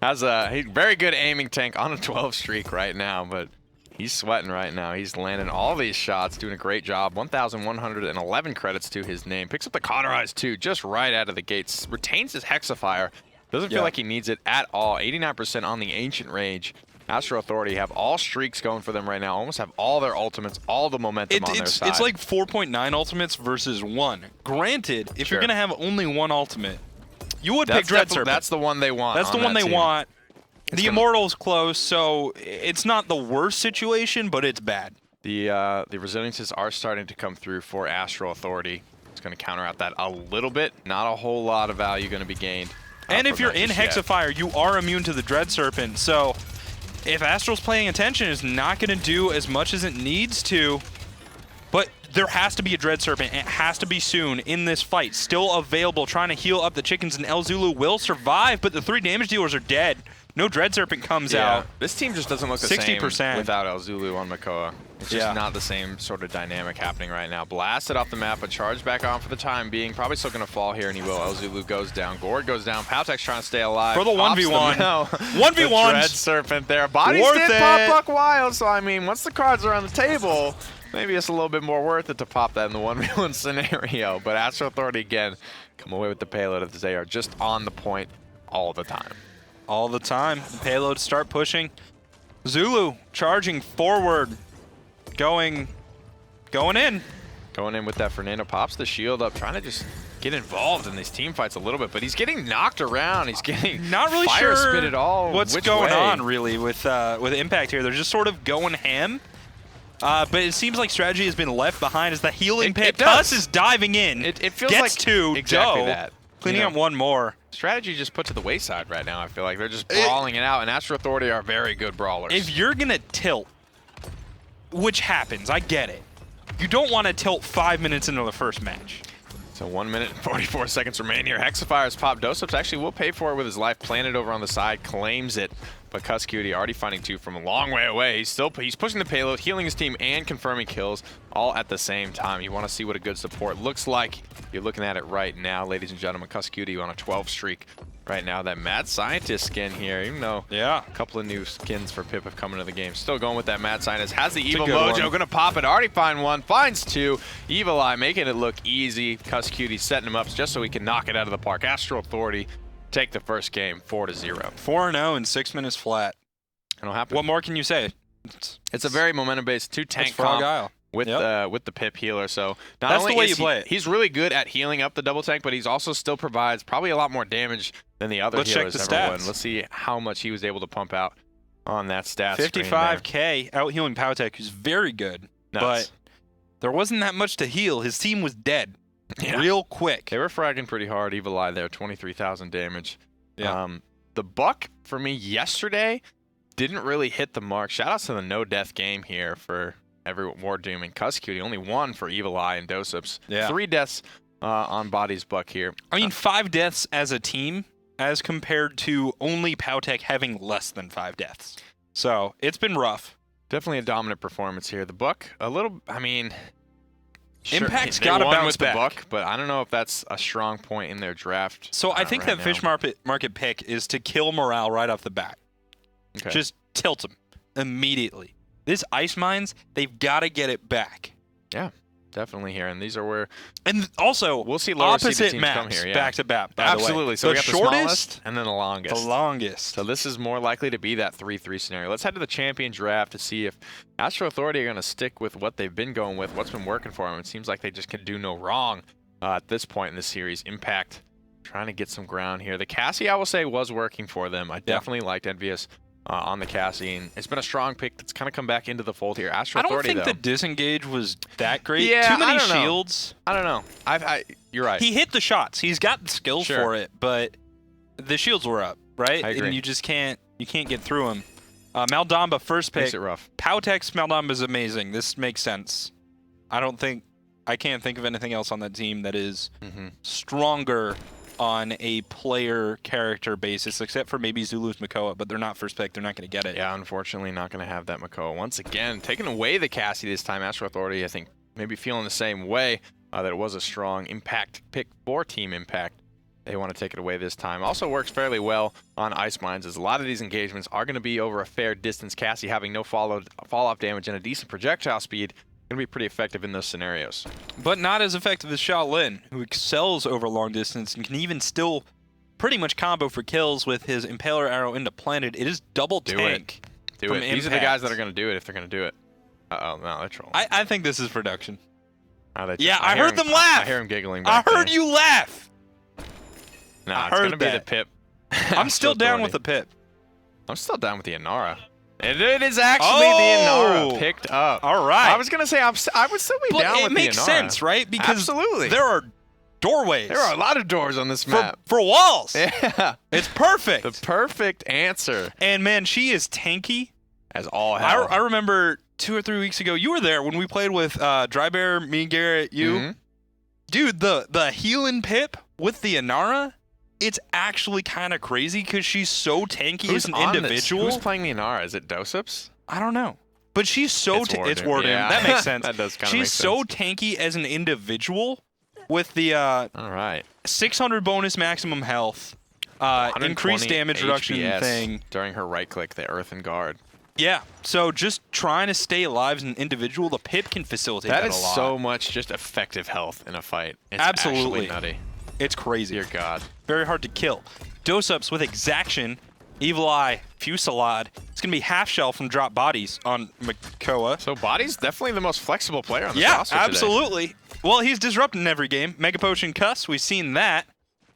Has a very good aiming tank on a 12 streak right now, but he's sweating right now. He's landing all these shots, doing a great job. 1,111 credits to his name. Picks up the Cauterize too, just right out of the gates. Retains his Hexafire. Doesn't feel like he needs it at all. 89% on the Ancient Rage. Astro Authority have all streaks going for them right now. Almost have all their ultimates, all the momentum on their side. It's like 4.9 ultimates versus 1. Granted, if you're going to have only one ultimate, you would pick Dread Serpent. That's the one they want. That's the one they want. The Immortal's close, so it's not the worst situation, but it's bad. The resiliences are starting to come through for Astro Authority. It's going to counter out that a little bit. Not a whole lot of value going to be gained. And if you're in Hexafire, you are immune to the Dread Serpent, so if Astral's paying attention, it's not going to do as much as it needs to. But there has to be a Dread Serpent. It has to be soon in this fight. Still available, trying to heal up the chickens, and El Zulu will survive, but the 3 damage dealers are dead. No Dread Serpent comes out. This team just doesn't look the 60% same without El Zulu on Makoa. It's just not the same sort of dynamic happening right now. Blasted off the map, but charged back on for the time being. Probably still going to fall here, and he will. El Zulu goes down. Gord goes down. Powtek's trying to stay alive. For the 1v1. 1v1. Dread Serpent there. Bodies did pop Buck Wild, so I mean, once the cards are on the table, maybe it's a little bit more worth it to pop that in the 1v1 scenario. But Astro Authority, again, come away with the payload as they are just on the point all the time. All the time. The payloads start pushing. Zulu charging forward. Going in. Going in with that Fernando. Pops the shield up, trying to just get involved in these team fights a little bit, but he's getting knocked around. He's getting not really fire sure spit at all. What's going on really with Impact here. They're just sort of going ham. But it seems like strategy has been left behind as the healing pit. Cuss is diving in. It feels gets like to exactly Doe, that. Cleaning up one more. Strategy just put to the wayside right now, I feel like. They're just brawling it out, and Astro Authority are very good brawlers. If you're going to tilt, which happens, I get it. You don't want to tilt 5 minutes into the first match. So 1 minute and 44 seconds remain here. Hexifire's pop. Dosups actually will pay for it with his life. Planted over on the side, claims it. But Cuss Cutie already finding 2 from a long way away. He's pushing the payload, healing his team, and confirming kills all at the same time. You want to see what a good support looks like. You're looking at it right now, ladies and gentlemen. Cuss Cutie on a 12 streak right now. That Mad Scientist skin here, even though a couple of new skins for Pip have come into the game. Still going with that Mad Scientist. Has the Evil Mojo, gonna pop it. Already find 1, finds 2. Evil Eye making it look easy. Cuss Cutie setting him up just so he can knock it out of the park. Astro Authority take the first game 4-0. 4-0 in 6 minutes flat. It'll happen. What more can you say? It's a very momentum-based 2-tank comp with the Pip healer. So not only is he's really good at healing up the double tank, but he's also still provides probably a lot more damage than the other healers ever would. Let's see how much he was able to pump out on that stat 55k out healing Powtek, who's very good. But there wasn't that much to heal. His team was dead. Real quick. They were fragging pretty hard. Evil Eye there, 23,000 damage. The Buck, for me, yesterday, didn't really hit the mark. Shoutouts to the no-death game here for everyone. War Doom and Cuss Cutie. Only 1 for Evil Eye and Dosups. 3 deaths on Body's Buck here. I mean, 5 deaths as a team as compared to only Powtek having less than 5 deaths. So, it's been rough. Definitely a dominant performance here. The Buck, a little, I mean... Impact's got to bounce back. The Buck, but I don't know if that's a strong point in their draft. So I think that Fish Market pick is to kill morale right off the bat. Okay. Just tilt them immediately. This Ice Mines, they've got to get it back. Yeah, definitely here. And these are where... And also, we'll see lower opposite teams maps come here, back to back, by Absolutely. the way. So we got the smallest and then the longest. The longest. So this is more likely to be that 3-3 scenario. Let's head to the champion draft to see if Astro Authority are going to stick with what they've been going with, what's been working for them. It seems like they just can do no wrong at this point in the series. Impact trying to get some ground here. The Cassie, I will say, was working for them. I definitely liked Envious on the Cassie, and it's been a strong pick that's kind of come back into the fold here. Astro Authority, I don't think the disengage was that great. Yeah, Too many shields. I don't know. You're right. He hit the shots. He's got the skills Sure. for it, but the shields were up, right? I agree. And you just can't get through him. Maldamba, first pick. Makes it rough. Powtex Maldamba is amazing. This makes sense. I can't think of anything else on that team that is stronger on a player character basis, except for maybe Zulu's Makoa, but they're not first pick. They're not going to get it. Yeah, unfortunately, not going to have that Makoa. Once again, taking away the Cassie this time. Astro Authority, I think, maybe feeling the same way, that it was a strong impact pick for Team Impact. They want to take it away this time. Also works fairly well on Ice Mines, as a lot of these engagements are going to be over a fair distance. Cassie having no fall-off damage and a decent projectile speed, going to be pretty effective in those scenarios. But not as effective as Shaolin, who excels over long distance and can even still pretty much combo for kills with his Impaler Arrow into Planet. It is double tank. Do it. These are the guys that are going to do it if they're going to do it. Uh-oh, no, they're trolling. I think this is production. I I heard them laugh. I hear him giggling I back heard there. you laugh. No, I it's going heard to be the that. Pip. I'm still down with the Pip. I'm still down with the Inara. It is actually the Inara picked up. All right. I was going to say I would still be down with the Inara. It makes sense, right? Because Absolutely. there are doorways. There are a lot of doors on this map. For walls. Yeah. It's perfect. The perfect answer. And man, she is tanky. As all hell. I remember 2 or 3 weeks ago, you were there when we played with Dry Bear, me, Garrett, you. Dude, the healing Pip with the Inara, it's actually kind of crazy because she's so tanky as an individual. Who's playing the Inara? Is it Dosups? I don't know. But she's so it's Warden. Yeah. That makes sense. That does kind of make She's so tanky as an individual with the all right. 600 bonus maximum health, increased damage reduction thing. During her right click, the Earthen Guard. Yeah, so just trying to stay alive as an individual, the Pip can facilitate that a lot. That is so much just effective health in a fight. It's Absolutely. actually nutty. It's crazy. Dear God. Very hard to kill. Dose-ups with Exaction, Evil Eye, Fusillade. It's going to be half shell from drop bodies on Makoa. So Body's definitely the most flexible player on the roster Yeah, today. absolutely. Well, he's disrupting every game. Mega Potion Cuss, we've seen that.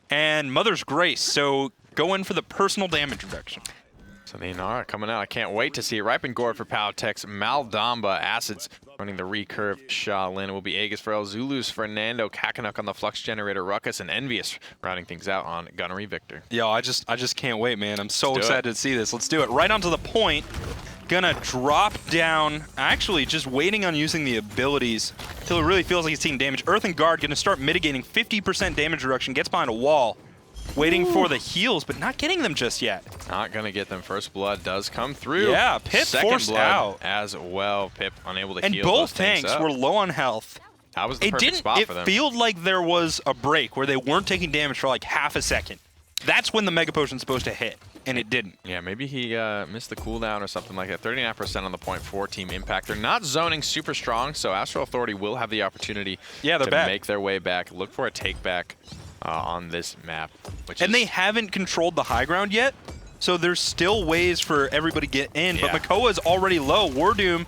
And Mother's Grace, so go in for the personal damage reduction. So the Inara coming out. I can't wait to see it. Ripen Gourd for Powtex. Maldamba, Acids running the recurve. Shaolin. It will be Aegis for El Zulus, Fernando, Kakanuk on the Flux Generator, Ruckus, and Envious rounding things out on Gunnery Victor. Yo, I just can't wait, man. I'm so Let's do excited to see this. Let's do it. Right onto the point. Gonna drop down. Actually, just waiting on using the abilities until it really feels like he's taking damage. Earthen Guard gonna start mitigating 50% damage reduction. Gets behind a wall. Waiting for the heals, but not getting them just yet. Not going to get them. First blood does come through. Yeah, Pip Second forced blood out. as well. Pip unable to And heal both those things tanks up. were low on health. That was the perfect spot for them. It felt like there was a break where they weren't taking damage for like half a second. That's when the Mega Potion's supposed to hit, and it didn't. Yeah, maybe he missed the cooldown or something like that. 39% on the point for Team Impact. They're not zoning super strong, so Astral Authority will have the opportunity to back. make their way back. Look for a take back on this map. They haven't controlled the high ground yet, so there's still ways for everybody to get in. Yeah. But Makoa's already low. Wardoom,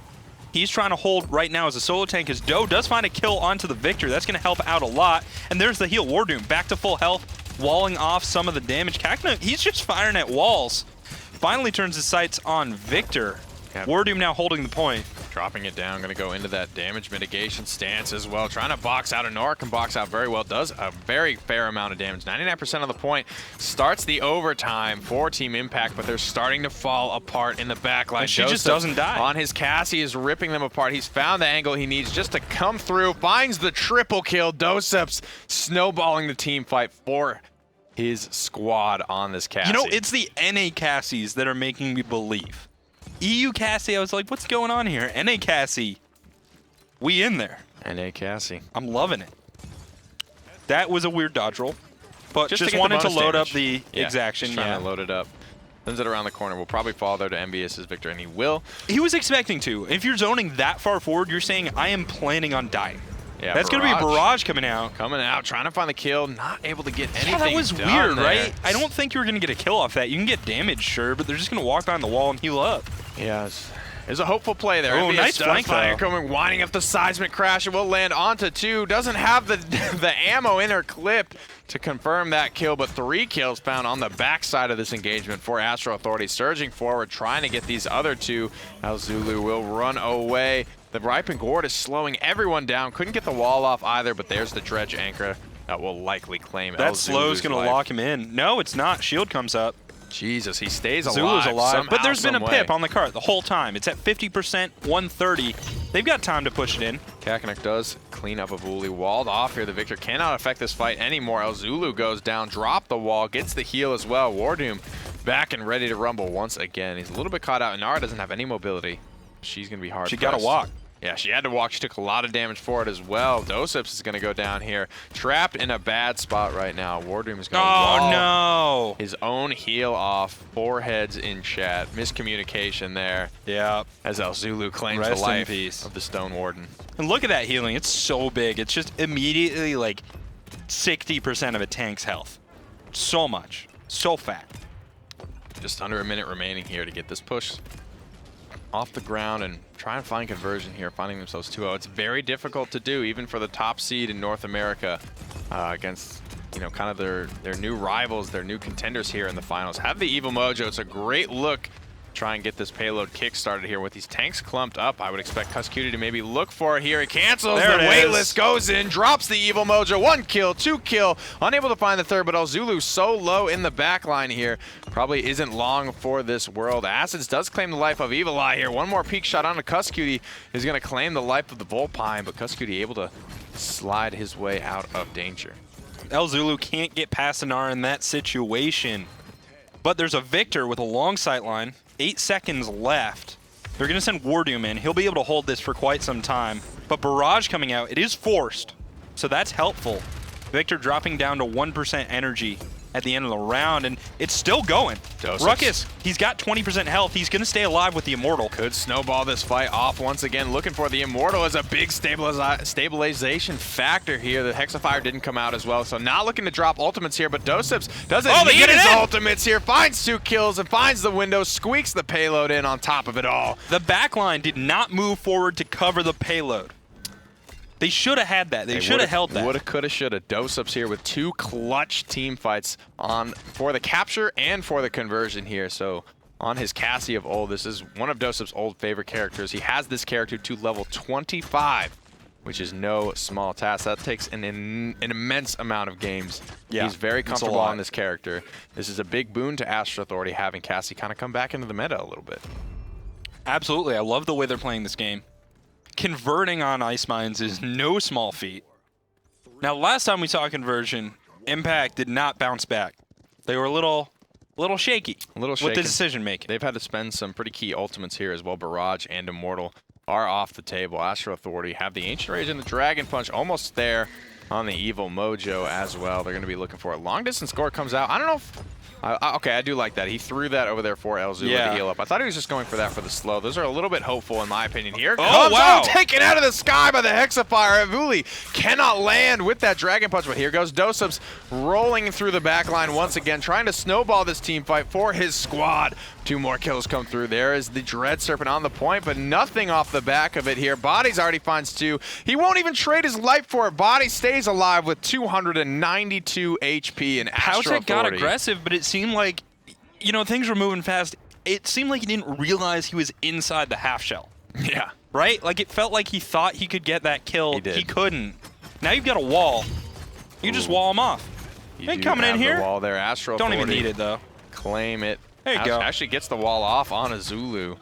he's trying to hold right now as a solo tank. His Doe does find a kill onto the Victor. That's going to help out a lot. And there's the heal. Wardoom back to full health, walling off some of the damage. Kakna, he's just firing at walls. Finally turns his sights on Victor. Yep. Wardoom now holding the point. Dropping it down, going to go into that damage mitigation stance as well. Trying to box out. Inara can box out very well. Does a very fair amount of damage. 99% of the point. Starts the overtime for Team Impact, but they're starting to fall apart in the backline. And she just doesn't die. On his Cassie is ripping them apart. He's found the angle he needs just to come through. Finds the triple kill. Doseps snowballing the team fight for his squad on this Cassie. You know, it's the NA Cassies that are making me believe. EU Cassie, I was like, what's going on here? NA Cassie, we in there. NA Cassie. I'm loving it. That was a weird dodge roll, but Just just to get the wanted to bonus load damage. up the Exaction. Just trying to load it up. Sends it around the corner. Will probably fall there to Envious's Victor, and he will. He was expecting to. If you're zoning that far forward, you're saying, I am planning on dying. Yeah, that's going to be a barrage coming out. Coming out, trying to find the kill, not able to get anything Yeah, that was done weird, there. right? I don't think you were going to get a kill off that. You can get damage, sure, but they're just going to walk behind the wall and heal up. Yes. There's a hopeful play there. Oh, nice flank, though. Coming, winding up the seismic crash. It will land onto 2. Doesn't have the ammo in her clip to confirm that kill, but 3 kills found on the backside of this engagement for Astro Authority. Surging forward, trying to get these other 2. El Zulu will run away. The Ripen Gourd is slowing everyone down. Couldn't get the wall off either, but there's the dredge anchor That will likely claim That El slow's Zulu's going to life. lock him in. No, it's not. Shield comes up. Jesus, he stays alive. Zulu's alive. Somehow, But there's been a some pip way. on the cart the whole time. It's at 50%, 130. They've got time to push it in. Kakarnik does clean up a Vuli. Walled off here. The Victor cannot affect this fight anymore. El Zulu goes down, drop the wall, gets the heal as well. Wardoom back and ready to rumble once again. He's a little bit caught out. Nara doesn't have any mobility. She's going to be hard She got to walk. Yeah, she had to walk. She took a lot of damage for it as well. Doseps is going to go down here. Trapped in a bad spot right now. Wardoom is going to wall no. his own heal off. 4 heads in chat. Miscommunication there. Yeah. As El Zulu claims Rest the in life peace. of the Stone Warden. And look at that healing. It's so big. It's just immediately like 60% of a tank's health. So much. So fat. Just under a minute remaining here to get this push off the ground and try and find conversion here, finding themselves 2-0. It's very difficult to do, even for the top seed in North America, against, you know, kind of their new rivals, their new contenders here in the finals. Have the Evil Mojo. It's a great look. Try and get this payload kick started here with these tanks clumped up. I would expect Cuscutie to maybe look for it here. He cancels. There The it Weightless is. goes in, drops the Evil Mojo. 1 kill, 2 kill. Unable to find the third, but El Zulu so low in the back line here. Probably isn't long for this world. Acids does claim the life of Evil Eye here. One more peek shot onto Cuscutie is going to claim the life of the Volpine, but Cuscutie able to slide his way out of danger. El Zulu can't get past Anar in that situation. But there's a Victor with a long sight line. 8 seconds left. They're going to send Wardoom in. He'll be able to hold this for quite some time. But Barrage coming out, it is forced. So that's helpful. Victor dropping down to 1% energy at the end of the round, and it's still going. Doseps. Ruckus, he's got 20% health. He's going to stay alive with the Immortal. Could snowball this fight off once again. Looking for the Immortal as a big stabilization factor here. The Hexafire didn't come out as well, so not looking to drop ultimates here, but Doseps doesn't they need get it his in. ultimates here. Finds 2 kills and finds the window, squeaks the payload in on top of it all. The backline did not move forward to cover the payload. They should have had that. They should have held that. Woulda, coulda, shoulda. Doseps here with 2 clutch team fights on for the capture and for the conversion here. So on his Cassie of old, this is one of Doseps' old favorite characters. He has this character to level 25, which is no small task. That takes an immense amount of games. Yeah, He's very it's a comfortable lot. on this character. This is a big boon to Astro Authority having Cassie kind of come back into the meta a little bit. Absolutely. I love the way they're playing this game. Converting on Ice Mines is no small feat. Now, last time we saw a conversion, Impact did not bounce back. They were a little shaky. A little with shaken. the decision making. They've had to spend some pretty key ultimates here as well. Barrage and Immortal are off the table. Astro Authority have the Ancient Rage and the Dragon Punch almost there on the Evil Mojo as well. They're going to be looking for it. Long distance score comes out. I don't know if... okay, I do like that. He threw that over there for El Zulu to heal up. I thought he was just going for that for the slow. Those are a little bit hopeful in my opinion. Here it comes. wow. Taken out of the sky by the Hexafire. Vuli cannot land with that Dragon Punch, but here goes Doseps rolling through the back line once again, trying to snowball this team fight for his squad. 2 more kills come through. There is the Dread Serpent on the point, but nothing off the back of it here. Bodies already finds 2. He won't even trade his life for it. Body stays alive with 292 HP and Astro Pouchek got Authority. aggressive, but it seemed like, you know, things were moving fast. It seemed like he didn't realize he was inside the half shell. Yeah. Right? Like, it felt like he thought he could get that kill. He did. He couldn't. Now you've got a wall. You just wall him off. You Hey, do coming in have the here. wall there. Astro Don't even Authority need it, though. Claim it. There you go. Actually gets the wall off on a Zulu.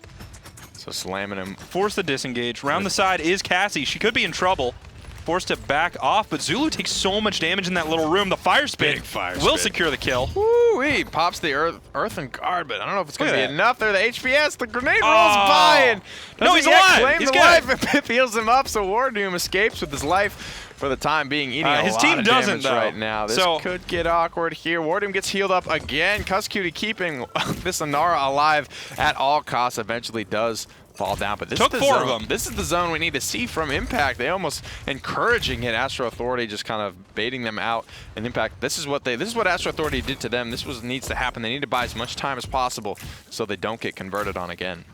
So slamming him. Force the disengage. Round the side is Cassie. She could be in trouble. Forced to back off, but Zulu takes so much damage in that little room. The fire spit Big fire will spit. secure the kill. Woo-wee. Pops the Earthen Guard, but I don't know if it's going to Look be at that. enough there. The HPS, the grenade rolls by, and No, doesn't he's yet alive. claim He's the good. life. It heals him up, so Wardoom escapes with his life for the time being, eating a His lot team of doesn't, damage though. right now. This So- could get awkward here. Wardoom gets healed up again. Cuscutie keeping this Anara alive at all costs. Eventually does fall down, but this Took is the 4 of zone. them. This is the zone we need to see from Impact. They almost encouraging it. Astro Authority just kind of baiting them out. And Impact, this is what Astro Authority did to them. This needs to happen. They need to buy as much time as possible so they don't get converted on again.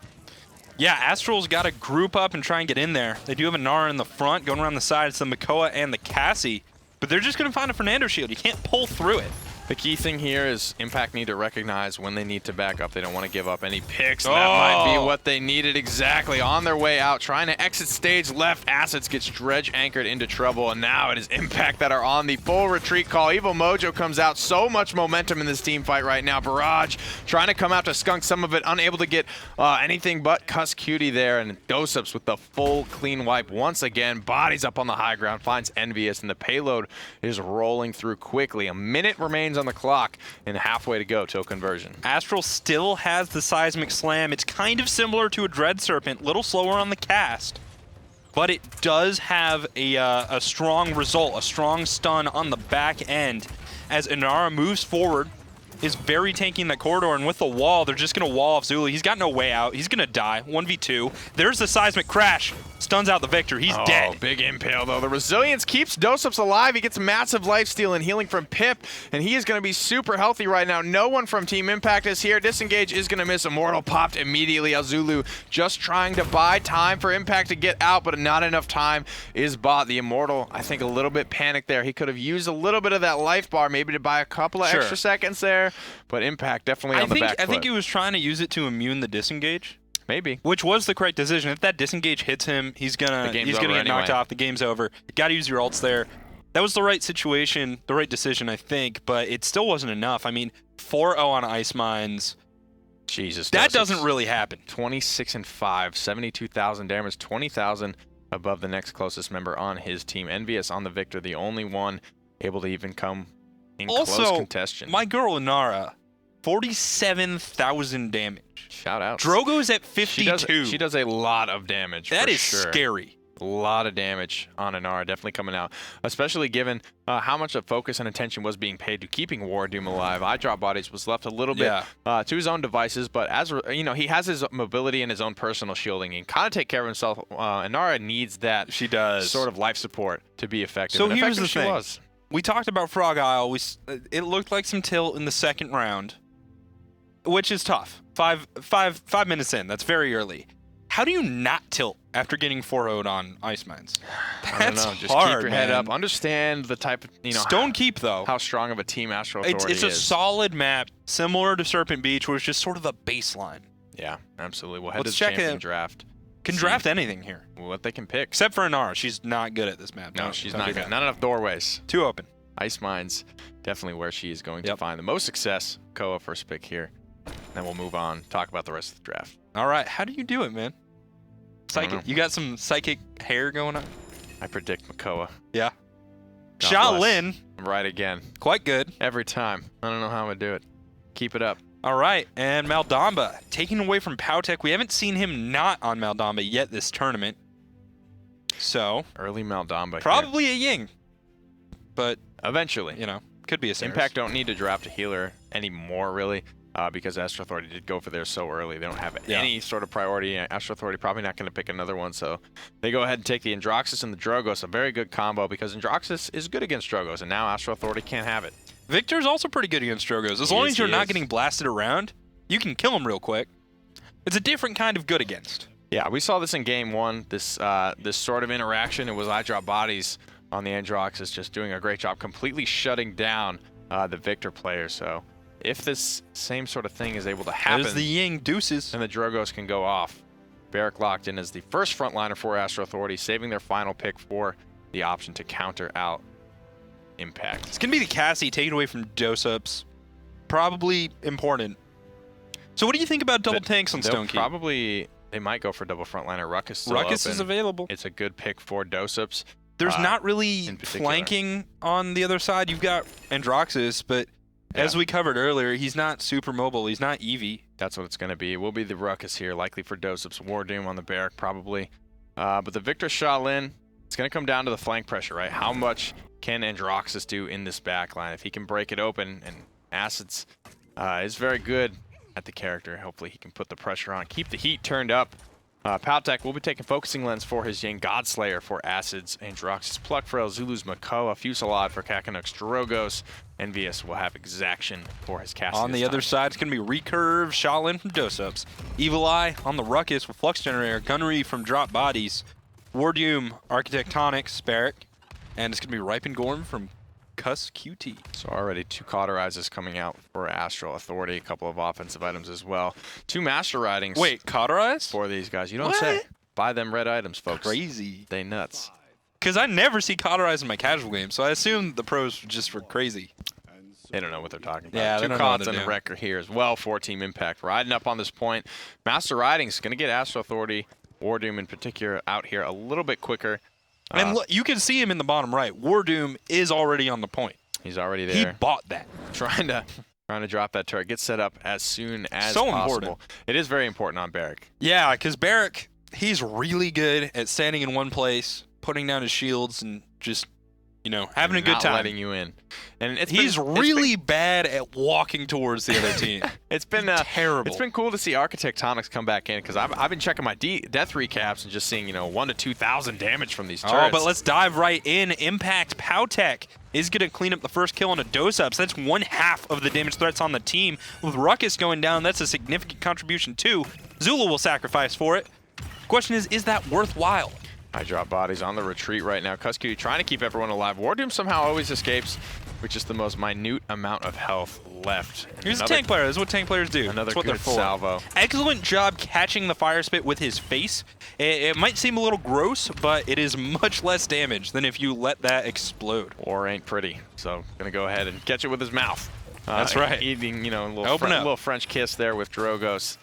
Yeah, Astral's got to group up and try and get in there. They do have a Nara in the front. Going around the sides, the Makoa and the Cassie. But they're just going to find a Fernando shield. You can't pull through it. The key thing here is Impact need to recognize when they need to back up. They don't want to give up any picks. That might be what they needed exactly. On their way out, trying to exit stage left. Acids gets dredge anchored into trouble, and now it is Impact that are on the full retreat call. Evil Mojo comes out. So much momentum in this team fight right now. Barrage trying to come out to skunk some of it, unable to get anything but Cuss Cutie there, and Dosups with the full clean wipe once again. Bodies up on the high ground, finds Envious, and the payload is rolling through quickly. A minute remains on the clock and halfway to go till conversion. Astral still has the Seismic Slam. It's kind of similar to a Dread Serpent, a little slower on the cast, but it does have a strong result, a strong stun on the back end as Inara moves forward, is very tanky in that corridor, and with the wall, they're just going to wall off Zulu. He's got no way out. He's going to die. 1v2. There's the Seismic Crash. Stuns out the Victor. He's dead. Big impale, though. The resilience keeps Dosups alive. He gets massive lifesteal and healing from Pip, and he is going to be super healthy right now. No one from Team Impact is here. Disengage is going to miss. Immortal popped immediately. Zulu just trying to buy time for Impact to get out, but not enough time is bought. The Immortal, I think, a little bit panicked there. He could have used a little bit of that life bar maybe to buy a couple of extra seconds there, but Impact definitely on the back foot. I think he was trying to use it to immune the disengage. Maybe. Which was the correct decision. If that disengage hits him, he's gonna get knocked off. The game's over. You gotta use your ults there. That was the right situation, the right decision, I think, but it still wasn't enough. I mean, 4-0 on Ice Mines. Jesus. That doesn't really happen. 26 and 5, 72,000 damage, 20,000 above the next closest member on his team. Envious on the Victor, the only one able to even come in close contention. My girl Inara, 47,000 damage. Shout out. Drogo's at 52. She does a lot of damage. That is sure. Scary. A lot of damage on Inara, definitely coming out, especially given how much of focus and attention was being paid to keeping War Doom alive. Eyedrop Bodies was left a little bit to his own devices, but as you know, he has his mobility and his own personal shielding and kind of take care of himself. Inara needs that sort of life support to be effective. So here's the thing. We talked about Frog Isle. It looked like some tilt in the second round, which is tough. Five minutes in, that's very early. How do you not tilt after getting 4-0'd on Ice Mines? I don't know. Just hard, keep your head up. Understand the type of, Stone Keep, though. How strong of a team Astral Authority is. It's a solid map, similar to Serpent Beach, where it's just sort of the baseline. Yeah, absolutely. We'll head Let's to the check champion draft. Can draft anything here. What they can pick. Except for Inara. She's not good at this map. No, she's not good. Not enough doorways. Too open. Ice Mines, definitely where she is going to find the most success. Koa first pick here. Then we'll move on, talk about the rest of the draft. All right, how do you do it, man? Psychic. You got some psychic hair going on? I predict Makoa. Yeah. God Shaolin. I'm right again. Quite good. Every time. I don't know how I'm going to do it. Keep it up. All right, and Maldamba, taken away from Powtek. We haven't seen him not on Maldamba yet this tournament. So. Early Maldamba probably a Ying. But. Eventually. Could be a Saris. Impact don't need to draft a healer anymore, really. Because Astral Authority did go for theirs so early. They don't have any sort of priority. Astral Authority probably not going to pick another one, so they go ahead and take the Androxus and the Drogos, a very good combo because Androxus is good against Drogos, and now Astral Authority can't have it. Victor's also pretty good against Drogos. As long as you're not getting blasted around, you can kill him real quick. It's a different kind of good against. Yeah, we saw this in Game 1, this sort of interaction. It was Eyedrop Bodies on the Androxus just doing a great job completely shutting down the Victor player, so if this same sort of thing is able to happen, there's the Ying deuces, and the Drogos can go off. Barrack locked in as the first frontliner for Astral Authority, saving their final pick for the option to counter out Impact. It's going to be the Cassie taken away from Dosups. Probably important. So what do you think about double tanks on Stone Keep? They might go for double frontliner. Ruckus still Ruckus open. Is available. It's a good pick for Dosups. There's not really flanking on the other side. You've got Androxus, but as we covered earlier, he's not super mobile. He's not Eevee. That's what it's going to be. It will be the Ruckus here, likely for Dosups. War Doom on the Barrack, probably. But the Victor Shaolin, it's going to come down to the flank pressure, right? How much can Androxus do in this backline? If he can break it open, and Acids is very good at the character. Hopefully he can put the pressure on, keep the heat turned up. Powtek will be taking Focusing Lens for his Yang Godslayer for Acids, Androxus, Pluck Frail, Zulu's Makoa, Fusillade for Kakanuk's Drogos. Envious will have Exaction for his Cassie. On the other side, it's going to be Recurve, Shaolin from Dosups. Evil Eye on the Ruckus with Flux Generator, Gunnery from Drop Bodies, War Doom, Architectonics, Barrack, and it's going to be Ripen Gorm from Cuss QT. So already 2 cauterizes coming out for Astral Authority, a couple of offensive items as well. 2 master ridings. Wait, cauterize? For these guys. You don't What? say. Buy them red items, folks. Crazy. They nuts. Because I never see cauterize in my casual game, so I assume the pros just were crazy. They don't know what they're talking about. Yeah, they 2 don't know what cots to and a do. wrecker here as well for Team Impact. Riding up on this point. Master Riding's going to get Astral Authority, Wardoom in particular, out here a little bit quicker. And look, you can see him in the bottom right. Wardoom is already on the point. He's already there. He bought that. Trying to drop that turret. Get set up as soon as So possible. important. It is very important on Barrack. Yeah, because Barrack, he's really good at standing in one place, putting down his shields, and just, you know, having a good Not time. letting you in. And He's really bad at walking towards the other team. It's been terrible. It's been cool to see Architectonics come back in because I've been checking my death recaps and just seeing 1,000 to 2,000 damage from these turrets. Oh, but let's dive right in. Impact Powtech is going to clean up the first kill on a dose-up. So that's 1/2 of the damage threats on the team. With Ruckus going down, that's a significant contribution too. Zulu will sacrifice for it. Question is that worthwhile? I drop bodies on the retreat right now. Cuscuty trying to keep everyone alive. Wardoom somehow always escapes with just the most minute amount of health left. He's a tank player. This is what tank players do. Another That's what they're good for. salvo. Excellent job catching the fire spit with his face. It might seem a little gross, but it is much less damage than if you let that explode. War ain't pretty, so gonna go ahead and catch it with his mouth. That's right. Eating, a Open up. little French kiss there with Drogos.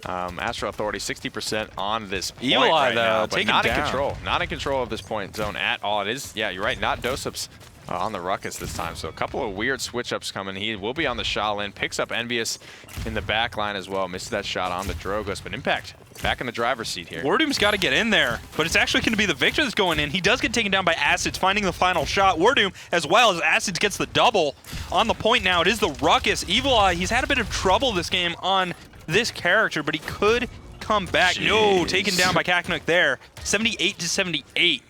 Astral Authority 60% on this point Evil Eye, right now, though, but take not him in down. control. Not in control of this point zone at all. It is, yeah, you're right, not dose-ups on the Ruckus this time. So a couple of weird switch-ups coming. He will be on the Shaolin, picks up Envious in the back line as well. Misses that shot on the Drogos, but Impact back in the driver's seat here. Wardoom's got to get in there, but it's actually going to be the Victor that's going in. He does get taken down by Acids, finding the final shot. Wardoom, as well as Acids, gets the double. On the point now, it is the Ruckus. Evil Eye, he's had a bit of trouble this game on this character, but he could come back. Jeez. No, taken down by Kaknuk there. 78 to 78,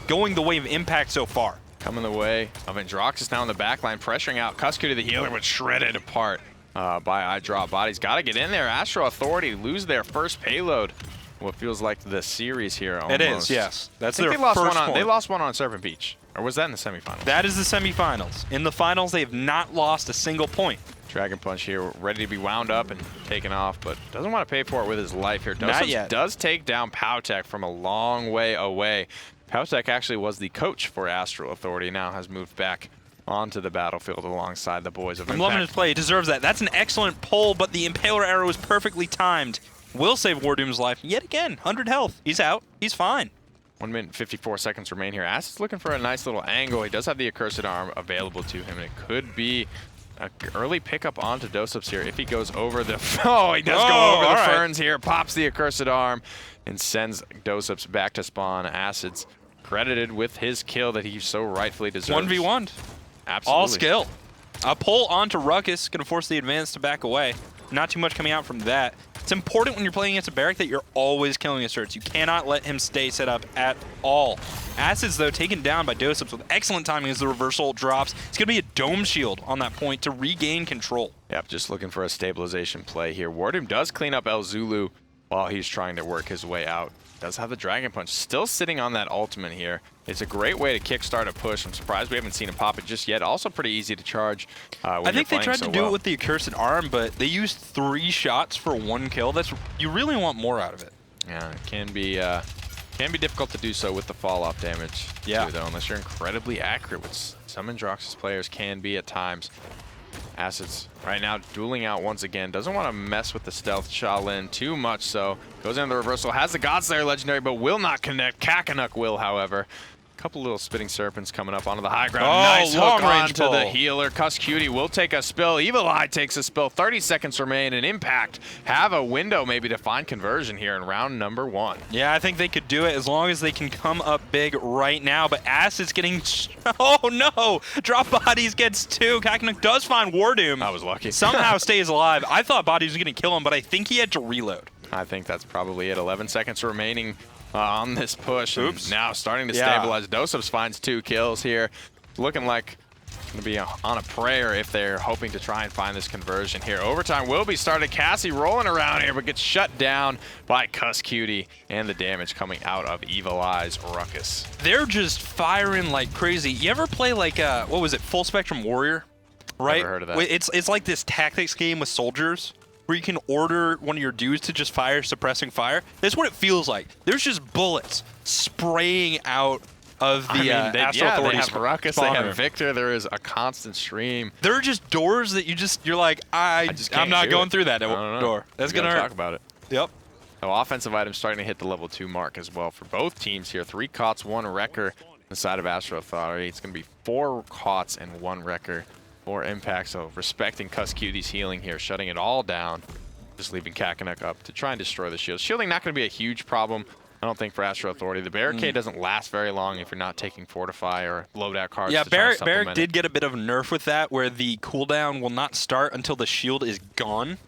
going the way of Impact so far. Coming the way of Androxus now in the back line, pressuring out Cuscuty the healer, but shredded apart by I Drop Bodies. Got to get in there. Astral Authority lose their first payload. What feels like the series here almost. It is, yes. That's I think their they lost first one on. point. They lost one on Serpent Beach, or was that in the semifinals? That is the semifinals. In the finals, they have not lost a single point. Dragon Punch here, ready to be wound up and taken off, but doesn't want to pay for it with his life here. Not Dosage yet. does take down Powtech from a long way away. Powtech actually was the coach for Astral Authority, now has moved back onto the battlefield alongside the boys of I'm loving his Impact. play. He deserves that. That's an excellent pull, but the Impaler arrow is perfectly timed. Will save Wardoom's life. Yet again, 100 health. He's out. He's fine. 1 minute and 54 seconds remain here. Acid's looking for a nice little angle. He does have the Accursed Arm available to him, and it could be an early pickup onto Dosups here if he goes over the... Oh, he does go over the all right. ferns here, pops the Accursed Arm, and sends Dosups back to spawn. Acid's credited with his kill that he so rightfully deserves. 1v1. Absolutely. All skill. A pull onto Ruckus, going to force the advance to back away. Not too much coming out from that. It's important when you're playing against a Barrack that you're always killing asserts. You cannot let him stay set up at all. Acids, though, taken down by Dosups with excellent timing as the reversal drops. It's going to be a dome shield on that point to regain control. Yep, just looking for a stabilization play here. Wardoom does clean up El Zulu while he's trying to work his way out. Does have the Dragon Punch. Still sitting on that ultimate here. It's a great way to kickstart a push. I'm surprised we haven't seen him pop it just yet. Also pretty easy to charge when I think they you're playing tried so to do well. it with the Accursed Arm, but they used 3 shots for 1 kill. You really want more out of it. Yeah, it can be difficult to do so with the fall-off damage, Yeah. too, though, unless you're incredibly accurate, which some Androxus players can be at times. Acids right now dueling out once again. Doesn't want to mess with the stealth Shaolin too much, so goes into the reversal. Has the Godslayer legendary, but will not connect. Kakanuk will, however. Couple little spitting serpents coming up onto the high ground. Oh, Nice hook long-range onto the pull. healer. Cuscuty will take a spill. Evil Eye takes a spill. 30 seconds remain, and Impact have a window maybe to find conversion here in round number 1. Yeah, I think they could do it as long as they can come up big right now. But Acid's getting... Oh, no! Drop Bodies gets 2. Kakanuk does find Wardoom. I was lucky. Somehow stays alive. I thought Bodies was going to kill him, but I think he had to reload. I think that's probably it. 11 seconds remaining on this push. Oops. And now starting to Yeah. stabilize. Dosups finds 2 kills here. Looking like Gonna be on a prayer if they're hoping to try and find this conversion here. Overtime will be started. Cassie rolling around here, but gets shut down by Cuss Cutie, and the damage coming out of Evil Eye's Ruckus. They're just firing like crazy. You ever play like, what was it, Full Spectrum Warrior? Right? Never heard of that. It's like this tactics game with soldiers where you can order one of your dudes to just fire suppressing fire. That's what it feels like. There's just bullets spraying out of the Astral Authority they have Ruckus, they spawner. have Victor. There is a constant stream. There are just doors that you're like, I'm not going through that door. That's We're gonna hurt. talk about it. Yep. So offensive items starting to hit the level 2 mark as well for both teams here. 3 COTS, 1 Wrecker on the side of Astral Authority. It's going to be 4 COTS and 1 Wrecker, 4 impacts. So respecting Cuss Cutie's healing here, shutting it all down, just leaving Kakanuk up to try and destroy the shields. Shielding not going to be a huge problem, I don't think, for Astral Authority. The barricade doesn't last very long if you're not taking Fortify or loadout cards. Yeah, to try and Barrick supplement did it. get a bit of a nerf with that, where the cooldown will not start until the shield is gone.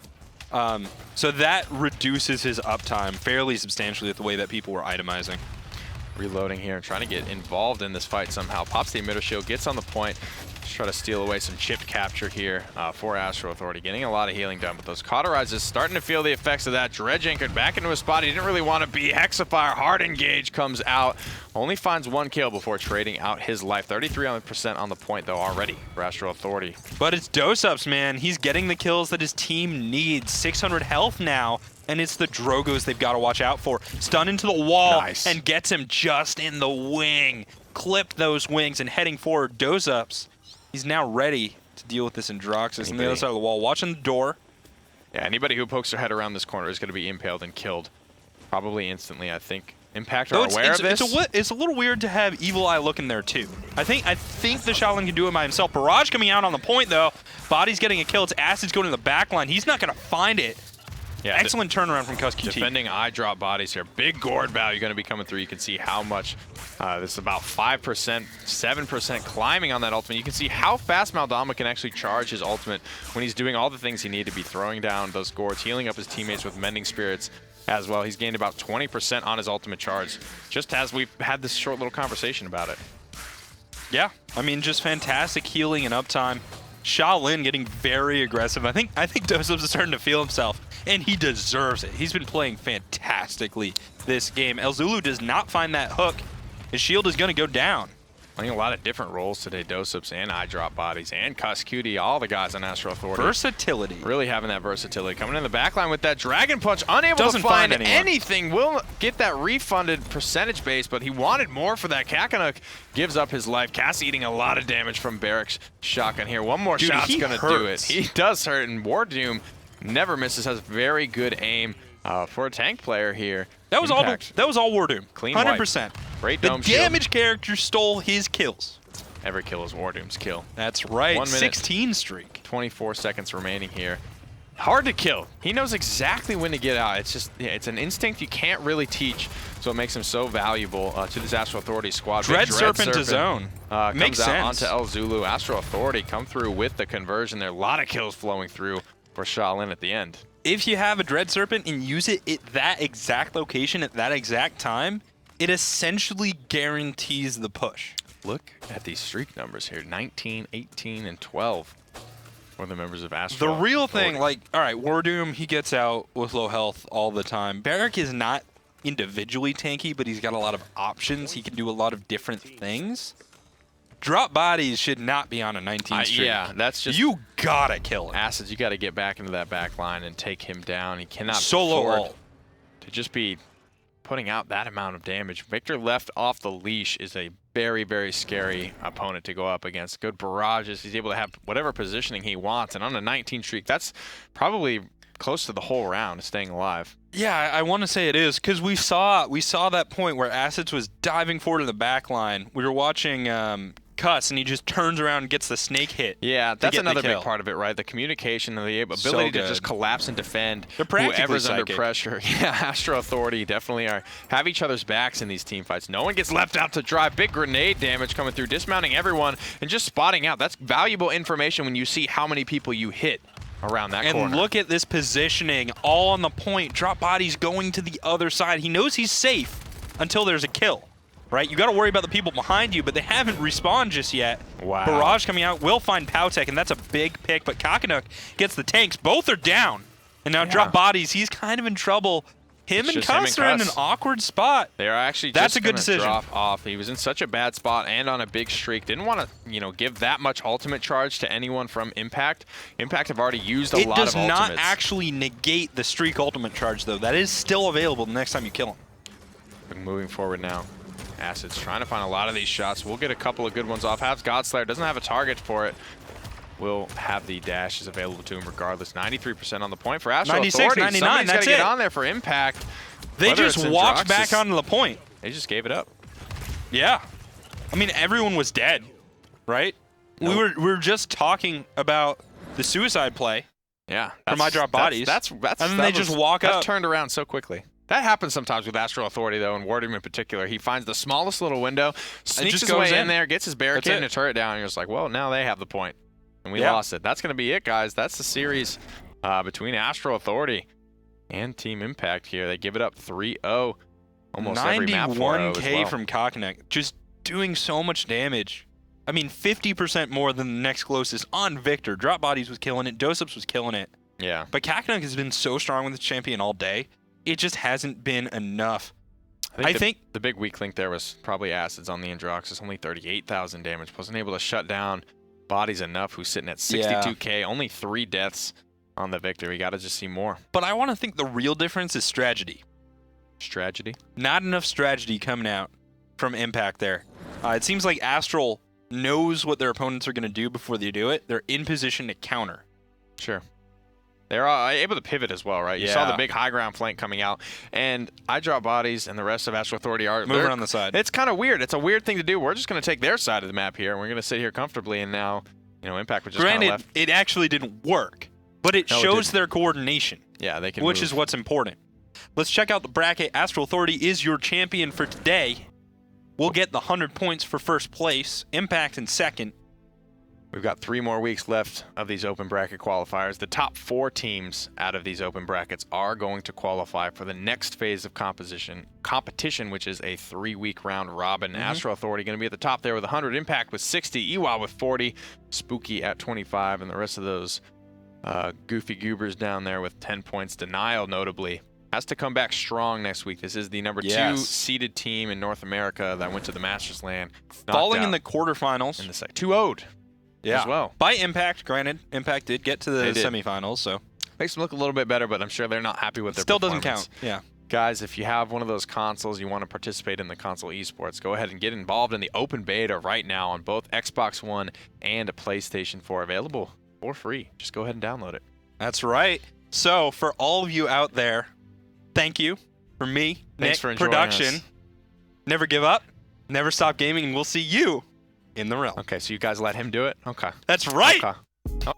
So that reduces his uptime fairly substantially with the way that people were itemizing. Reloading here and trying to get involved in this fight somehow. Pops the emitter shield, gets on the point. Just try to steal away some chip capture here for Astral Authority. Getting a lot of healing done, but those cauterizers starting to feel the effects of that. Dredge anchored back into a spot he didn't really want to be. Hexafire, hard engage comes out. Only finds 1 kill before trading out his life. 33% on the point though already for Astral Authority. But it's Dose-Ups, man. He's getting the kills that his team needs. 600 health now, and it's the Drogos they've got to watch out for. Stun into the wall and gets him just in the wing. Clipped those wings and heading forward. Dose-Ups, he's now ready to deal with this Androxus on the other side of the wall. Watching the door. Yeah, anybody who pokes their head around this corner is going to be impaled and killed. Probably instantly, I think. Impact are aware of this. It's a little weird to have Evil Eye looking there too. I think the Shaolin can do it by himself. Barrage coming out on the point though. Body's getting a kill. It's Acid's going to the back line. He's not going to find it. Yeah, excellent turnaround from Cuss Cutie. Defending eye drop bodies here. Big gourd value going to be coming through. You can see how much. This is about 5%, 7% climbing on that ultimate. You can see how fast Maldama can actually charge his ultimate when he's doing all the things he need to be, throwing down those gourds, healing up his teammates with Mending Spirits as well. He's gained about 20% on his ultimate charge, just as we've had this short little conversation about it. Yeah, I mean, just fantastic healing and uptime. Shaolin getting very aggressive. I think Dose-Ups is starting to feel himself, and he deserves it. He's been playing fantastically this game. El Zulu does not find that hook. His shield is going to go down. Playing a lot of different roles today. Dose-Ups and eye drop bodies and Cuss Cutie, all the guys on Astral Authority. Versatility. Really having that versatility. Coming in the backline with that Dragon Punch, unable Doesn't to find anyone. anything. Will get that refunded percentage base, but he wanted more for that. Kakanuk gives up his life. Cass eating a lot of damage from Barrick's shotgun here. One more shot's going to do it. He does hurt, and War Doom never misses, has very good aim for a tank player here. That was all War Doom. Clean 100%. Great the dome damage character stole his kills. Every kill is War Doom's kill. That's right. 1 minute, 16 streak. 24 seconds remaining here. Hard to kill. He knows exactly when to get out. It's just, it's an instinct you can't really teach, so it makes him so valuable to this Astral Authority squad. Dread Serpent to zone. Makes comes out sense. onto El Zulu. Astral Authority come through with the conversion there. A lot of kills flowing through for Shaolin at the end. If you have a Dread Serpent and use it at that exact location at that exact time, it essentially guarantees the push. Look at these streak numbers here. 19, 18, and 12 for the members of Astral. The real thing, like, all right, War Doom, he gets out with low health all the time. Barrick is not individually tanky, but he's got a lot of options. He can do a lot of different things. Drop bodies should not be on a 19 streak. Yeah, that's just... You gotta kill him. Acids, you gotta get back into that back line and take him down. He cannot solo afford ult to just be putting out that amount of damage. Victor left off the leash is a very, very scary opponent to go up against. Good barrages. He's able to have whatever positioning he wants. And on a 19 streak, that's probably close to the whole round, staying alive. Yeah, I want to say it is, because we saw that point where Acids was diving forward in the back line. We were watching Cuss, and he just turns around and gets the snake hit. Yeah, that's another big part of it, right? The communication and the ability to just collapse and defend whoever's under pressure. Yeah, Astral Authority definitely have each other's backs in these team fights. No one gets left out to dry. Big grenade damage coming through, dismounting everyone, and just spotting out. That's valuable information when you see how many people you hit around that corner. And look at this positioning, all on the point. Drop bodies going to the other side. He knows he's safe until there's a kill. right? You got to worry about the people behind you, but they haven't respawned just yet. Wow. Barrage coming out will find Powtek, and that's a big pick, but Kakanuk gets the tanks. Both are down. And now drop bodies. He's kind of in trouble. Him and Cuss are in an awkward spot. They are actually That's just a good decision. Drop off. He was in such a bad spot and on a big streak. Didn't want to, give that much ultimate charge to anyone from Impact. Impact have already used a lot of ultimates. It does not actually negate the streak ultimate charge, though. That is still available the next time you kill him. Moving forward now. Acid's trying to find a lot of these shots. We'll get a couple of good ones off. Has Godslayer, doesn't have a target for it. Will have the dashes available to him regardless. 93% on the point for Astro 96, Authority. 99, Somebody's that's got to get it. on there for Impact. They Whether just it's walked Androxus, back onto the point. They just gave it up. Yeah. I mean, everyone was dead, right? Nope. We were just talking about the suicide play. Yeah. From I Drop Bodies. And then they just walk up. That's turned around so quickly. That happens sometimes with Astro Authority, though, and Wardham in particular. He finds the smallest little window, sneaks just his goes way in in. there, gets his barricade and a turret down, and you're just like, well, now they have the point. And we lost it. That's going to be it, guys. That's the series between Astro Authority and Team Impact here. They give it up 3-0. Almost every map 4-0 as 91K well. from Kakanuk. Just doing so much damage. I mean, 50% more than the next closest on Victor. Drop Bodies was killing it. Doseps was killing it. Yeah. But Kakanuk has been so strong with the champion all day. It just hasn't been enough. I think the big weak link there was probably Acids on the Androxus. Only 38,000 damage. Wasn't able to shut down Bodies enough, who's sitting at 62K. Only 3 deaths on the Victor. We got to just see more. But I want to think the real difference is strategy. Strategy? Not enough strategy coming out from Impact there. It seems like Astral knows what their opponents are going to do before they do it. They're in position to counter. Sure. They're able to pivot as well, right? You saw the big high ground flank coming out. And I Drop Bodies and the rest of Astro Authority are moving on the side. It's kind of weird. It's a weird thing to do. We're just going to take their side of the map here, and we're going to sit here comfortably, and now, Impact was just kind of Granted, left. it actually didn't work, but it shows their coordination. Yeah, they can Which move. is what's important. Let's check out the bracket. Astral Authority is your champion for today. We'll get the 100 points for first place. Impact in second. We've got 3 more weeks left of these open bracket qualifiers. The top 4 teams out of these open brackets are going to qualify for the next phase of competition, which is a 3-week round robin. Astro Authority going to be at the top there with 100, Impact with 60, Ewa with 40, Spooky at 25, and the rest of those goofy goobers down there with 10 points. Denial, notably, has to come back strong next week. This is the number 2 seeded team in North America that went to the Masters land. Falling in the quarterfinals. In the 2-0'd. As well. By Impact, granted. Impact did get to the semifinals, so. Makes them look a little bit better, but I'm sure they're not happy with their Still performance. doesn't count. Yeah. Guys, if you have one of those consoles, you want to participate in the console esports, go ahead and get involved in the open beta right now on both Xbox One and a PlayStation 4, available for free. Just go ahead and download it. That's right. So, for all of you out there, thank you. From me, Thanks Nick, for enjoying production. us. Never give up. Never stop gaming, and we'll see you in the realm. Okay, so you guys let him do it? Okay. That's right. Okay. Oh.